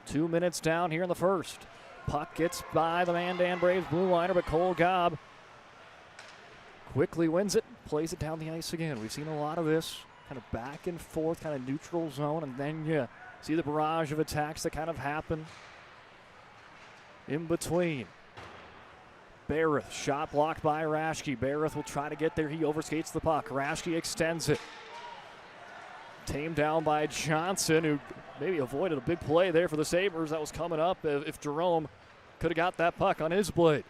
2 minutes down here in the first. Puck gets by the Mandan Braves blue liner, but Cole Gobb quickly wins it, plays it down the ice again. We've seen a lot of this, kind of back and forth, kind of neutral zone, and then you see the barrage of attacks that kind of happen in between. Barrett, shot blocked by Raschke. Barrett will try to get there. He overskates the puck. Raschke extends it. Tamed down by Johnson, who maybe avoided a big play there for the Sabres that was coming up if Jerome could have got that puck on his blade.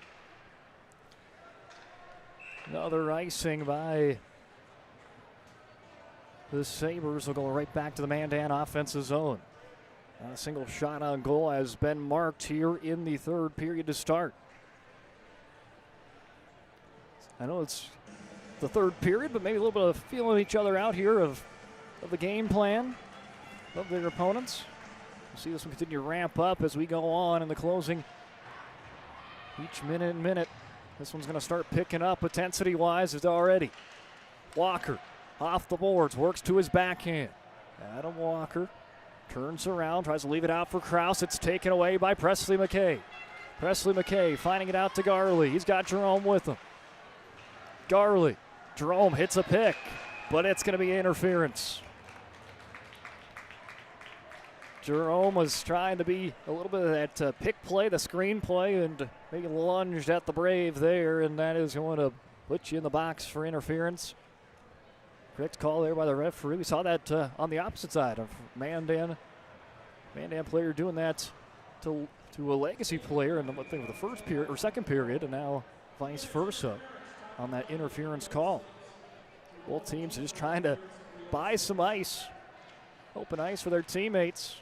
Another icing by the Sabres will go right back to the Mandan offensive zone. Not a single shot on goal has been marked here in the third period to start. I know it's the third period, but maybe a little bit of feeling each other out here of the game plan of their opponents. We'll see this one continue to ramp up as we go on in the closing. Each minute. This one's going to start picking up intensity-wise. It's already. Walker off the boards, works to his backhand. Adam Walker turns around, tries to leave it out for Krause. It's taken away by Presley McKay. Presley McKay finding it out to Garley. He's got Jerome with him. Garley. Jerome hits a pick, but it's going to be interference. Jerome was trying to be a little bit of that pick play, the screen play, and maybe lunged at the Brave there, and that is going to put you in the box for interference. Correct call there by the referee. We saw that on the opposite side of Mandan. Mandan player doing that to a Legacy player in the first period or second period, and now vice versa on that interference call. Both teams are just trying to buy some ice, open ice for their teammates.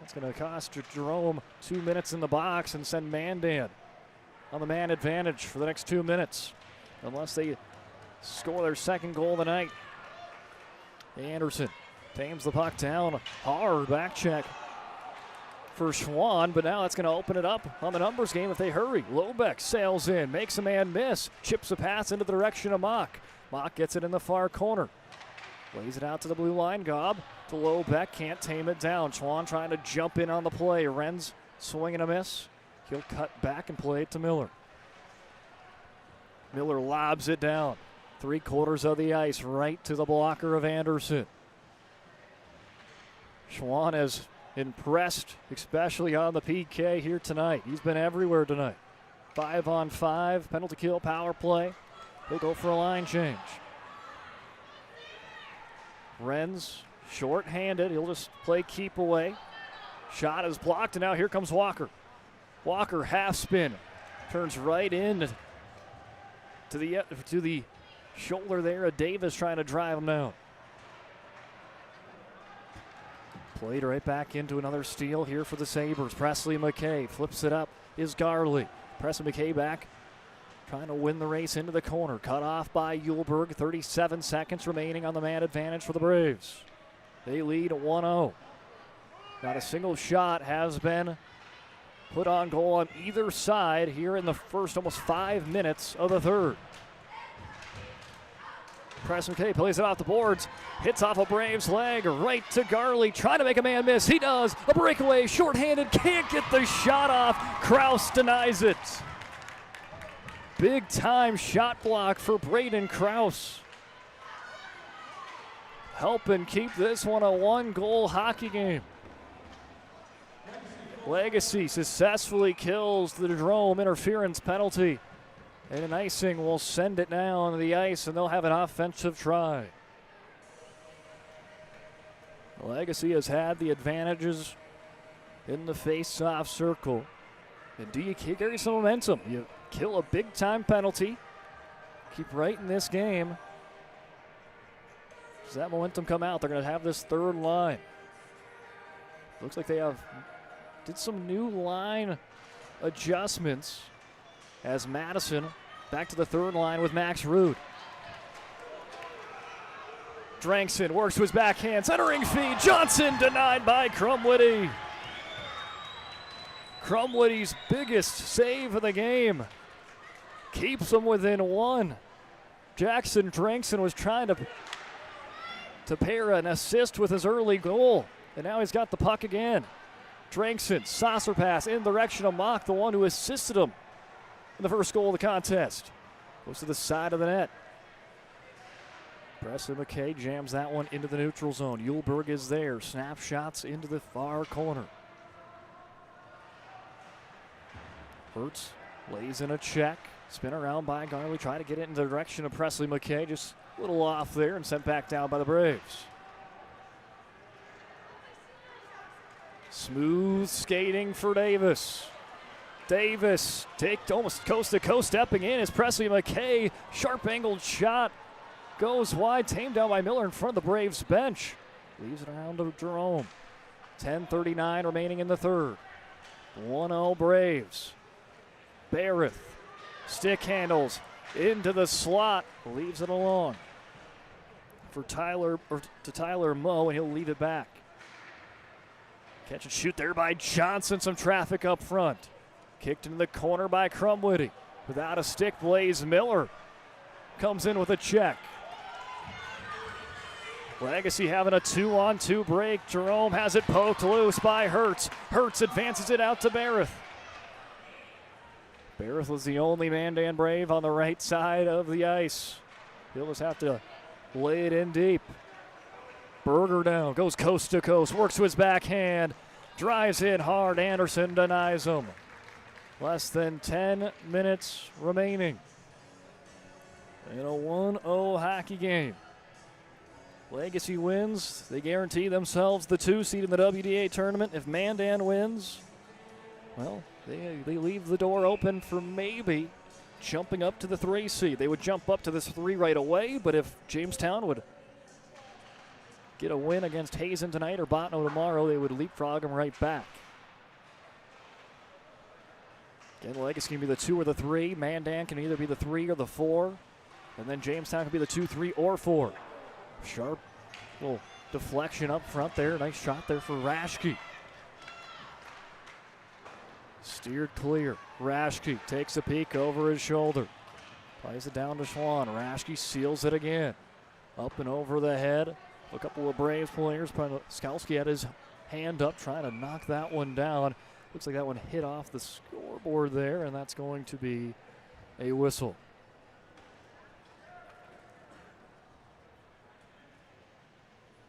That's going to cost Jerome 2 minutes in the box and send Mandan on the man advantage for the next 2 minutes, unless they score their second goal of the night. Anderson tames the puck down, hard back check for Schwann, but now that's going to open it up on the numbers game if they hurry. Lobeck sails in, makes a man miss, chips a pass into the direction of Mock. Mock gets it in the far corner. Lays it out to the blue line. Gobb to Lobeck, can't tame it down. Schwann trying to jump in on the play. Renz swing and a miss. He'll cut back and play it to Miller. Miller lobs it down. 3/4 of the ice, right to the blocker of Anderson. Schwann has impressed, especially on the PK here tonight. He's been everywhere tonight. 5-on-5, penalty kill, power play. He'll go for a line change. Renz, short-handed. He'll just play keep away. Shot is blocked, and now here comes Walker. Walker half spin. Turns right in to the shoulder there of Davis, trying to drive him down. Played right back into another steal here for the Sabres. Presley McKay flips it up. Is Garley. Presley McKay back, trying to win the race into the corner. Cut off by Uhlberg. 37 seconds remaining on the man advantage for the Braves. They lead 1-0. Not a single shot has been put on goal on either side here in the first almost 5 minutes of the third. Presley McKay plays it off the boards, hits off a Braves leg, right to Garley, trying to make a man miss. He does. A breakaway, shorthanded, can't get the shot off. Kraus denies it. Big time shot block for Braden Kraus. Helping keep this one a 1-goal hockey game. Legacy successfully kills the Jerome interference penalty. And an icing will send it down to the ice, and they'll have an offensive try. Legacy has had the advantages in the face-off circle. And do you carry some momentum? You kill a big-time penalty, keep right in this game. Does that momentum come out? They're going to have this third line. Looks like they did some new line adjustments as Madison back to the third line with Max Rude. Drankson works to his backhand, centering feed. Johnson denied by Crumwitty. Crumwitty's biggest save of the game keeps them within one. Jackson Drankson was trying to pair an assist with his early goal, and now he's got the puck again. Drankson, saucer pass in the direction of Mock, the one who assisted him in the first goal of the contest. Goes to the side of the net. Presley McKay jams that one into the neutral zone. Uhlberg is there. Snapshots into the far corner. Hertz lays in a check. Spin around by Garley. Try to get it in the direction of Presley McKay. Just a little off there and sent back down by the Braves. Smooth skating for Davis. Davis almost coast to coast, stepping in as Presley McKay. Sharp angled shot goes wide, tamed down by Miller in front of the Braves bench. Leaves it around to Jerome. 10:39 remaining in the third. 1-0 Braves. Barrett, stick handles into the slot, leaves it alone for Tyler Moe, and he'll leave it back. Catch and shoot there by Johnson. Some traffic up front. Kicked into the corner by Crumwitty. Without a stick, Blaze Miller comes in with a check. Legacy having a 2-on-2 break. Jerome has it poked loose by Hertz. Hertz advances it out to Barrett. Barrett was the only Mandan Brave on the right side of the ice. He'll just have to lay it in deep. Berger down, goes coast to coast, works to his backhand, drives in hard. Anderson denies him. Less than 10 minutes remaining in a 1-0 hockey game. Legacy wins. They guarantee themselves the 2 seed in the WDA tournament. If Mandan wins, well, they leave the door open for maybe jumping up to the 3 seed. They would jump up to this 3 right away, but if Jamestown would get a win against Hazen tonight or Botno tomorrow, they would leapfrog them right back. Again, Legacy can be the 2 or the 3. Mandan can either be the 3 or the 4. And then Jamestown can be the 2, 3, or 4. Sharp little deflection up front there. Nice shot there for Raschke. Steered clear. Raschke takes a peek over his shoulder. Plays it down to Schwann. Raschke seals it again. Up and over the head. A couple of Braves players. Skalski had his hand up trying to knock that one down. Looks like that one hit off the scoreboard there, and that's going to be a whistle.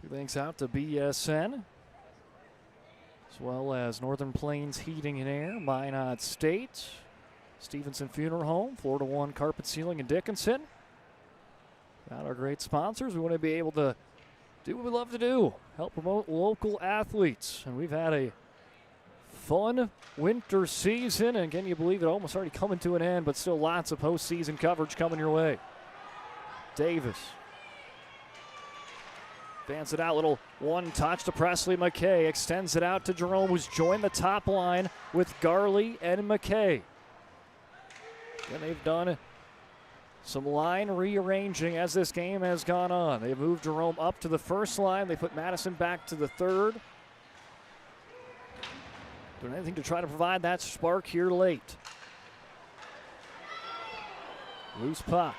Thanks out to BSN, as well as Northern Plains Heating and Air, Minot State, Stevenson Funeral Home, Florida One Carpet Ceiling in Dickinson. Got our great sponsors. We want to be able to do what we love to do, help promote local athletes. And we've had a fun winter season, and can you believe it, almost already coming to an end, but still lots of postseason coverage coming your way. Davis fans it out, little one touch to Presley McKay, extends it out to Jerome, who's joined the top line with Garley and McKay. And they've done some line rearranging as this game has gone on. They've moved Jerome up to the first line. They put Madison back to the third. Doing anything to try to provide that spark here late. Loose puck.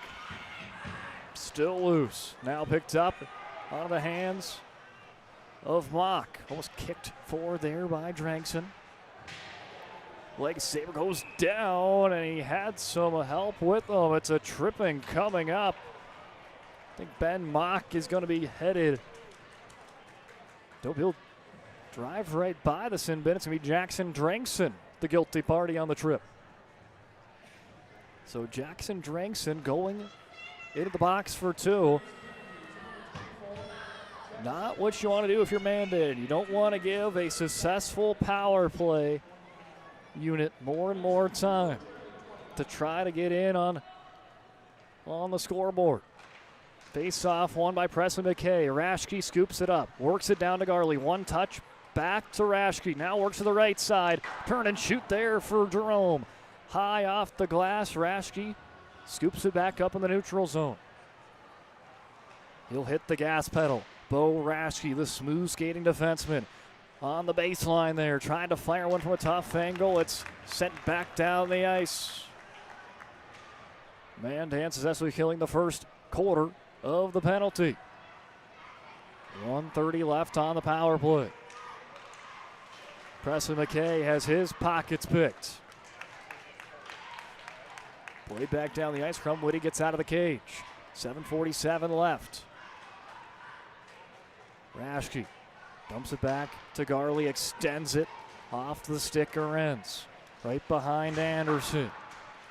Still loose. Now picked up out of the hands of Mock. Almost kicked forward there by Drangson. Leg saber goes down, and he had some help with him. It's a tripping coming up. I think Ben Mock is going to be headed. He'll drive right by the sin bin. It's going to be Jackson Drangson, the guilty party on the trip. So Jackson Drangson going into the box for 2. Not what you want to do if you're Mandan. You don't want to give a successful power play unit more and more time to try to get in on the scoreboard. Face off won by Presley McKay. Rashke scoops it up, works it down to Garley. One touch, back to Rashke. Now works to the right side. Turn and shoot there for Jerome. High off the glass, Rashke scoops it back up in the neutral zone. He'll hit the gas pedal. Bo Rashke, the smooth skating defenseman, on the baseline there, trying to fire one from a tough angle. It's sent back down the ice. Mandan successfully killing the first quarter of the penalty. 1:30 left on the power play. Presley McKay has his pockets picked. Played back down the ice. Crumwoody gets out of the cage. 7:47 left. Rashke dumps it back to Garley, extends it off the sticker ends. Right behind Anderson.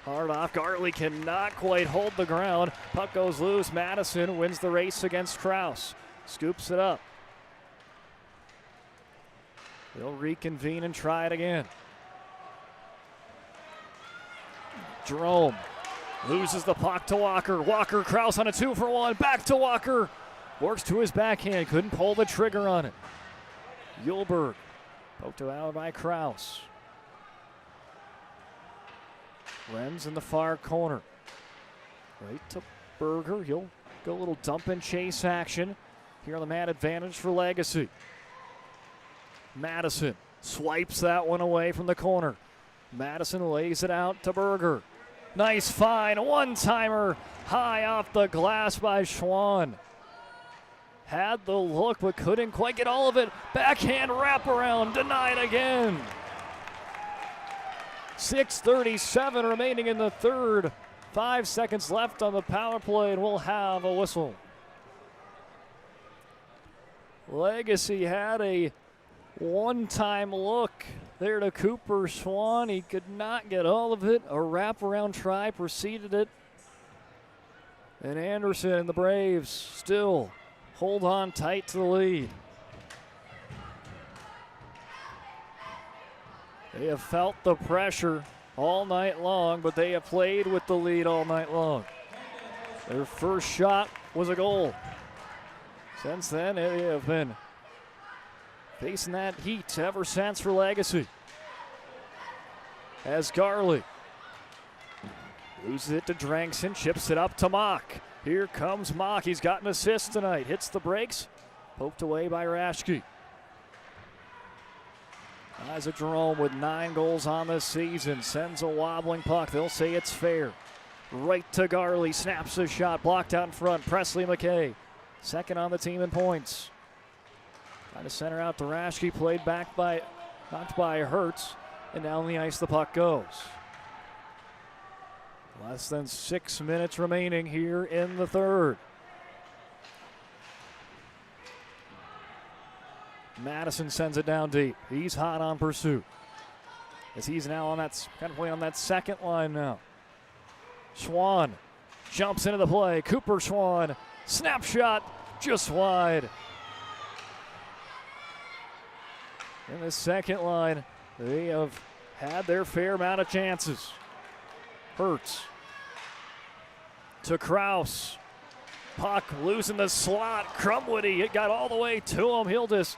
Hard off. Garley cannot quite hold the ground. Puck goes loose. Madison wins the race against Krause. Scoops it up. They'll reconvene and try it again. Jerome loses the puck to Walker. Walker, Krause on a 2-for-1. Back to Walker. Works to his backhand. Couldn't pull the trigger on it. Yulberg poked out by Krause. Renz in the far corner. Right to Berger. He'll go a little dump and chase action here on the man advantage for Legacy. Madison swipes that one away from the corner. Madison lays it out to Berger. Nice find, one-timer high off the glass by Schwann. Had the look but couldn't quite get all of it. Backhand wraparound, denied again. 6:37 remaining in the third. 5 seconds left on the power play, and we'll have a whistle. Legacy had a one-time look there to Cooper Schwann. He could not get all of it. A wraparound try preceded it. And Anderson and the Braves still hold on tight to the lead. They have felt the pressure all night long, but they have played with the lead all night long. Their first shot was a goal. Since then, they have been facing that heat ever since for Legacy. As Garley loses it to Drangson, chips it up to Mock. Here comes Mock. He's got an assist tonight. Hits the brakes. Poked away by Rashke. Isaac Jerome with 9 goals on this season. Sends a wobbling puck. They'll say it's fair. Right to Garley. Snaps a shot. Blocked out in front. Presley McKay. Second on the team in points. Trying to center out to Rashke. Played back by, knocked by Hertz. And down the ice the puck goes. Less than 6 minutes remaining here in the third. Madison sends it down deep. He's hot on pursuit. As he's now on that, kind of playing on that second line now. Schwann jumps into the play. Cooper Schwann, snapshot, just wide. In the second line, they have had their fair amount of chances. Hertz to Krause. Puck losing the slot. Crumwoody, it got all the way to him. He'll just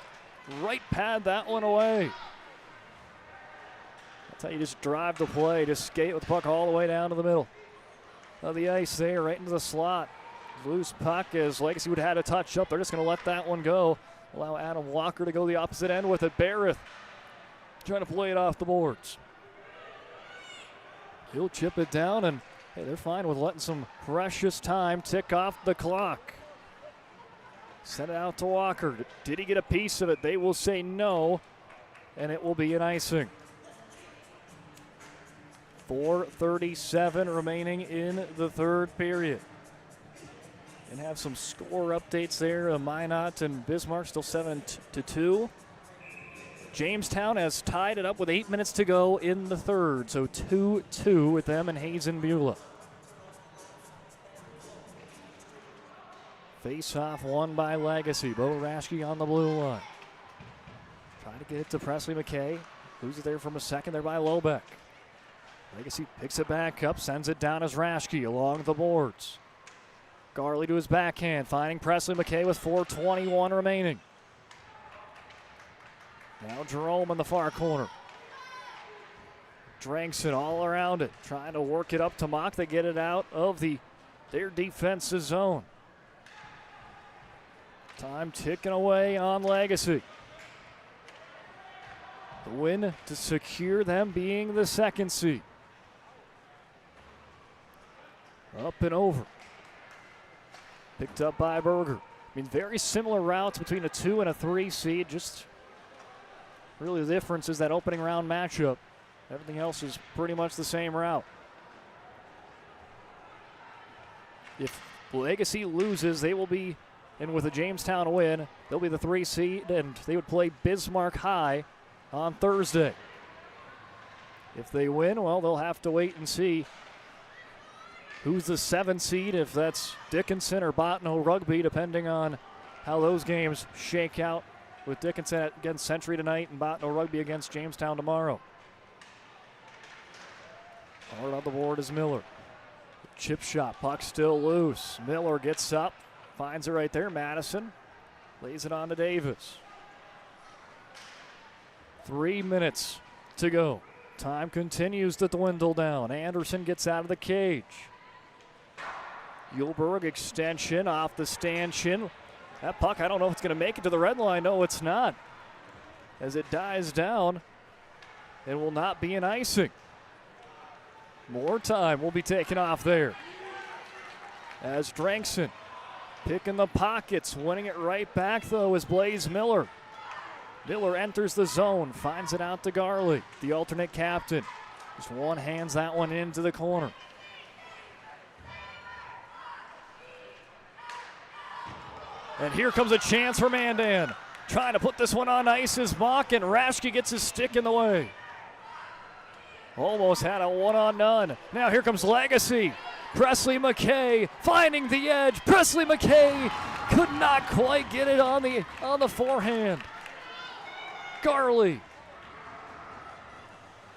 right pad that one away. That's how you just drive the play. Just skate with the puck all the way down to the middle of the ice there, right into the slot. Loose puck as Legacy would have had a touch up. They're just going to let that one go. Allow Adam Walker to go the opposite end with it. Barrett trying to play it off the boards. He'll chip it down, and Hey, they're fine with letting some precious time tick off the clock. Send it out to Walker. Did he get a piece of it? They will say no, and it will be an icing. 4:37 remaining in the third period. And have some score updates there. Minot and Bismarck still 7-2. Jamestown has tied it up with 8 minutes to go in the third. So 2-2 with them and Hazen Beulah. Face-off won by Legacy. Bo Raschke on the blue line. Trying to get it to Presley McKay. Loses there from a second there by Lobeck. Legacy picks it back up, sends it down as Raschke along the boards. Garley to his backhand, finding Presley McKay with 4:21 remaining. Now Jerome in the far corner. Drankson all around it, trying to work it up to Mock. They get it out of their defensive zone. Time ticking away on Legacy. The win to secure them being the second seed. Up and over. Picked up by Berger. I mean, very similar routes between a 2 and a 3 seed. Just really the difference is that opening round matchup. Everything else is pretty much the same route. If Legacy loses, they will be, and with a Jamestown win, they'll be the 3 seed, and they would play Bismarck High on Thursday. If they win, well, they'll have to wait and see who's the 7 seed, if that's Dickinson or Bottineau Rugby, depending on how those games shake out, with Dickinson against Century tonight and Bottineau Rugby against Jamestown tomorrow. Hard on the board is Miller. Chip shot, puck still loose. Miller gets up, finds it right there. Madison lays it on to Davis. 3 minutes to go. Time continues to dwindle down. Anderson gets out of the cage. Yulberg extension off the stanchion. That puck, I don't know if it's going to make it to the red line. No, it's not. As it dies down, it will not be an icing. More time will be taken off there. As Drankson picking the pockets, winning it right back though is Blaze Miller. Miller enters the zone, finds it out to Garley, the alternate captain. Just one hands that one into the corner. And here comes a chance for Mandan. Trying to put this one on ice is Mock, and Raschke gets his stick in the way. Almost had a one-on-none. Now here comes Legacy. Presley McKay finding the edge. Presley McKay could not quite get it on the forehand. Garley.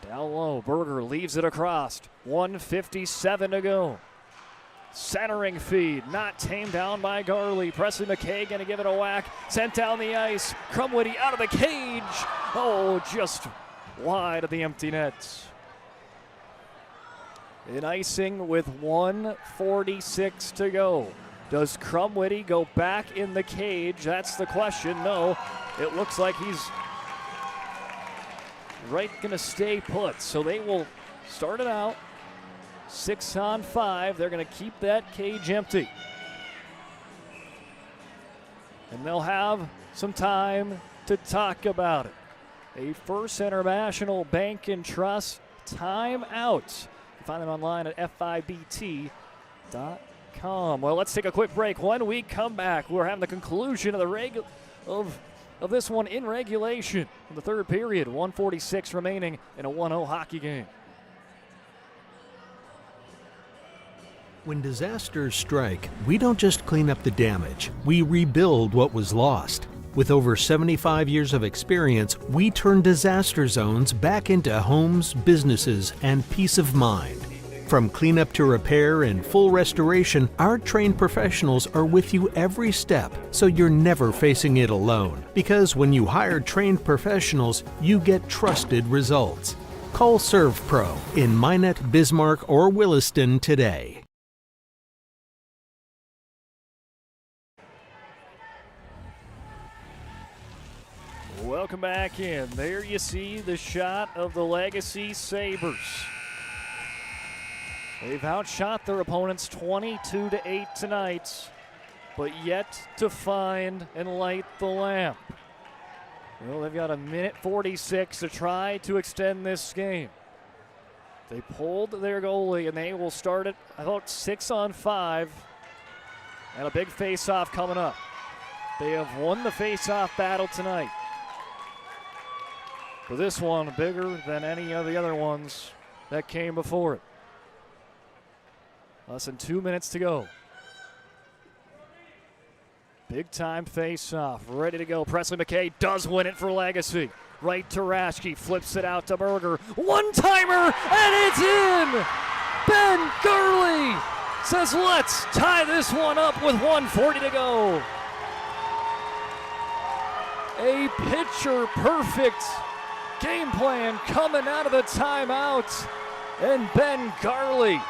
Down low, Berger leaves it across. 1:57 to go. Centering feed, not tamed down by Garley. Presley McKay going to give it a whack. Sent down the ice. Crumwitty out of the cage. Oh, just wide of the empty nets. An icing with 1:46 to go. Does Crumwitty go back in the cage? That's the question. No, it looks like he's right going to stay put. So they will start it out. 6-on-5. They're going to keep that cage empty. And they'll have some time to talk about it. A First International Bank and Trust timeout. You find them online at fibt.com. Well, let's take a quick break. When we come back, we're having the conclusion of of this one in regulation in the third period. 1:46 remaining in a 1-0 hockey game. When disasters strike, we don't just clean up the damage, we rebuild what was lost. With over 75 years of experience, we turn disaster zones back into homes, businesses, and peace of mind. From cleanup to repair and full restoration, our trained professionals are with you every step, so you're never facing it alone. Because when you hire trained professionals, you get trusted results. Call ServPro in Minot, Bismarck, or Williston today. Welcome back in. There you see the shot of the Legacy Sabres. They've outshot their opponents 22-8 tonight, but yet to find and light the lamp. Well, they've got a minute 46 to try to extend this game. They pulled their goalie, and they will start it about 6-on-5, and a big face-off coming up. They have won the face-off battle tonight. But this one bigger than any of the other ones that came before it. Less than 2 minutes to go. Big time face-off, ready to go. Presley McKay does win it for Legacy. Right to Raschke, flips it out to Berger. One-timer, and it's in! Ben Gurley says, let's tie this one up with 1:40 to go. A picture-perfect game plan coming out of the timeout, and Ben Gurley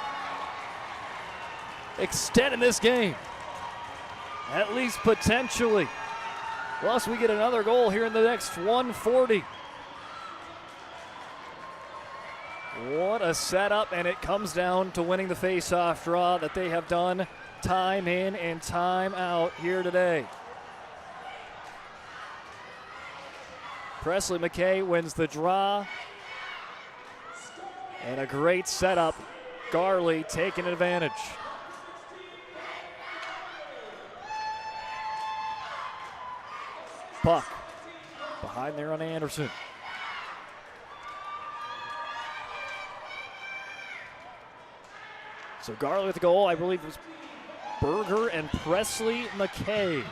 extending this game, at least potentially. Plus, we get another goal here in the next 1:40. What a setup, and it comes down to winning the face-off draw that they have done time in and time out here today. Presley McKay wins the draw, and a great setup. Garley taking advantage. Puck behind there on Anderson. So Garley with the goal, I believe it was Berger and Presley McKay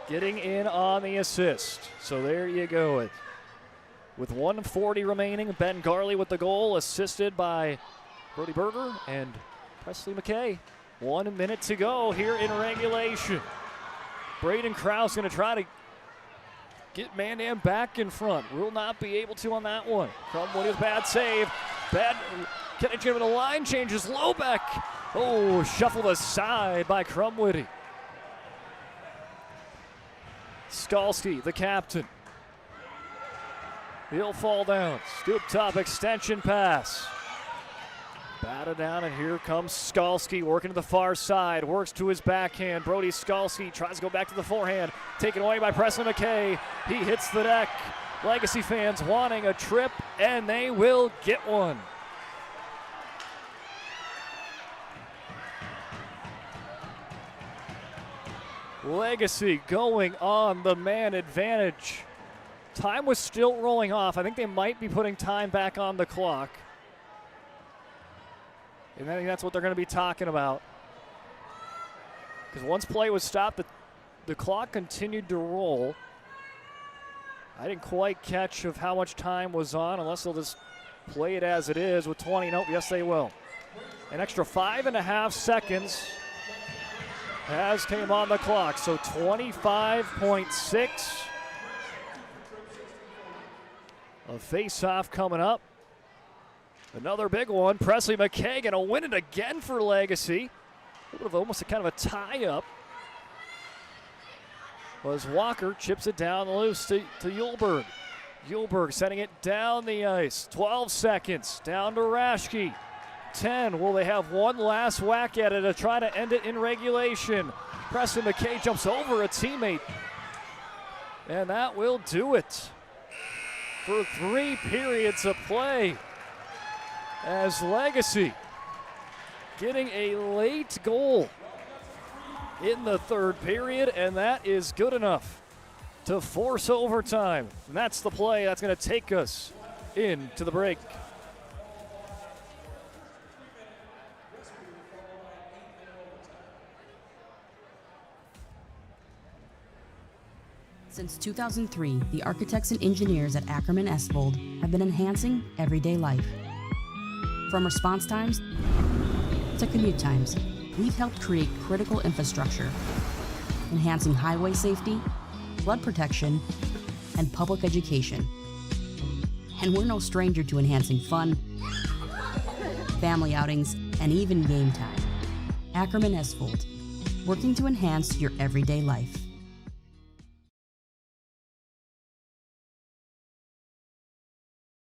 getting in on the assist. So there you go. With 1:40 remaining, Ben Garley with the goal, assisted by Brody Berger and Presley McKay. 1 minute to go here in regulation. Braden Krause going to try to get Mandan back in front. Will not be able to on that one. Crumwood with bad save. Bad connection with a line changes. Lobeck. Oh, shuffled aside by Crumwoody. Skalski, the captain. He'll fall down. Scoop top extension pass. Batted down, and here comes Skalski working to the far side. Works to his backhand. Brody Skalski tries to go back to the forehand. Taken away by Presley McKay. He hits the deck. Legacy fans wanting a trip, and they will get one. Legacy going on the man advantage. Time was still rolling off. I think they might be putting time back on the clock. And I think that's what they're going to be talking about. Because once play was stopped, the clock continued to roll. I didn't quite catch of how much time was on, unless they'll just play it as it is with 20. Nope, yes they will. An extra 5.5 seconds has came on the clock. So 25.6. A face-off coming up. Another big one. Presley McKay going to win it again for Legacy. A little bit of almost a kind of a tie-up. Was Walker chips it down loose to Yulberg. Yulberg sending it down the ice. 12 seconds. Down to Raschke. 10. Will they have one last whack at it to try to end it in regulation? Presley McKay jumps over a teammate. And that will do it for 3 periods of play, as Legacy getting a late goal in the 3rd period, and that is good enough to force overtime. And that's the play that's going to take us into the break. Since 2003, the architects and engineers at Ackerman Esvold have been enhancing everyday life. From response times to commute times, we've helped create critical infrastructure, enhancing highway safety, flood protection, and public education. And we're no stranger to enhancing fun, family outings, and even game time. Ackerman Esvold, working to enhance your everyday life.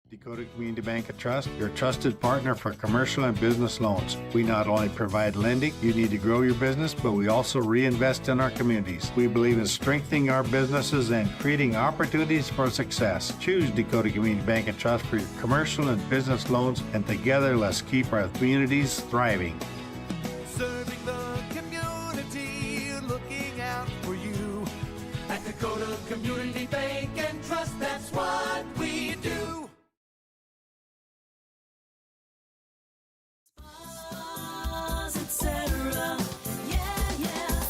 Dakota Community Bank and Trust, your trusted partner for commercial and business loans. We not only provide lending you need to grow your business, but we also reinvest in our communities. We believe in strengthening our businesses and creating opportunities for success. Choose Dakota Community Bank and Trust for your commercial and business loans, and together let's keep our communities thriving. Serving the community, looking out for you. At Dakota Community Bank and Trust, that's what we do.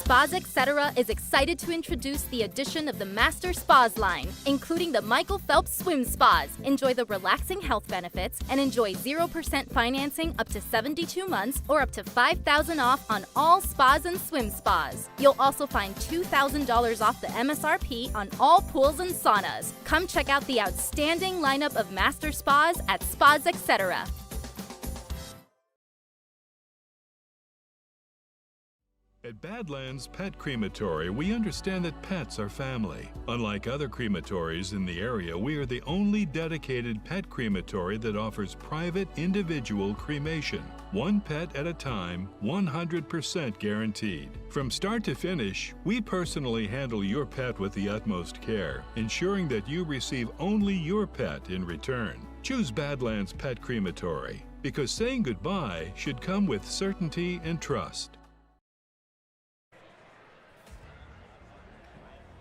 Spas Etc. is excited to introduce the addition of the Master Spas line, including the Michael Phelps Swim Spas. Enjoy the relaxing health benefits and enjoy 0% financing up to 72 months or up to $5,000 off on all spas and swim spas. You'll also find $2,000 off the MSRP on all pools and saunas. Come check out the outstanding lineup of Master Spas at Spas Etc. At Badlands Pet Crematory, we understand that pets are family. Unlike other crematories in the area, we are the only dedicated pet crematory that offers private individual cremation. One pet at a time, 100% guaranteed. From start to finish, we personally handle your pet with the utmost care, ensuring that you receive only your pet in return. Choose Badlands Pet Crematory, because saying goodbye should come with certainty and trust.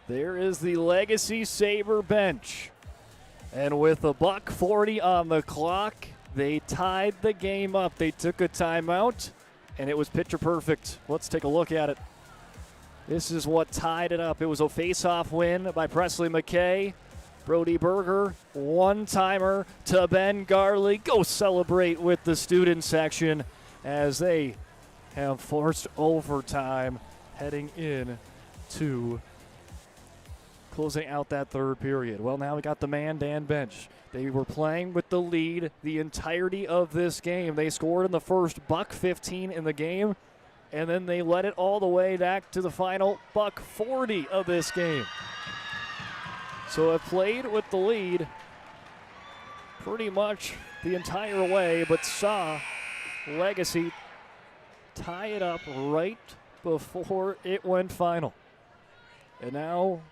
There is the Legacy Sabre bench. And with $1:40 on the clock, they tied the game up. They took a timeout, and it was picture perfect. Let's take a look at it. This is what tied it up. It was a face-off win by Presley McKay. Brody Berger, one-timer to Ben Garley. Go celebrate with the student section as they have forced overtime heading in to closing out that third period. Well, now we got the Mandan bench. They were playing with the lead the entirety of this game. They scored in the first, $1:15 in the game, and then they led it all the way back to the final $1:40 of this game. So it played with the lead pretty much the entire way, but saw Legacy tie it up right before it went final. And now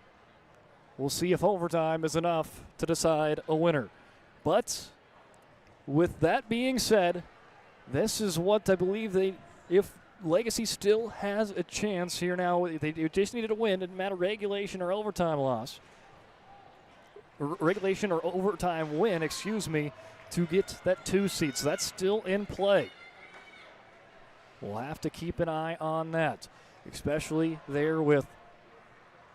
we'll see if overtime is enough to decide a winner. But with that being said, this is what I believe if Legacy still has a chance here now, they just needed a win. It didn't matter regulation or overtime loss. Regulation or overtime win, to get that 2 seed. So that's still in play. We'll have to keep an eye on that, especially there with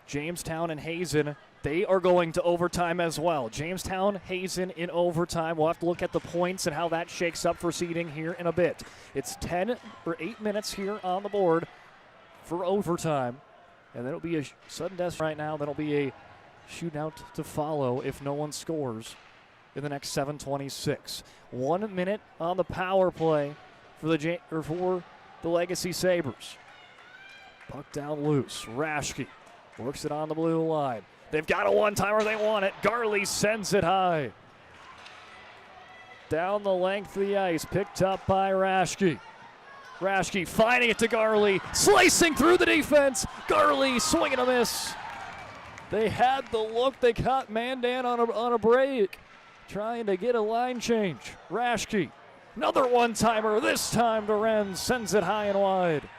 Jamestown and Hazen. They are going to overtime as well. Jamestown, Hazen in overtime. We'll have to look at the points and how that shakes up for seeding here in a bit. It's 8 minutes here on the board for overtime. And that'll be a sudden death right now. That'll be a shootout to follow if no one scores in the next 7:26. 1 minute on the power play for the Legacy Sabres. Puck down loose. Raschke works it on the blue line. They've got a one-timer. They want it. Garley sends it high. Down the length of the ice. Picked up by Raschke. Raschke finding it to Garley. Slicing through the defense. Garley swinging a miss. They had the look. They caught Mandan on a break. Trying to get a line change. Raschke. Another one-timer. This time to Renz. Sends it high and wide.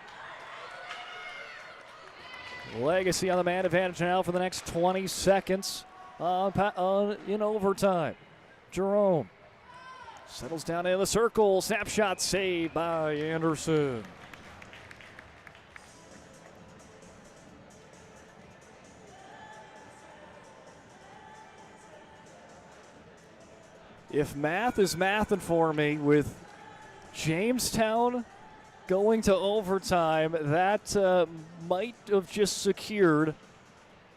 Legacy on the man advantage now for the next 20 seconds in overtime. Jerome settles down in the circle. Snapshot saved by Anderson. If math is mathing for me with Jamestown going to overtime, that might have just secured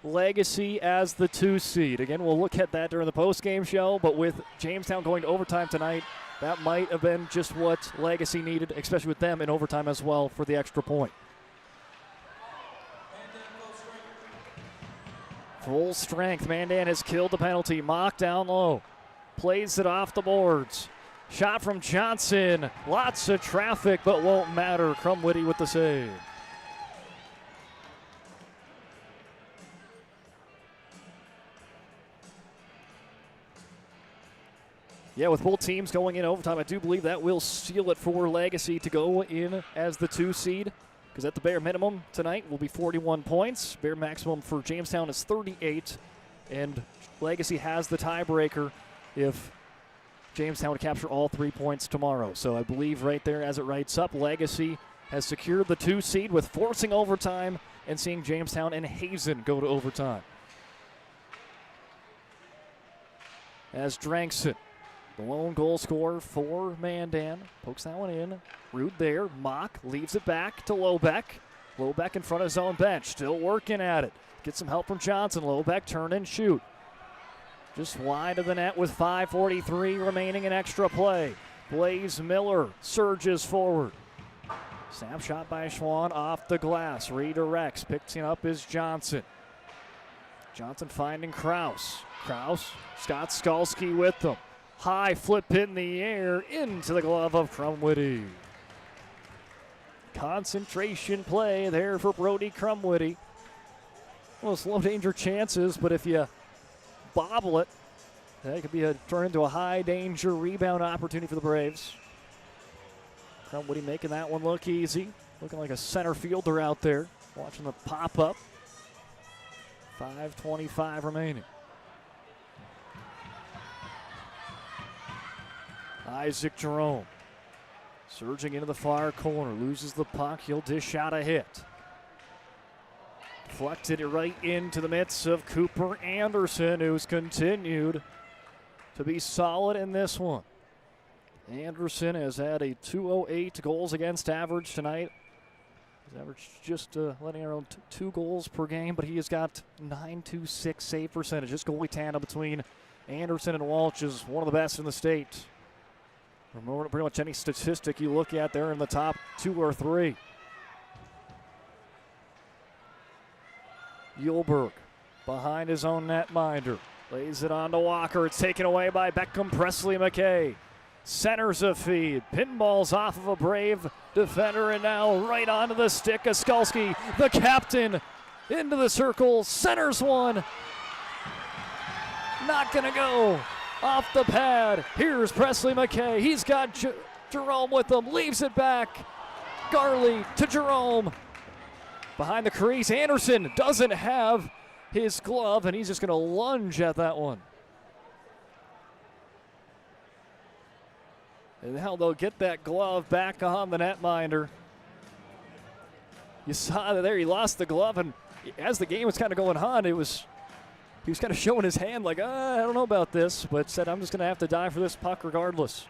Legacy as the 2 seed. Again, we'll look at that during the post-game show, but with Jamestown going to overtime tonight, that might have been just what Legacy needed, especially with them in overtime as well for the extra point. Full strength. Mandan has killed the penalty. Mock down low. plays it off the boards. Shot from Johnson. Lots of traffic, but won't matter. Crumwitty with the save. Yeah, with both teams going in overtime, I do believe that will seal it for Legacy to go in as the 2 seed. Because at the bare minimum tonight will be 41 points. Bare maximum for Jamestown is 38. And Legacy has the tiebreaker if Jamestown would capture all 3 points tomorrow. So I believe right there as it writes up, Legacy has secured the 2 seed with forcing overtime and seeing Jamestown and Hazen go to overtime. As Drankson, the lone goal scorer for Mandan, pokes that one in. Rude there. Mock leaves it back to Lobeck. Lobeck in front of his own bench, still working at it. Get some help from Johnson. Lobeck turn and shoot. Just wide of the net with 5:43 remaining in extra play. Blaze Miller surges forward. Snapshot by Schwann off the glass. Redirects. Picking up is Johnson. Johnson finding Kraus. Kraus, Scott Skalski with them. High flip in the air into the glove of Crumwitty. Concentration play there for Brody Crumwitty. Well, it's low danger chances, but if you bobble it, that could be turn into a high danger rebound opportunity for the Braves. Crumwitty making that one look easy. Looking like a center fielder out there. Watching the pop up. 5:25 remaining. Isaac Jerome surging into the far corner, loses the puck, he'll dish out a hit. Deflected it right into the midst of Cooper Anderson, who's continued to be solid in this one. Anderson has had a 208 goals against average tonight. He's averaged just letting around 2 goals per game, but he has got 926 save percentage. This goalie tandem between Anderson and Walsh is one of the best in the state. Pretty much any statistic you look at, they're in the top 2 or 3. Yulberg behind his own netminder. Lays it on to Walker. It's taken away by Beckham Presley McKay. Centers a feed. Pinballs off of a Brave defender, and now right onto the stick of Skalski, the captain, into the circle. Centers one. Not going to go. Off the pad. Here's Presley McKay. He's got Jerome with him. Leaves it back. Garley to Jerome. Behind the crease, Anderson doesn't have his glove, and he's just going to lunge at that one. And now they'll get that glove back on the netminder. You saw that there, he lost the glove, and as the game was kind of going on, he was kind of showing his hand like, I don't know about this, but said, I'm just going to have to die for this puck regardless.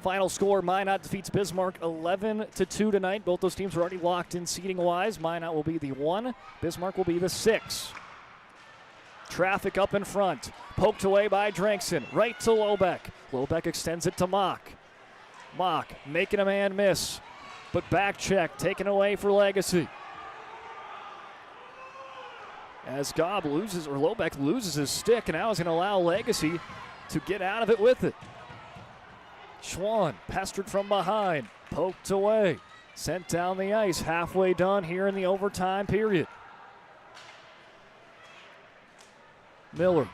Final score, Minot defeats Bismarck 11-2 tonight. Both those teams are already locked in seeding-wise. Minot will be the 1. Bismarck will be the 6. Traffic up in front. Poked away by Drankson. Right to Lobeck. Lobeck extends it to Mock. Mock making a man miss, but back check taken away for Legacy. As Lobeck loses his stick, and now is going to allow Legacy to get out of it with it. Schwann pestered from behind, poked away, sent down the ice, halfway done here in the overtime period. Miller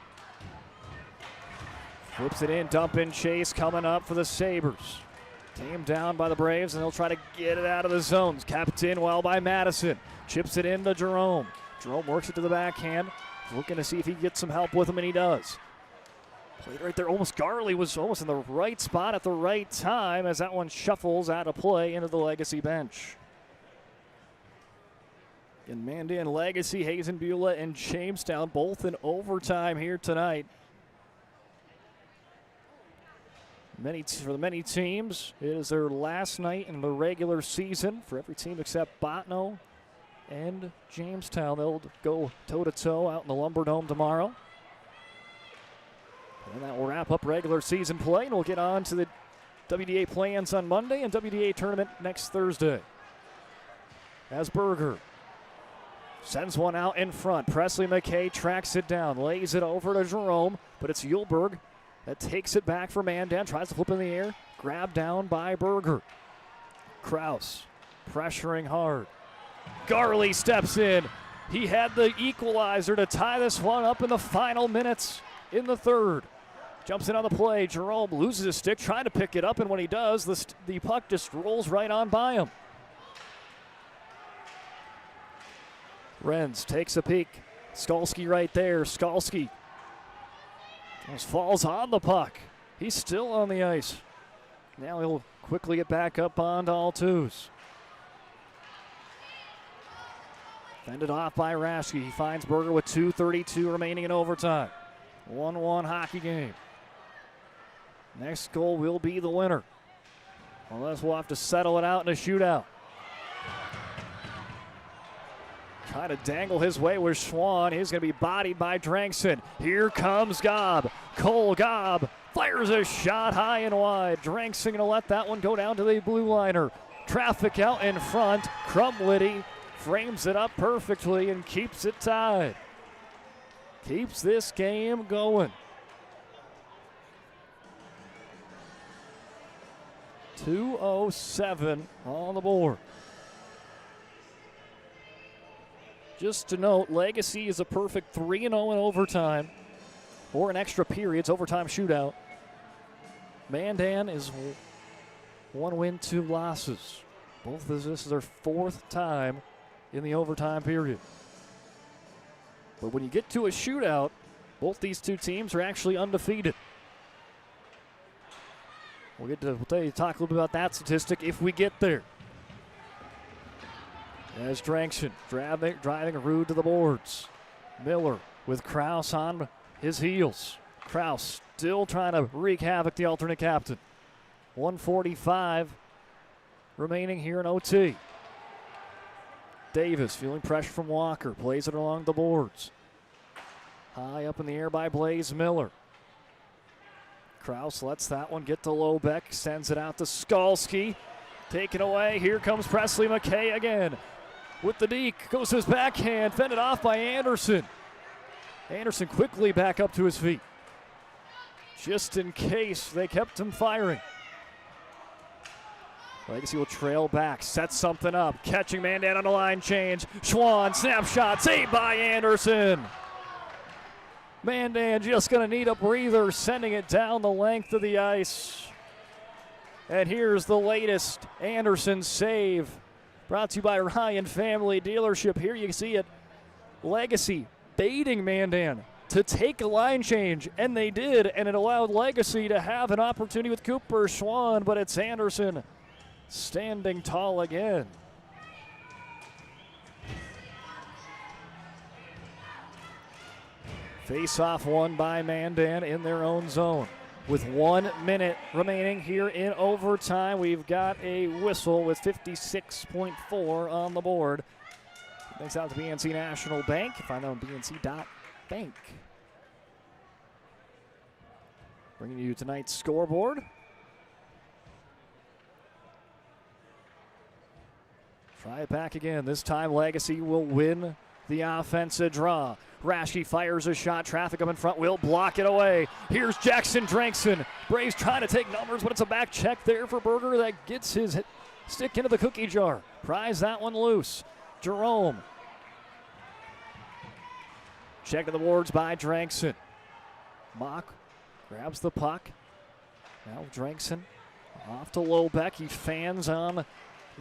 flips it in, dump in chase coming up for the Sabres. Tamed down by the Braves, and they'll try to get it out of the zones. Kept in well by Madison. Chips it in to Jerome. Jerome works it to the backhand. Looking to see if he can get some help with him, and he does. Played right there. Garley was almost in the right spot at the right time as that one shuffles out of play into the Legacy bench. And Mandan, Legacy, Hazen, Beulah, and Jamestown both in overtime here tonight. For the many teams, it is their last night in the regular season for every team except Botno and Jamestown. They'll go toe-to-toe out in the Lumberdome tomorrow. And that will wrap up regular season play, and we'll get on to the WDA play-ins on Monday and WDA tournament next Thursday. As Berger sends one out in front. Presley McKay tracks it down, lays it over to Jerome, but it's Yulberg that takes it back for Mandan. Tries to flip in the air. Grabbed down by Berger. Kraus pressuring hard. Garley steps in. He had the equalizer to tie this one up in the final minutes in the third. Jumps in on the play. Jerome loses his stick, trying to pick it up, and when he does, the puck just rolls right on by him. Renz takes a peek. Skalski right there. Skalski just falls on the puck. He's still on the ice. Now he'll quickly get back up on to all twos. Fended off by Raschke. He finds Berger with 2:32 remaining in overtime. 1-1 hockey game. Next goal will be the winner. Unless we'll have to settle it out in a shootout. Trying to dangle his way with Schwann. He's going to be bodied by Drankson. Here comes Gobb. Cole Gobb fires a shot high and wide. Drankson going to let that one go down to the blue liner. Traffic out in front. Crumlitty frames it up perfectly and keeps it tied. Keeps this game going. 2:07 on the board. Just to note, Legacy is a perfect 3-0 in overtime or in extra periods, overtime shootout. Mandan is 1 win, 2 losses. Both of this is their 4th time in the overtime period. But when you get to a shootout, both these two teams are actually undefeated. We'll talk a little bit about that statistic if we get there. As Drankson driving Rude to the boards. Miller with Kraus on his heels. Kraus still trying to wreak havoc, the alternate captain. 1:45 remaining here in OT. Davis feeling pressure from Walker. Plays it along the boards. High up in the air by Blaze Miller. Kraus lets that one get to Lobeck. Sends it out to Skalski. Taken away. Here comes Presley McKay again. With the deke. Goes to his backhand. Fended off by Anderson. Anderson quickly back up to his feet. Just in case they kept him firing. Legacy will trail back, set something up, catching Mandan on the line change. Schwann, snapshot, saved by Anderson. Mandan just going to need a breather, sending it down the length of the ice. And here's the latest Anderson save, brought to you by Ryan Family Dealership. Here you see it, Legacy baiting Mandan to take a line change, and they did, and it allowed Legacy to have an opportunity with Cooper Schwann, but it's Anderson standing tall again. Face-off won by Mandan in their own zone. With 1 minute remaining here in overtime, we've got a whistle with 56.4 on the board. Thanks out to BNC National Bank. Find out on bnc.bank. Bringing you tonight's scoreboard. Try it back again. This time Legacy will win the offensive draw. Raschke fires a shot. Traffic up in front will block it away. Here's Jackson Drankson. Braves trying to take numbers, but it's a back check there for Berger that gets his stick into the cookie jar. Pries that one loose. Jerome. Check to the boards by Drankson. Mock grabs the puck. Now Drankson off to Lobeck. He fans on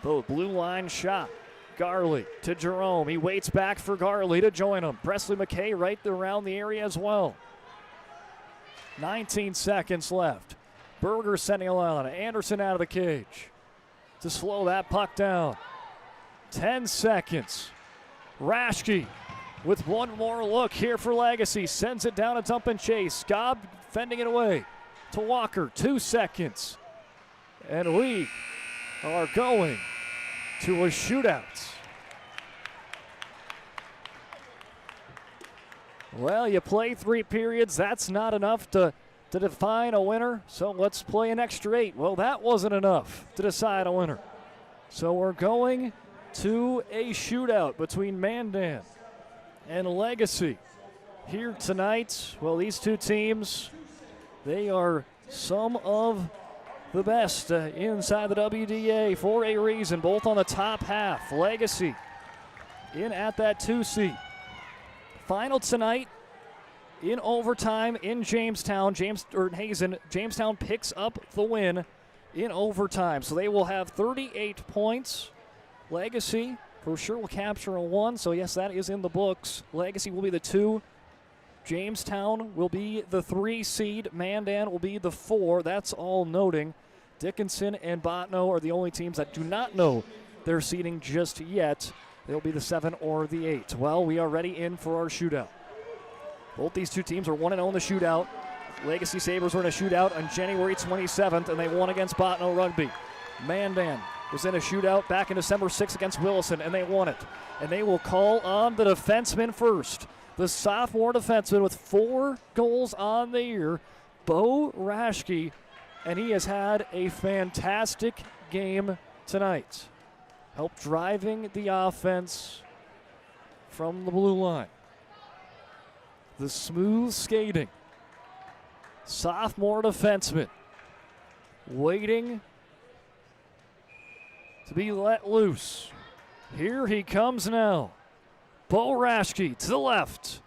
the blue line shot. Garley to Jerome. He waits back for Garley to join him. Presley McKay right around the area as well. 19 seconds left. Berger sending a line. Anderson out of the cage to slow that puck down. 10 seconds. Raschke with one more look here for Legacy. Sends it down a dump and chase. Gobb fending it away to Walker. 2 seconds. And we are going to a shootout. Well, you play 3 periods. That's not enough to define a winner. So let's play an extra 8. Well, that wasn't enough to decide a winner. So we're going to a shootout between Mandan and Legacy here tonight. Well, these two teams They are some of the best inside the WDA for a reason, both on the top half. Legacy in at that 2 seed. Final tonight in overtime in Jamestown. Jamestown picks up the win in overtime. So they will have 38 points. Legacy for sure will capture a 1. So yes, that is in the books. Legacy will be the 2. Jamestown will be the 3 seed. Mandan will be the 4. That's all noting. Dickinson and Botno are the only teams that do not know their seeding just yet. They'll be the 7 or the 8. Well, we are ready in for our shootout. Both these two teams are 1-0 in the shootout. Legacy Sabres were in a shootout on January 27th, and they won against Botno Rugby. Mandan was in a shootout back in December 6th against Wilson, and they won it. And they will call on the defenseman first. The sophomore defenseman with 4 goals on the year, Bo Raschke, and he has had a fantastic game tonight. Helped driving the offense from the blue line. The smooth skating. Sophomore defenseman waiting to be let loose. Here he comes now. Bo Raschke to the left.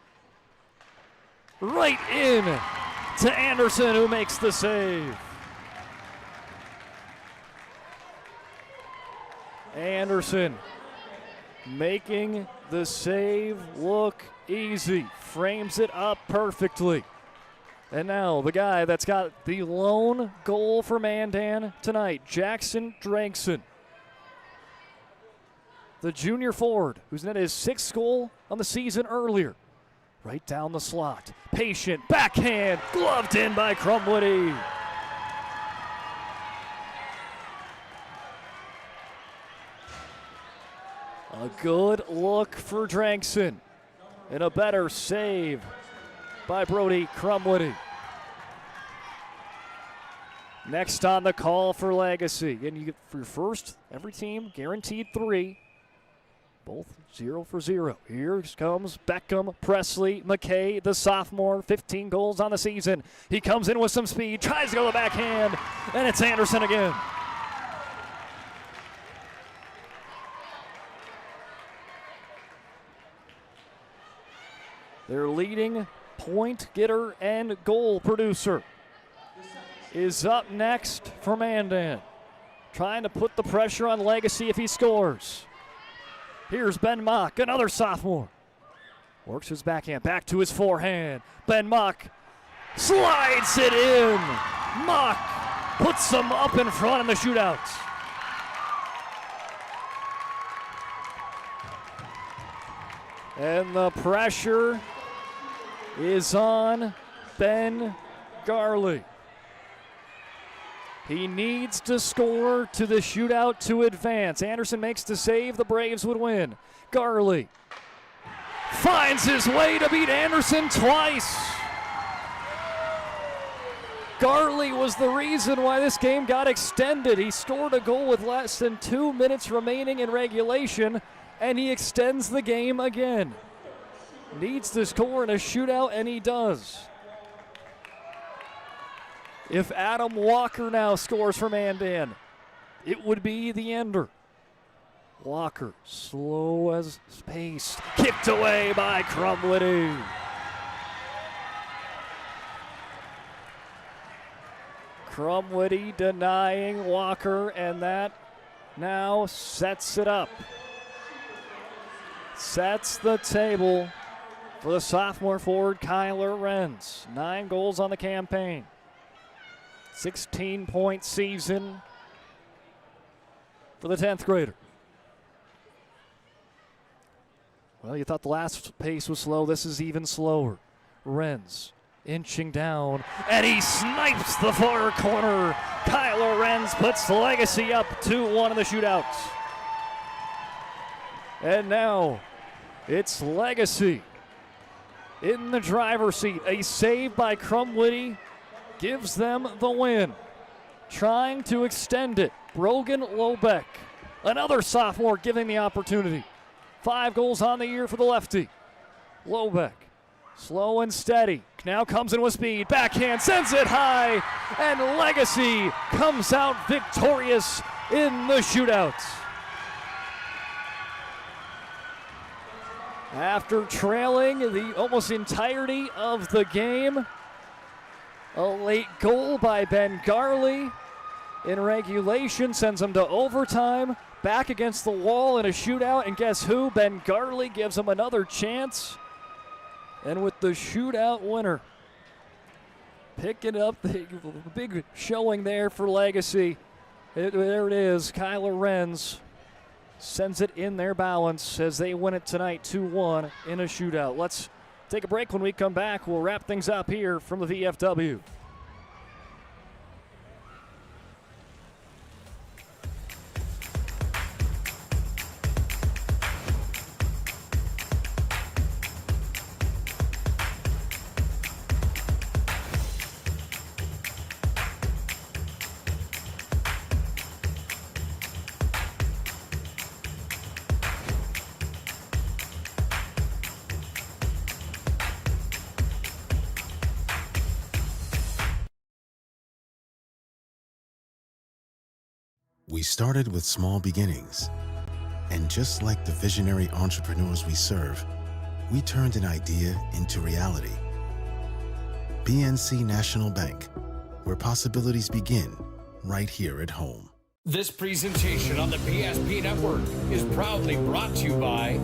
Right in to Anderson, who makes the save. Anderson making the save look easy. Frames it up perfectly. And now the guy that's got the lone goal for Mandan tonight, Jackson Dragson. The junior forward, who's netted his 6th goal on the season earlier. Right down the slot. Patient, backhand, gloved in by Crumwoody. A good look for Dragson. And a better save by Brody Crumwoody. Next on the call for Legacy. And you get for your first, every team guaranteed 3. Both 0 for 0. Here comes Beckham, Presley, McKay, the sophomore, 15 goals on the season. He comes in with some speed, tries to go to the backhand, and it's Anderson again. Their leading point getter and goal producer is up next for Mandan. Trying to put the pressure on Legacy if he scores. Here's Ben Mock, another sophomore. Works his backhand, back to his forehand. Ben Mock slides it in. Mock puts them up in front in the shootout. And the pressure is on Ben Garley. He needs to score to the shootout to advance. Anderson makes the save, the Braves would win. Garley finds his way to beat Anderson twice. Garley was the reason why this game got extended. He scored a goal with less than 2 minutes remaining in regulation, and he extends the game again. Needs to score in a shootout, and he does. If Adam Walker now scores for Mandan, it would be the ender. Walker, slow as pace, kicked away by Crumwoody. Crumwoody denying Walker, and that now sets it up. Sets the table for the sophomore forward, Kyler Renz. 9 goals on the campaign. 16-point season for the 10th grader. Well, you thought the last pace was slow. This is even slower. Renz inching down, and he snipes the far corner. Kyler Renz puts the Legacy up 2-1 in the shootout. And now it's Legacy in the driver's seat. A save by Crumwoody gives them the win. Trying to extend it, Brogan Lobeck, another sophomore giving the opportunity. 5 goals on the year for the lefty. Lobeck Slow and steady. Now comes in with speed. Backhand sends it high. And Legacy comes out victorious in the shootout. After trailing the almost entirety of the game, a late goal by Ben Garley in regulation sends them to overtime. Back against the wall in a shootout. And guess who? Ben Garley gives them another chance. And with the shootout winner, picking up the big showing there for Legacy. There it is. Kyler Renz sends it in their balance as they win it tonight 2-1 in a shootout. Let's take a break. When we come back, we'll wrap things up here from the VFW. We started with small beginnings. And just like the visionary entrepreneurs we serve, we turned an idea into reality. BNC National Bank, where possibilities begin right here at home. This presentation on the PSP Network is proudly brought to you by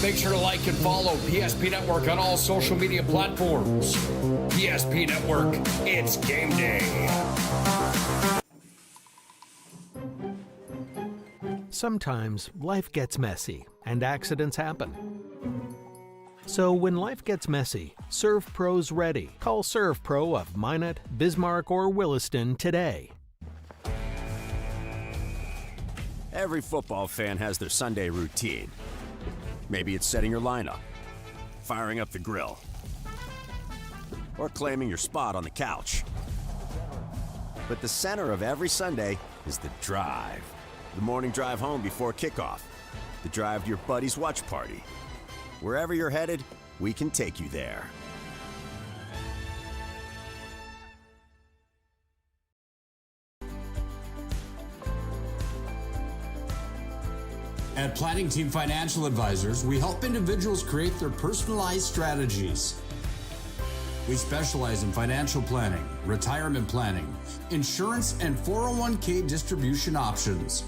Make sure to like and follow PSP Network on all social media platforms. PSP Network, it's game day. Sometimes life gets messy and accidents happen. So when life gets messy, ServPro's ready. Call ServPro of Minot, Bismarck, or Williston today. Every football fan has their Sunday routine. Maybe it's setting your lineup, firing up the grill, or claiming your spot on the couch. But the center of every Sunday is the drive. The morning drive home before kickoff. The drive to your buddy's watch party. Wherever you're headed, we can take you there. At Planning Team Financial Advisors, we help individuals create their personalized strategies. We specialize in financial planning, retirement planning, insurance, and 401k distribution options.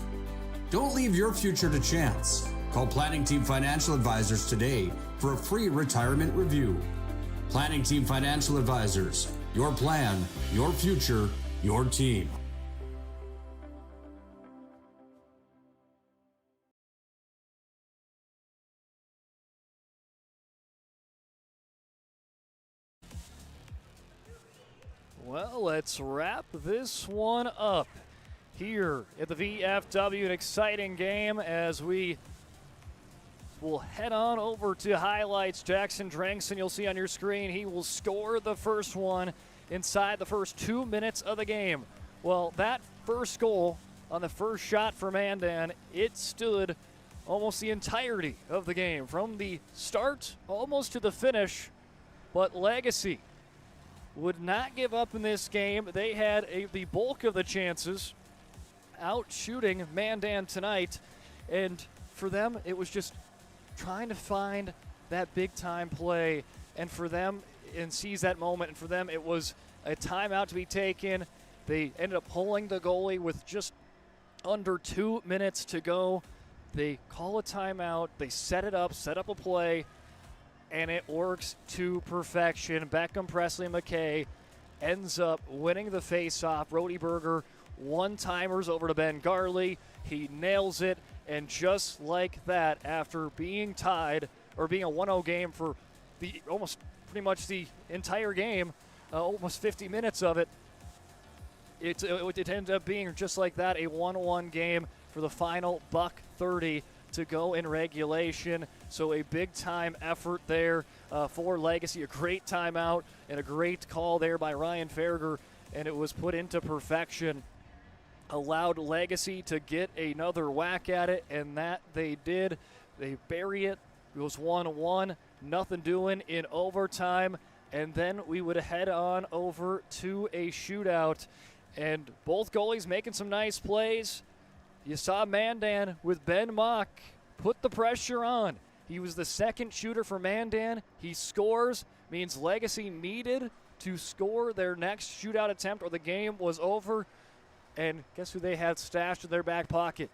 Don't leave your future to chance. Call Planning Team Financial Advisors today for a free retirement review. Planning Team Financial Advisors, your plan, your future, your team. Well, let's wrap this one up here at the VFW. An exciting game as we will head on over to highlights. Jackson Drankson, you'll see on your screen, he will score the first one inside the first 2 minutes of the game. Well, that first goal on the first shot for Mandan, it stood almost the entirety of the game, from the start almost to the finish. But Legacy would not give up in this game. They had the bulk of the chances, out shooting Mandan tonight, and for them it was just trying to find that big time play, and for them, and seize that moment, and for them it was a timeout to be taken. They ended up pulling the goalie with just under 2 minutes to go. They call a timeout, they set up a play, and it works to perfection. Beckham Presley McKay ends up winning the face-off. Brody Berger one-timers over to Ben Garley. He nails it, and just like that, after being tied, or being a 1-0 game for the almost pretty much the entire game, almost 50 minutes of it, it ended up being just like that, a 1-1 game for the final $1.30 to go in regulation. So a big-time effort there for Legacy. A great timeout and a great call there by Ryan Farragher, and it was put into perfection. Allowed Legacy to get another whack at it, and that they did. They bury it. It was 1-1, nothing doing in overtime, and then we would head on over to a shootout, and both goalies making some nice plays. You saw Mandan with Ben Mock put the pressure on. He was the second shooter for Mandan. He scores, means Legacy needed to score their next shootout attempt or the game was over. And guess who they had stashed in their back pocket?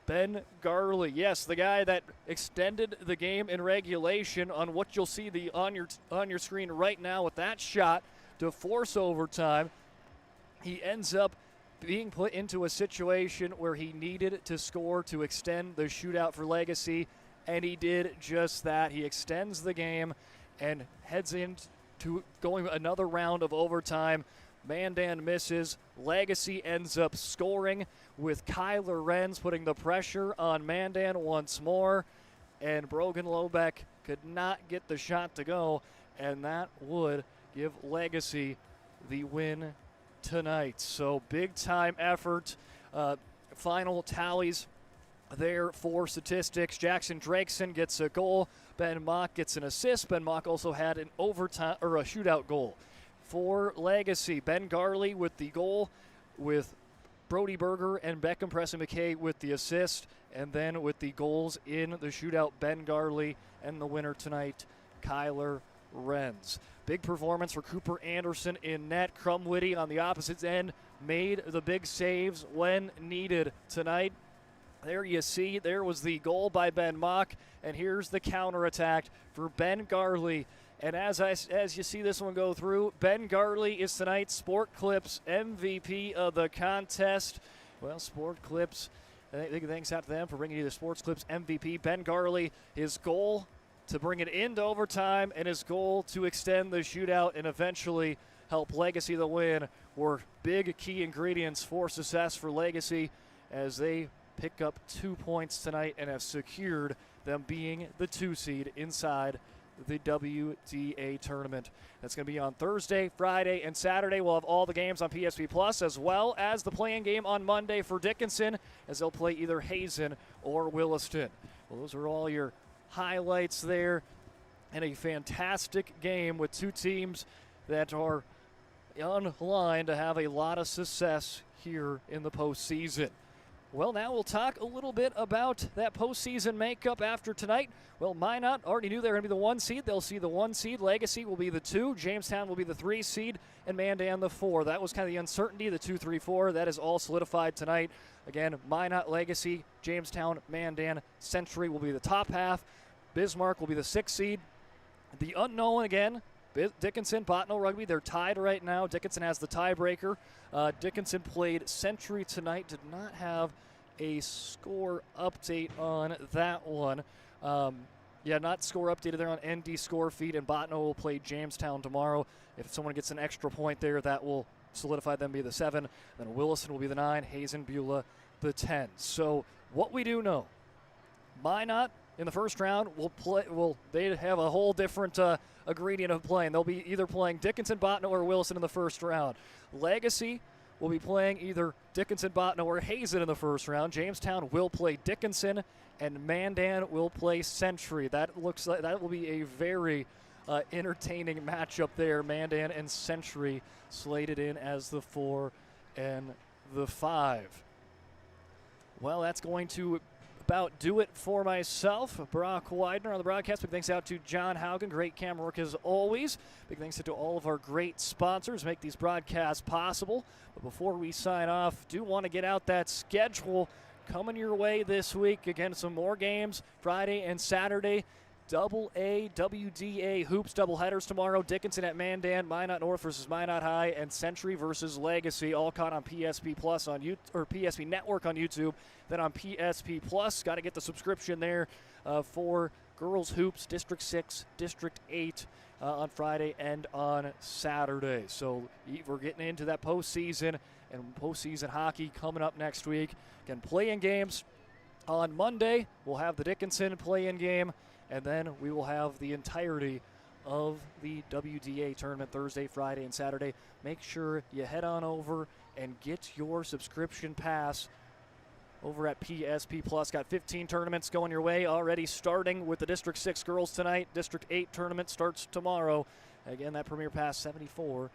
Ben Garley. Yes, the guy that extended the game in regulation on what you'll see on your screen right now with that shot to force overtime. He ends up being put into a situation where he needed to score to extend the shootout for Legacy, and he did just that. He extends the game and heads into going another round of overtime. Mandan misses. Legacy ends up scoring with Kyler Renz putting the pressure on Mandan once more, and Brogan Lobeck could not get the shot to go, and that would give Legacy the win tonight. So big time effort. Final tallies there for statistics. Jackson Drakeson gets a goal. Ben Mock gets an assist. Ben Mock also had an overtime or a shootout goal for Legacy. Ben Garley with the goal, with Brody Berger and Beckham Presley McKay with the assist, and then with the goals in the shootout, Ben Garley, and the winner tonight, Kyler Renz. Big performance for Cooper Anderson in net. Crumwitty on the opposite end made the big saves when needed tonight. There you see, there was the goal by Ben Mock, and here's the counterattack for Ben Garley. And as you see this one go through, Ben Garley is tonight's Sport Clips MVP of the contest. Well, Sport Clips, thanks out to them for bringing you the Sports Clips MVP. Ben Garley, his goal to bring it into overtime, and his goal to extend the shootout and eventually help Legacy the win were big key ingredients for success for Legacy as they pick up 2 points tonight and have secured them being the 2 seed inside the WDA tournament. That's going to be on Thursday, Friday, and Saturday. We'll have all the games on PSP Plus, as well as the play-in game on Monday for Dickinson, as they'll play either Hazen or Williston. Well, those are all your highlights there, and a fantastic game with two teams that are on line to have a lot of success here in the postseason. Well, now we'll talk a little bit about that postseason makeup after tonight. Well, Minot already knew they were going to be the 1 seed. They'll see the 1 seed. Legacy will be the 2. Jamestown will be the 3 seed. And Mandan the 4. That was kind of the uncertainty, the 2, 3, 4. That is all solidified tonight. Again, Minot, Legacy, Jamestown, Mandan, Century will be the top half. Bismarck will be the 6 seed. The unknown again, Dickinson, Bottineau Rugby, they're tied right now. Dickinson has the tiebreaker. Dickinson played Century tonight, did not have a score update on that one. Not score updated there on ND score feed, and Bottineau will play Jamestown tomorrow. If someone gets an extra point there, that will solidify them be the 7. Then Williston will be the 9, Hazen Beulah the 10. So what we do know, Minot in the first round will play. They have a whole different ingredient of playing. They'll be either playing Dickinson, Bottineau, or Williston in the first round. Legacy will be playing either Dickinson, Bottineau, or Hazen in the first round. Jamestown will play Dickinson, and Mandan will play Century. That looks like that will be a very entertaining matchup there. Mandan and Century slated in as the 4 and the 5. Well, that's going to about do it for myself. Brock Widener on the broadcast. Big thanks out to John Haugen. Great camera work as always. Big thanks to all of our great sponsors make these broadcasts possible. But before we sign off, do want to get out that schedule coming your way this week. Again, some more games Friday and Saturday. AA, WDA hoops doubleheaders tomorrow. Dickinson at Mandan, Minot North versus Minot High, and Century versus Legacy. All caught on PSP Plus on YouTube, or PSP Network on YouTube. Then on PSP Plus, got to get the subscription there for girls hoops, District 6, District 8 on Friday and on Saturday. So we're getting into that postseason and postseason hockey coming up next week. Again, play-in games on Monday. We'll have the Dickinson play-in game. And then we will have the entirety of the WDA tournament Thursday, Friday, and Saturday. Make sure you head on over and get your subscription pass over at PSP Plus. Got 15 tournaments going your way already, starting with the District 6 girls tonight. District 8 tournament starts tomorrow. Again, that Premier Pass $74.99.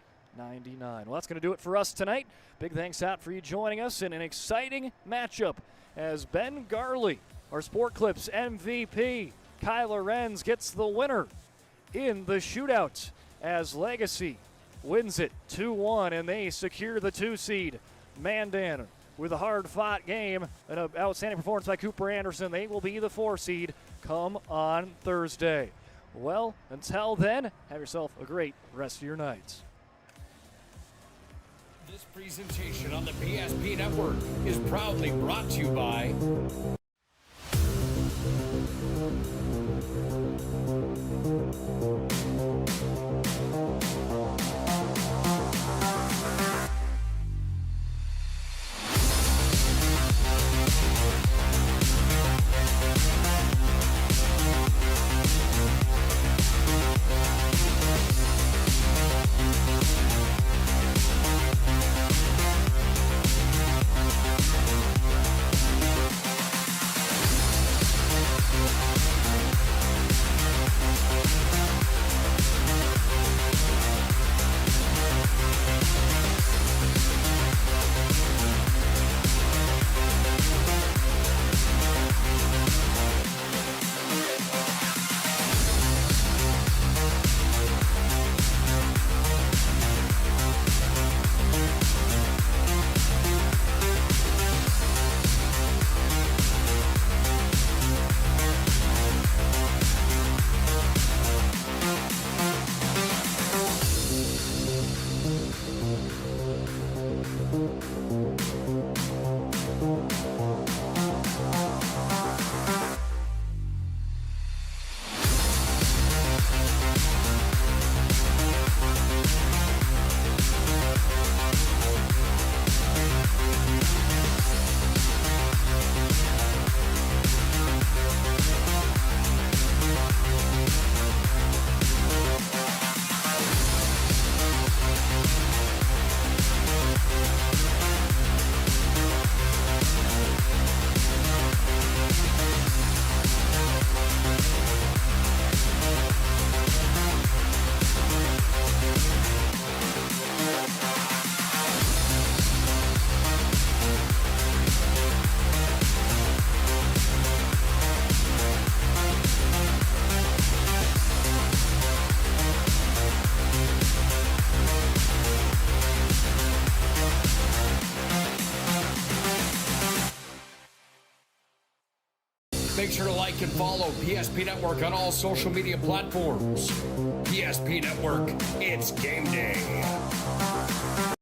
Well, that's going to do it for us tonight. Big thanks out for you joining us in an exciting matchup as Ben Garley, our Sport Clips MVP, Kyler Renz gets the winner in the shootout as Legacy wins it 2-1, and they secure the 2 seed. Mandan with a hard-fought game and an outstanding performance by Cooper Anderson. They will be the 4 seed come on Thursday. Well, until then, have yourself a great rest of your nights. This presentation on the PSP Network is proudly brought to you by Make sure to like and follow PSP Network on all social media platforms. PSP Network, it's game day.